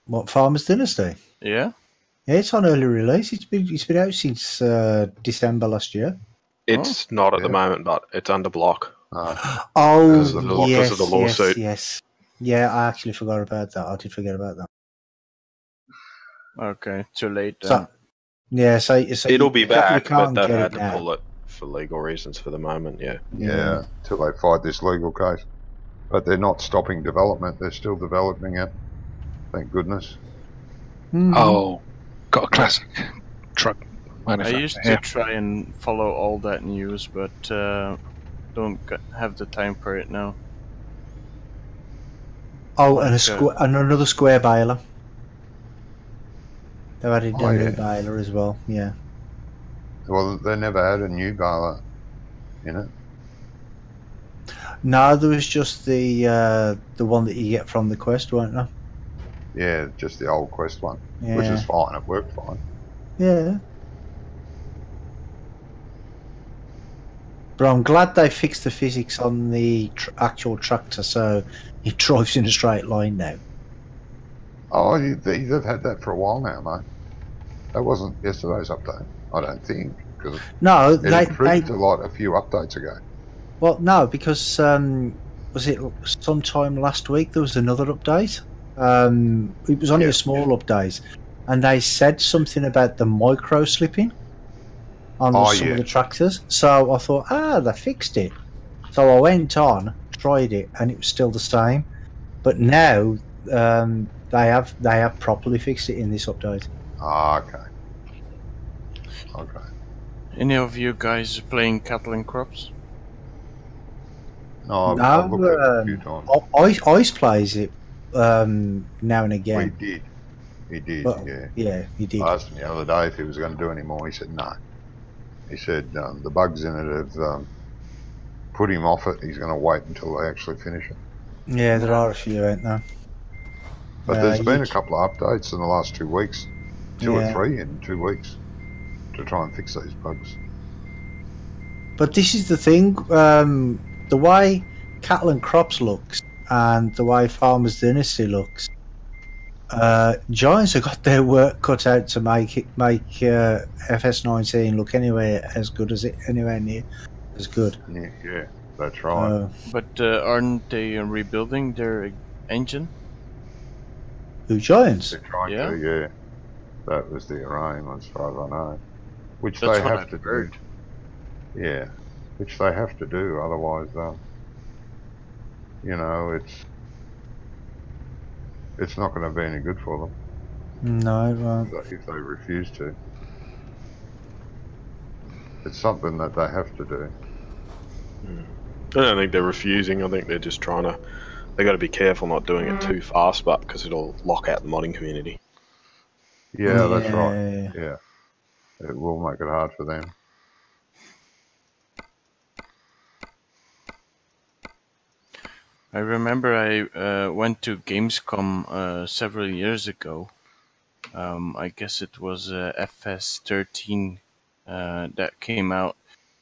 What, Farmers Dynasty? Yeah. Yeah, it's on early release. It's been out since December last year. It's not at the Yeah. moment, but it's under block. Oh, Because of the block, because of the lawsuit. yes. Yeah, I actually forgot about that. I did forget about that. Okay, too late then. So, yeah, so It'll be back, but can't they've get had it to now. pull it for legal reasons for the moment. Yeah. Yeah, till they fight this legal case. But they're not stopping development. They're still developing it. Thank goodness. Mhm. Oh, got a classic truck I manufacturer used to here. try and follow all that news, but don't have the time for it now. Oh, Like, and another square baler. They've added Oh, a new yeah. baler as well. Yeah. Well, they never had a new baler in it. No, there was just the one that you get from the quest, weren't there? Yeah, just the old Quest one, Yeah. which is fine. It worked fine. Yeah. But I'm glad they fixed the physics on the actual tractor, so it drives in a straight line now. Oh, they've had that for a while now, mate. That wasn't yesterday's update, I don't think, because No, it improved a lot a few updates ago. Well, no, because was it sometime last week there was another update? It was only a small update, and they said something about the micro slipping on some of the tractors. So I thought, they fixed it. So I went on, tried it, and it was still the same. But now they have properly fixed it in this update. Ah, okay. Okay. any of you guys playing Cattle and Crops? No, I've looked at it a few times. Ice plays it now and again. He did, But, yeah. Yeah, he did. I asked him the other day if he was going to do any more. He said no. He said the bugs in it have put him off it. He's going to wait until they actually finish it. Yeah, there are a few, ain't there? But there's been a couple of updates in the last 2 weeks, two or three in 2 weeks, to try and fix these bugs. But this is the thing, the way Cattle and Crops looks and the way Farmers Dynasty looks, Giants have got their work cut out to make FS19 look anywhere near as good. Yeah, that's right. But aren't they rebuilding their engine? Who, Giants? They're trying to, yeah. That was the aim, as far as I know. Which That's they what have I've to heard. do. Yeah, which they have to do. Otherwise, it's not going to be any good for them. No, it won't. If they refuse to. It's something that they have to do. I don't think they're refusing. I think they're just trying to. They got to be careful not doing it too fast, but because it'll lock out the modding community. Yeah, that's right. Yeah, it will make it hard for them. I remember I went to Gamescom several years ago. I guess it was FS13 that came out,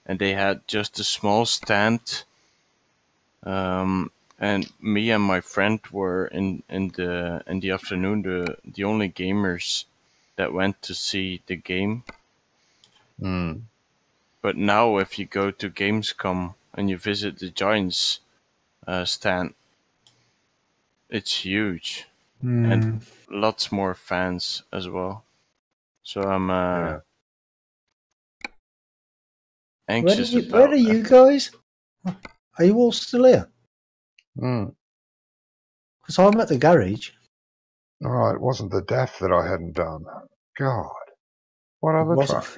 and they had just a small stand. And me and my friend were in the afternoon the only gamers that went to see the game. But now, if you go to Gamescom and you visit the Giants stand, it's huge and lots more fans as well. So I'm anxious. Where are you guys? Are you all still here? Because I'm at the garage. All right, it wasn't the DAF that I hadn't done. God, what other truck?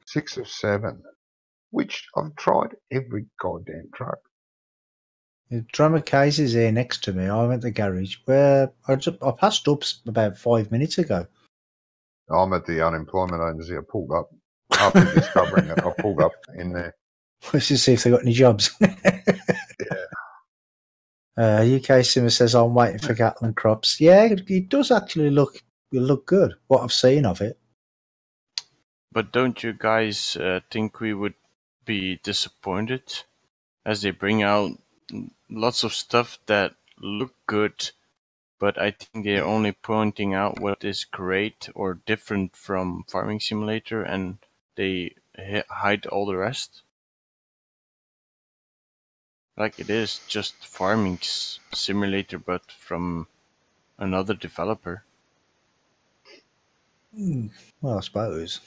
6 or 7. Which I've tried every goddamn truck. The drummer case is here next to me. I'm at the garage where I passed up about 5 minutes ago. I'm at the unemployment agency. I pulled up after discovering it. I pulled up in there. Let's just see if they got any jobs. UK Simmer says I'm waiting for Cattle and Crops. Yeah, it does actually look look good. What I've seen of it. But don't you guys think we would be disappointed as they bring out lots of stuff that look good, but I think they're only pointing out what is great or different from Farming Simulator, and they hide all the rest? Like, it is just Farming Simulator, but from another developer. Well, I suppose.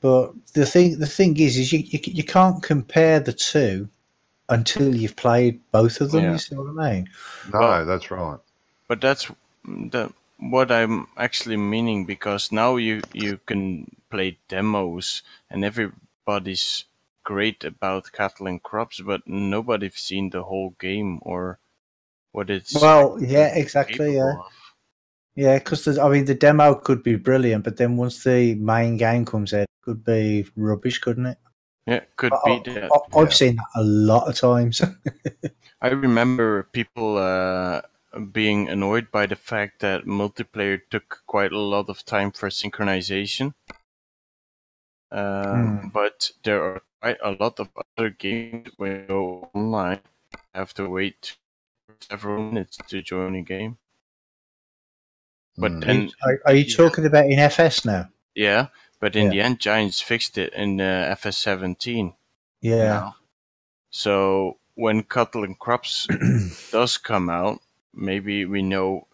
But the thing is you can't compare the two until you've played both of them. Yeah. You see what I mean? No, Well- that's right. But that's what I'm actually meaning, because now you can play demos and everybody's great about cattle and crops, but nobody's seen the whole game or what it's Well, yeah, exactly. capable Yeah, of. yeah. Because I mean, the demo could be brilliant, but then once the main game comes out, it could be rubbish, couldn't it? Yeah, could be that. I've seen that a lot of times. I remember people being annoyed by the fact that multiplayer took quite a lot of time for synchronization. But there are quite a lot of other games when you go online, you have to wait several minutes to join a game. But then, Are you talking about in FS now? yeah, but in Yeah. the end, Giants fixed it in FS17. Yeah. Now. So when Cattle and Crops does come out, maybe we know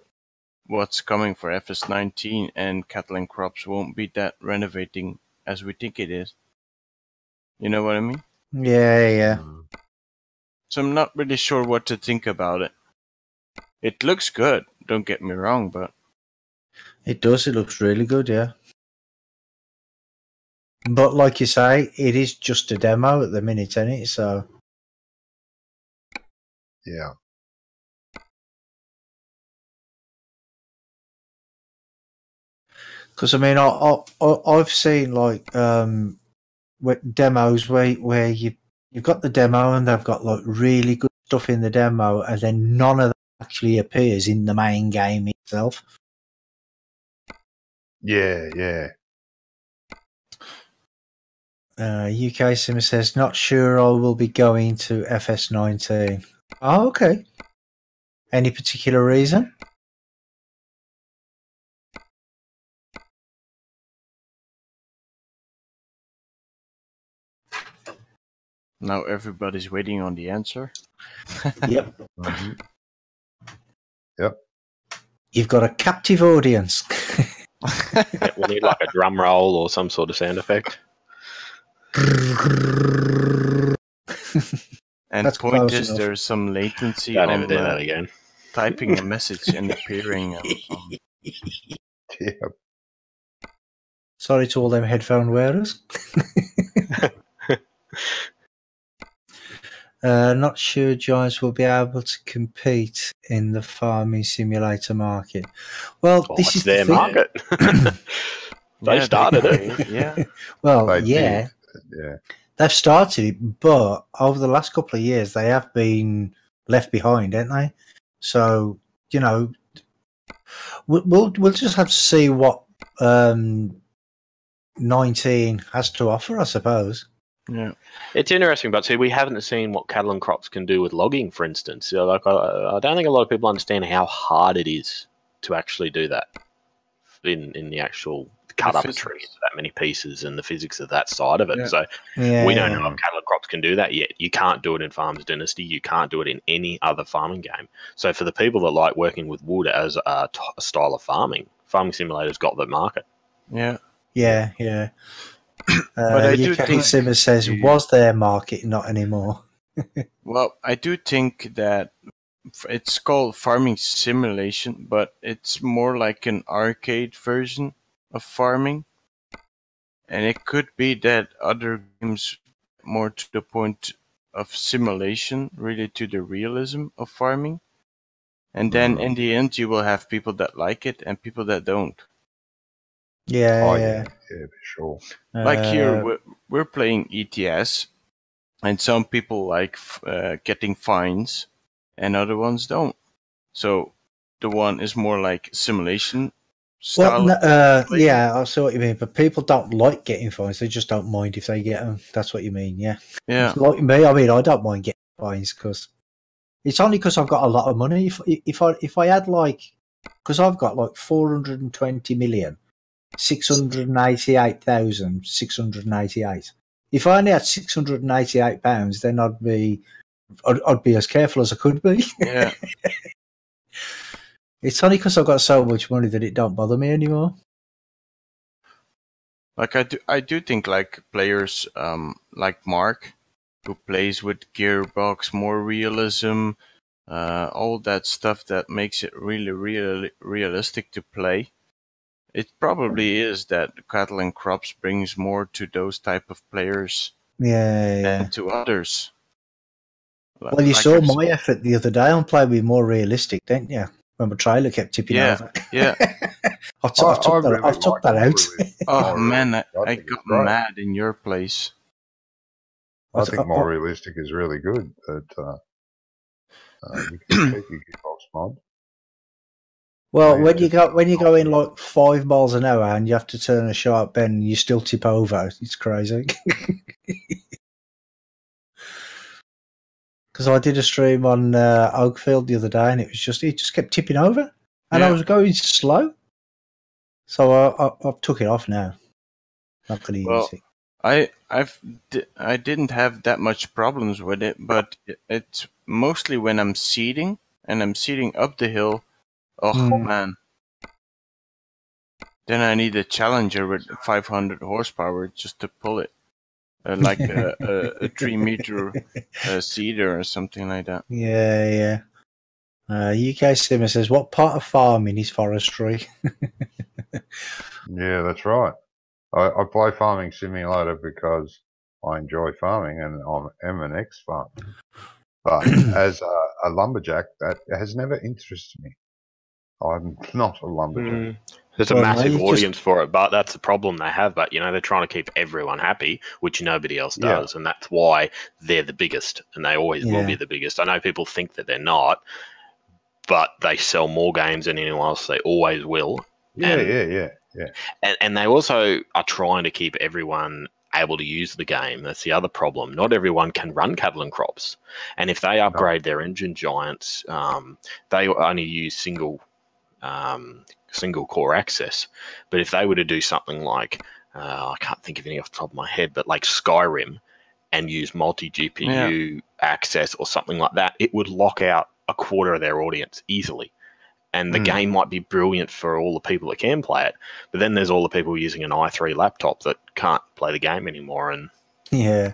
what's coming for FS19, and Cattle and Crops won't be that renovating as we think it is. You know what I mean? Yeah, yeah. So I'm not really sure what to think about it. It looks good, don't get me wrong, but It does. It looks really good, yeah. But like you say, it is just a demo at the minute, isn't it? So Yeah. because I mean, I've seen like demos where you've got the demo and they've got like really good stuff in the demo, and then none of that actually appears in the main game itself. Yeah, yeah. UK Sim says, not sure I will be going to FS19. Oh, okay. Any particular reason? now everybody's waiting on the answer. Yep. Mhm. Yep. You've got a captive audience. Yeah, we'll need like a drum roll or some sort of sound effect. And That's point close is, enough. there's some latency Don't on ever do that again. typing a message and appearing. Yeah. Sorry to all them headphone wearers. Not sure Giants will be able to compete in the farming simulator market. Well, Oh, this it's is their the thing. market. They started it. Yeah. Well, They yeah, did. Yeah. they've started it, but over the last couple of years, they have been left behind, haven't they? So, you know, we'll just have to see what 19 has to offer, I suppose. Yeah. It's interesting, but see, we haven't seen what cattle and crops can do with logging, for instance. So, like, I don't think a lot of people understand how hard it is to actually do that in the actual cut up a tree into that many pieces and the physics of that side of it. Yeah. So Yeah, we don't know if cattle and crops can do that yet. You can't do it in Farmers Dynasty. You can't do it in any other farming game. So for the people that like working with wood as a style of farming, Farming Simulator's got the market. Yeah. yeah. But I do UK think Simmer says, was their market, not anymore. Well, I do think that it's called farming simulation, but it's more like an arcade version of farming. And it could be that other games more to the point of simulation, really to the realism of farming. And then in the end, you will have people that like it and people that don't. Yeah, Oh, yeah. Yeah, for sure. Like here, we're playing ETS, and some people like getting fines, and other ones don't. So the one is more like simulation style. Yeah, I see what you mean. But people don't like getting fines; they just don't mind if they get them. That's what you mean, yeah. Yeah. Like me, I mean, I don't mind getting fines because it's only because I've got a lot of money. If I had like, because I've got like 420,688,688. If I only had £688, then I'd be as careful as I could be. Yeah. It's only because I've got so much money that it don't bother me anymore. Like I do think like players like Mark, who plays with Gearbox, more realism, all that stuff that makes it really realistic to play. It probably is that Cattle and Crops brings more to those type of players than to others. Well, you saw my effort the other day on playing with more realistic, didn't you? When my trailer kept tipping over. Yeah. I've took that out. Oh man, I got mad in your place. I think more realistic is really good, but you can keep your Gearbox mod. Well, when you go in like 5 miles an hour and you have to turn a sharp bend, and you still tip over. It's crazy. Because I did a stream on Oakfield the other day, and it just kept tipping over, and I was going slow. So I took it off now. Not going to use it. I didn't have that much problems with it, but it's mostly when I'm seeding and I'm seeding up the hill. Oh man! Then I need a Challenger with 500 horsepower just to pull it. Like a 3-meter cedar or something like that. Yeah. UK Simmer says, what part of farming is forestry? Yeah, that's right. I play Farming Simulator because I enjoy farming and I am an ex-farmer. But as a lumberjack, that has never interested me. I'm not a lumberjack. There's a massive audience for it, but that's the problem they have. But, they're trying to keep everyone happy, which nobody else does. And that's why they're the biggest, and they always will be the biggest. I know people think that they're not, but they sell more games than anyone else. They always will. Yeah. And they also are trying to keep everyone able to use the game. That's the other problem. Not everyone can run Cattle and Crops. And if they upgrade their engine giants, they only use single core access. But if they were to do something like, I can't think of any off the top of my head, but like Skyrim and use multi-GPU access or something like that, it would lock out a quarter of their audience easily. And the game might be brilliant for all the people that can play it, but then there's all the people using an i3 laptop that can't play the game anymore, and then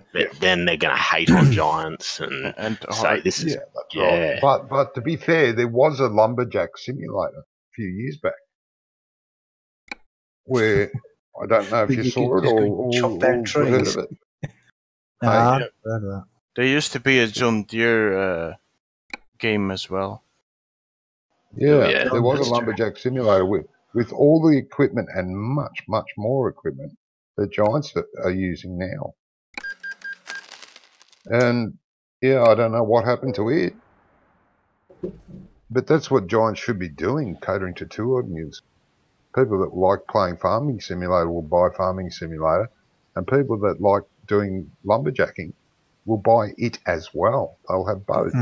they're going to hate on Giants and say this is right. But to be fair, there was a lumberjack simulator a few years back where I don't know if you saw it or heard of it. There used to be a John Deere game as well. Yeah, there was a lumberjack simulator with all the equipment and much more equipment that Giants are using now. And I don't know what happened to it, but that's what Giants should be doing, catering to two audiences. People that like playing Farming Simulator will buy Farming Simulator, and people that like doing lumberjacking will buy it as well. They'll have both.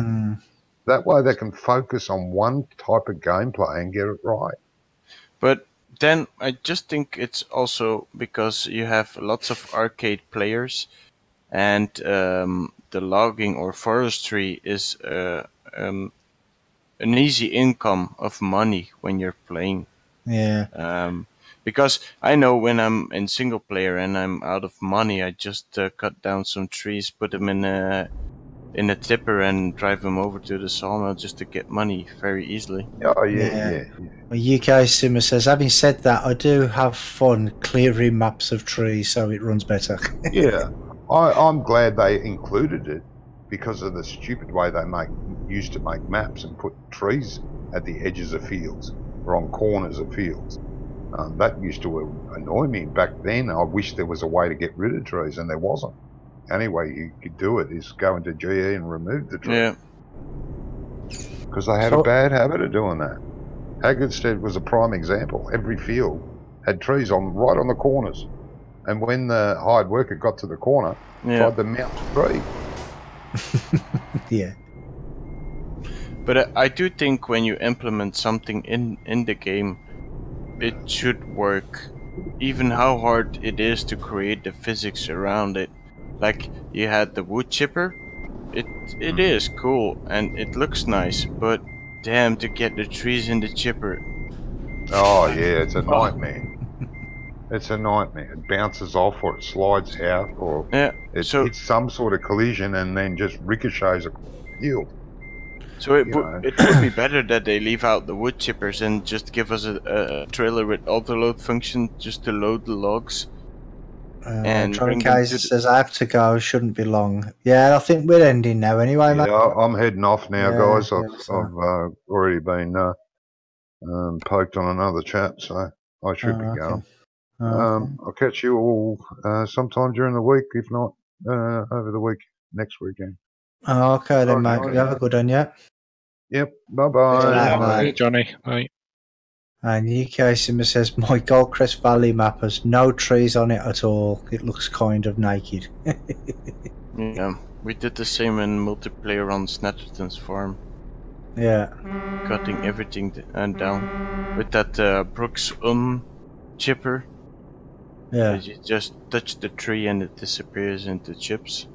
That way they can focus on one type of gameplay and get it right. But then I just think it's also because you have lots of arcade players, and the logging or forestry is an easy income of money when you're playing. Yeah. Because I know when I'm in single player and I'm out of money, I just cut down some trees, put them in a tipper and drive them over to the sawmill just to get money very easily. Oh, yeah. UK Simmer says, having said that, I do have fun clearing maps of trees so it runs better. Yeah, I'm glad they included it because of the stupid way they used to make maps and put trees at the edges of fields or on corners of fields. That used to annoy me back then. I wish there was a way to get rid of trees, and there wasn't. Only way you could do it is go into GE and remove the tree. Yeah. Because they had a bad habit of doing that. Haggerstead was a prime example. Every field had trees right on the corners. And when the hired worker got to the corner, tried to mount a tree. Yeah. But I do think when you implement something in the game, it should work, even how hard it is to create the physics around it. Like you had the wood chipper, it is cool and it looks nice, but damn, to get the trees in the chipper. Oh yeah, it's a nightmare. It's a nightmare. It bounces off, or it slides out, or Yeah. it So hits some sort of collision and then just ricochets across the field. it You know. would be better that they leave out the wood chippers and just give us a trailer with auto load function just to load the logs. And bring them Kaiser says I have to go. Shouldn't be long. Yeah, I think we're ending now anyway, mate. Yeah, I'm heading off now, guys. Yeah, I've already been poked on another chat, so I should be going. Okay. I'll catch you all sometime during the week, if not over the week next weekend. Okay then, Right, mate. You have a good one, yeah? Yep. Bye-bye. Bye. Hey, Johnny. Bye. And UK Simmer says, my Goldcrest Valley map has no trees on it at all. It looks kind of naked. yeah, we did the same in multiplayer on Snatterton's farm. Yeah. Cutting everything down with that Brooks chipper. Yeah. You just touch the tree and it disappears into chips.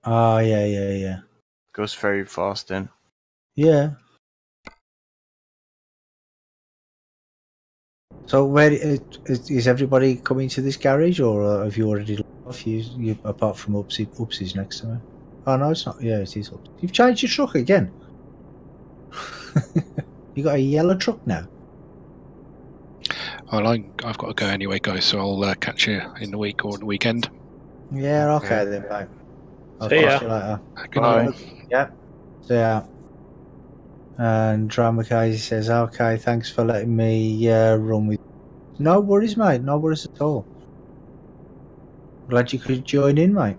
Oh, yeah. Goes very fast then. Yeah. So where is everybody coming to this garage, or have you already left off? You apart from Upsy's next to me. Oh no, it's not. Yeah, it is. You've changed your truck again. You got a yellow truck now. Well, I've got to go anyway, guys. So I'll catch you in the week or the weekend. Yeah, okay then, mate. I'll See ya. catch you later. Good Bye. night. Yeah. So yeah. And Dramakazi says, "Okay, thanks for letting me run with." No worries, mate. No worries at all. Glad you could join in, mate.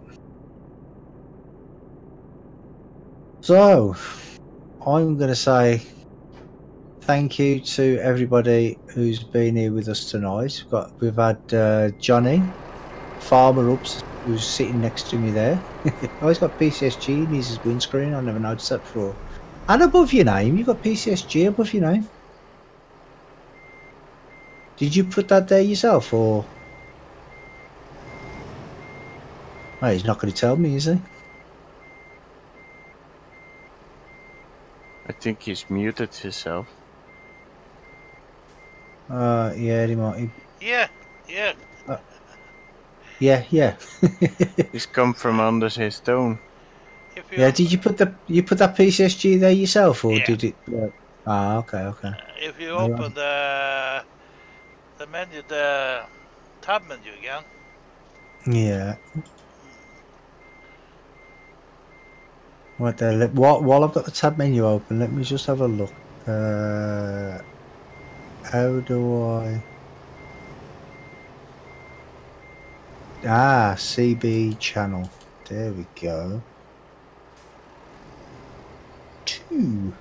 So, I'm going to say thank you to everybody who's been here with us tonight. We've had Johnny, Farmer Ups, who's sitting next to me there. Oh, he's got PCSG in his windscreen. I never noticed that before. And above your name, you've got PCSG above your name. Did you put that there yourself, or? Oh, he's not going to tell me, is he? I think he's muted himself. Yeah, he might. Yeah. Yeah. He's come from under his stone. If you Yeah, did you put that PCSG there yourself, or Yeah. did it? Ah, okay. if you Alright. open the menu, the tab menu again, Yeah. Right there. While I've got the tab menu open, let me just have a look. How do I? Ah, CB channel. There we go. 2.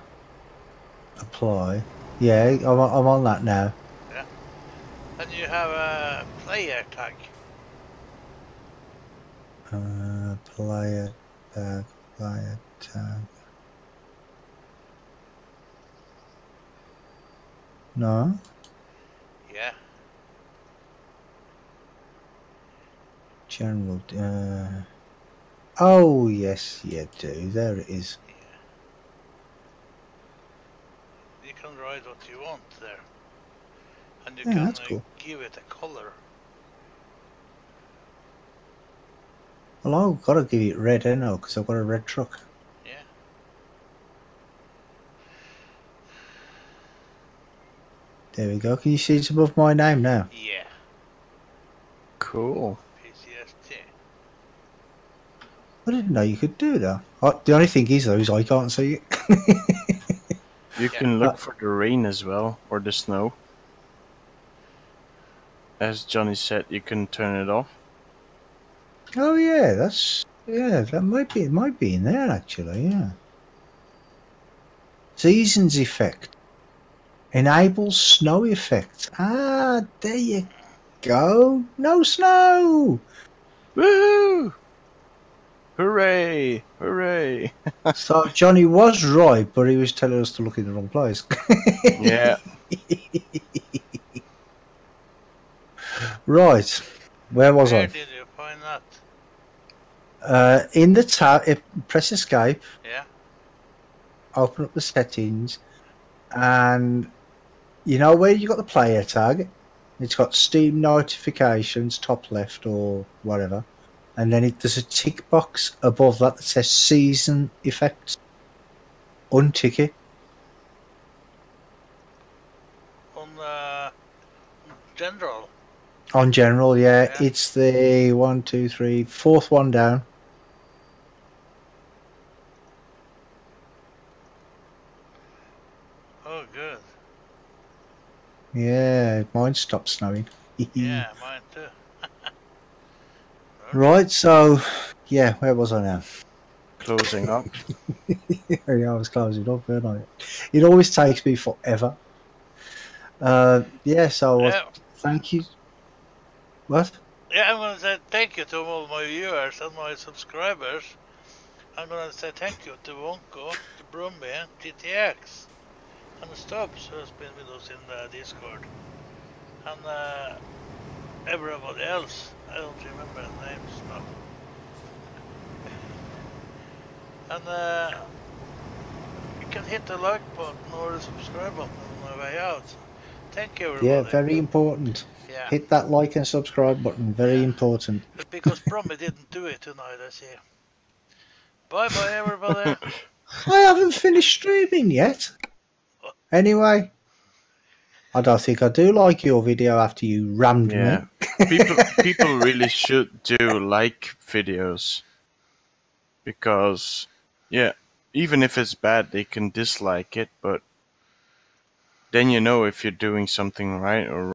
Apply. Yeah, I'm on that now. and you have a player tag. Player tag. No. Yeah. General. Oh yes, yeah, do. There it is. You can write what you want there, and you Yeah, can that's cool. give it a color. Well, I've got to give it red, I know, because I've got a red truck. Yeah. There we go. Can you see it's above my name now? Yeah. Cool. PCST. I didn't know you could do that. The only thing is, though, is I can't see it. You can look for the rain as well, or the snow. As Johnny said, you can turn it off. Oh yeah, that might be in there actually. Yeah. Seasons effect. Enables snow effects. Ah, there you go. No snow. Woohoo! Hooray! Hooray! So Johnny was right, but he was telling us to look in the wrong place. Yeah. Right. Where was Where I? did you find that? In the tab, press escape, Yeah. open up the settings, and you know where you got the player tag? It's got Steam notifications, top left or whatever. And then there's a tick box above that says season effects. Untick it. On general. On general, yeah. Yeah. It's the 1, 2, 3, fourth one down. Oh, good. Yeah, mine stopped snowing. Yeah, mine too. Right, so yeah, where was I now? Closing up. Yeah, I was closing up, weren't I? It always takes me forever. Yeah, so Yeah. thank you. What? Yeah, I'm gonna say thank you to all my viewers and my subscribers. I'm gonna say thank you to Wonko, to Brumby, GTX, and Stubbs who has been with us in the Discord, and everybody else. I don't remember the names now. And you can hit the like button or the subscribe button on the way out. Thank you, everybody. Yeah, very important. Yeah. Hit that like and subscribe button. Very important. But because Brumby didn't do it tonight, I see. Bye bye, everybody. I haven't finished streaming yet. Anyway, I don't think I do like your video after you rammed Yeah. me. People really should do like videos. Because, yeah, even if it's bad, they can dislike it, but then you know if you're doing something right or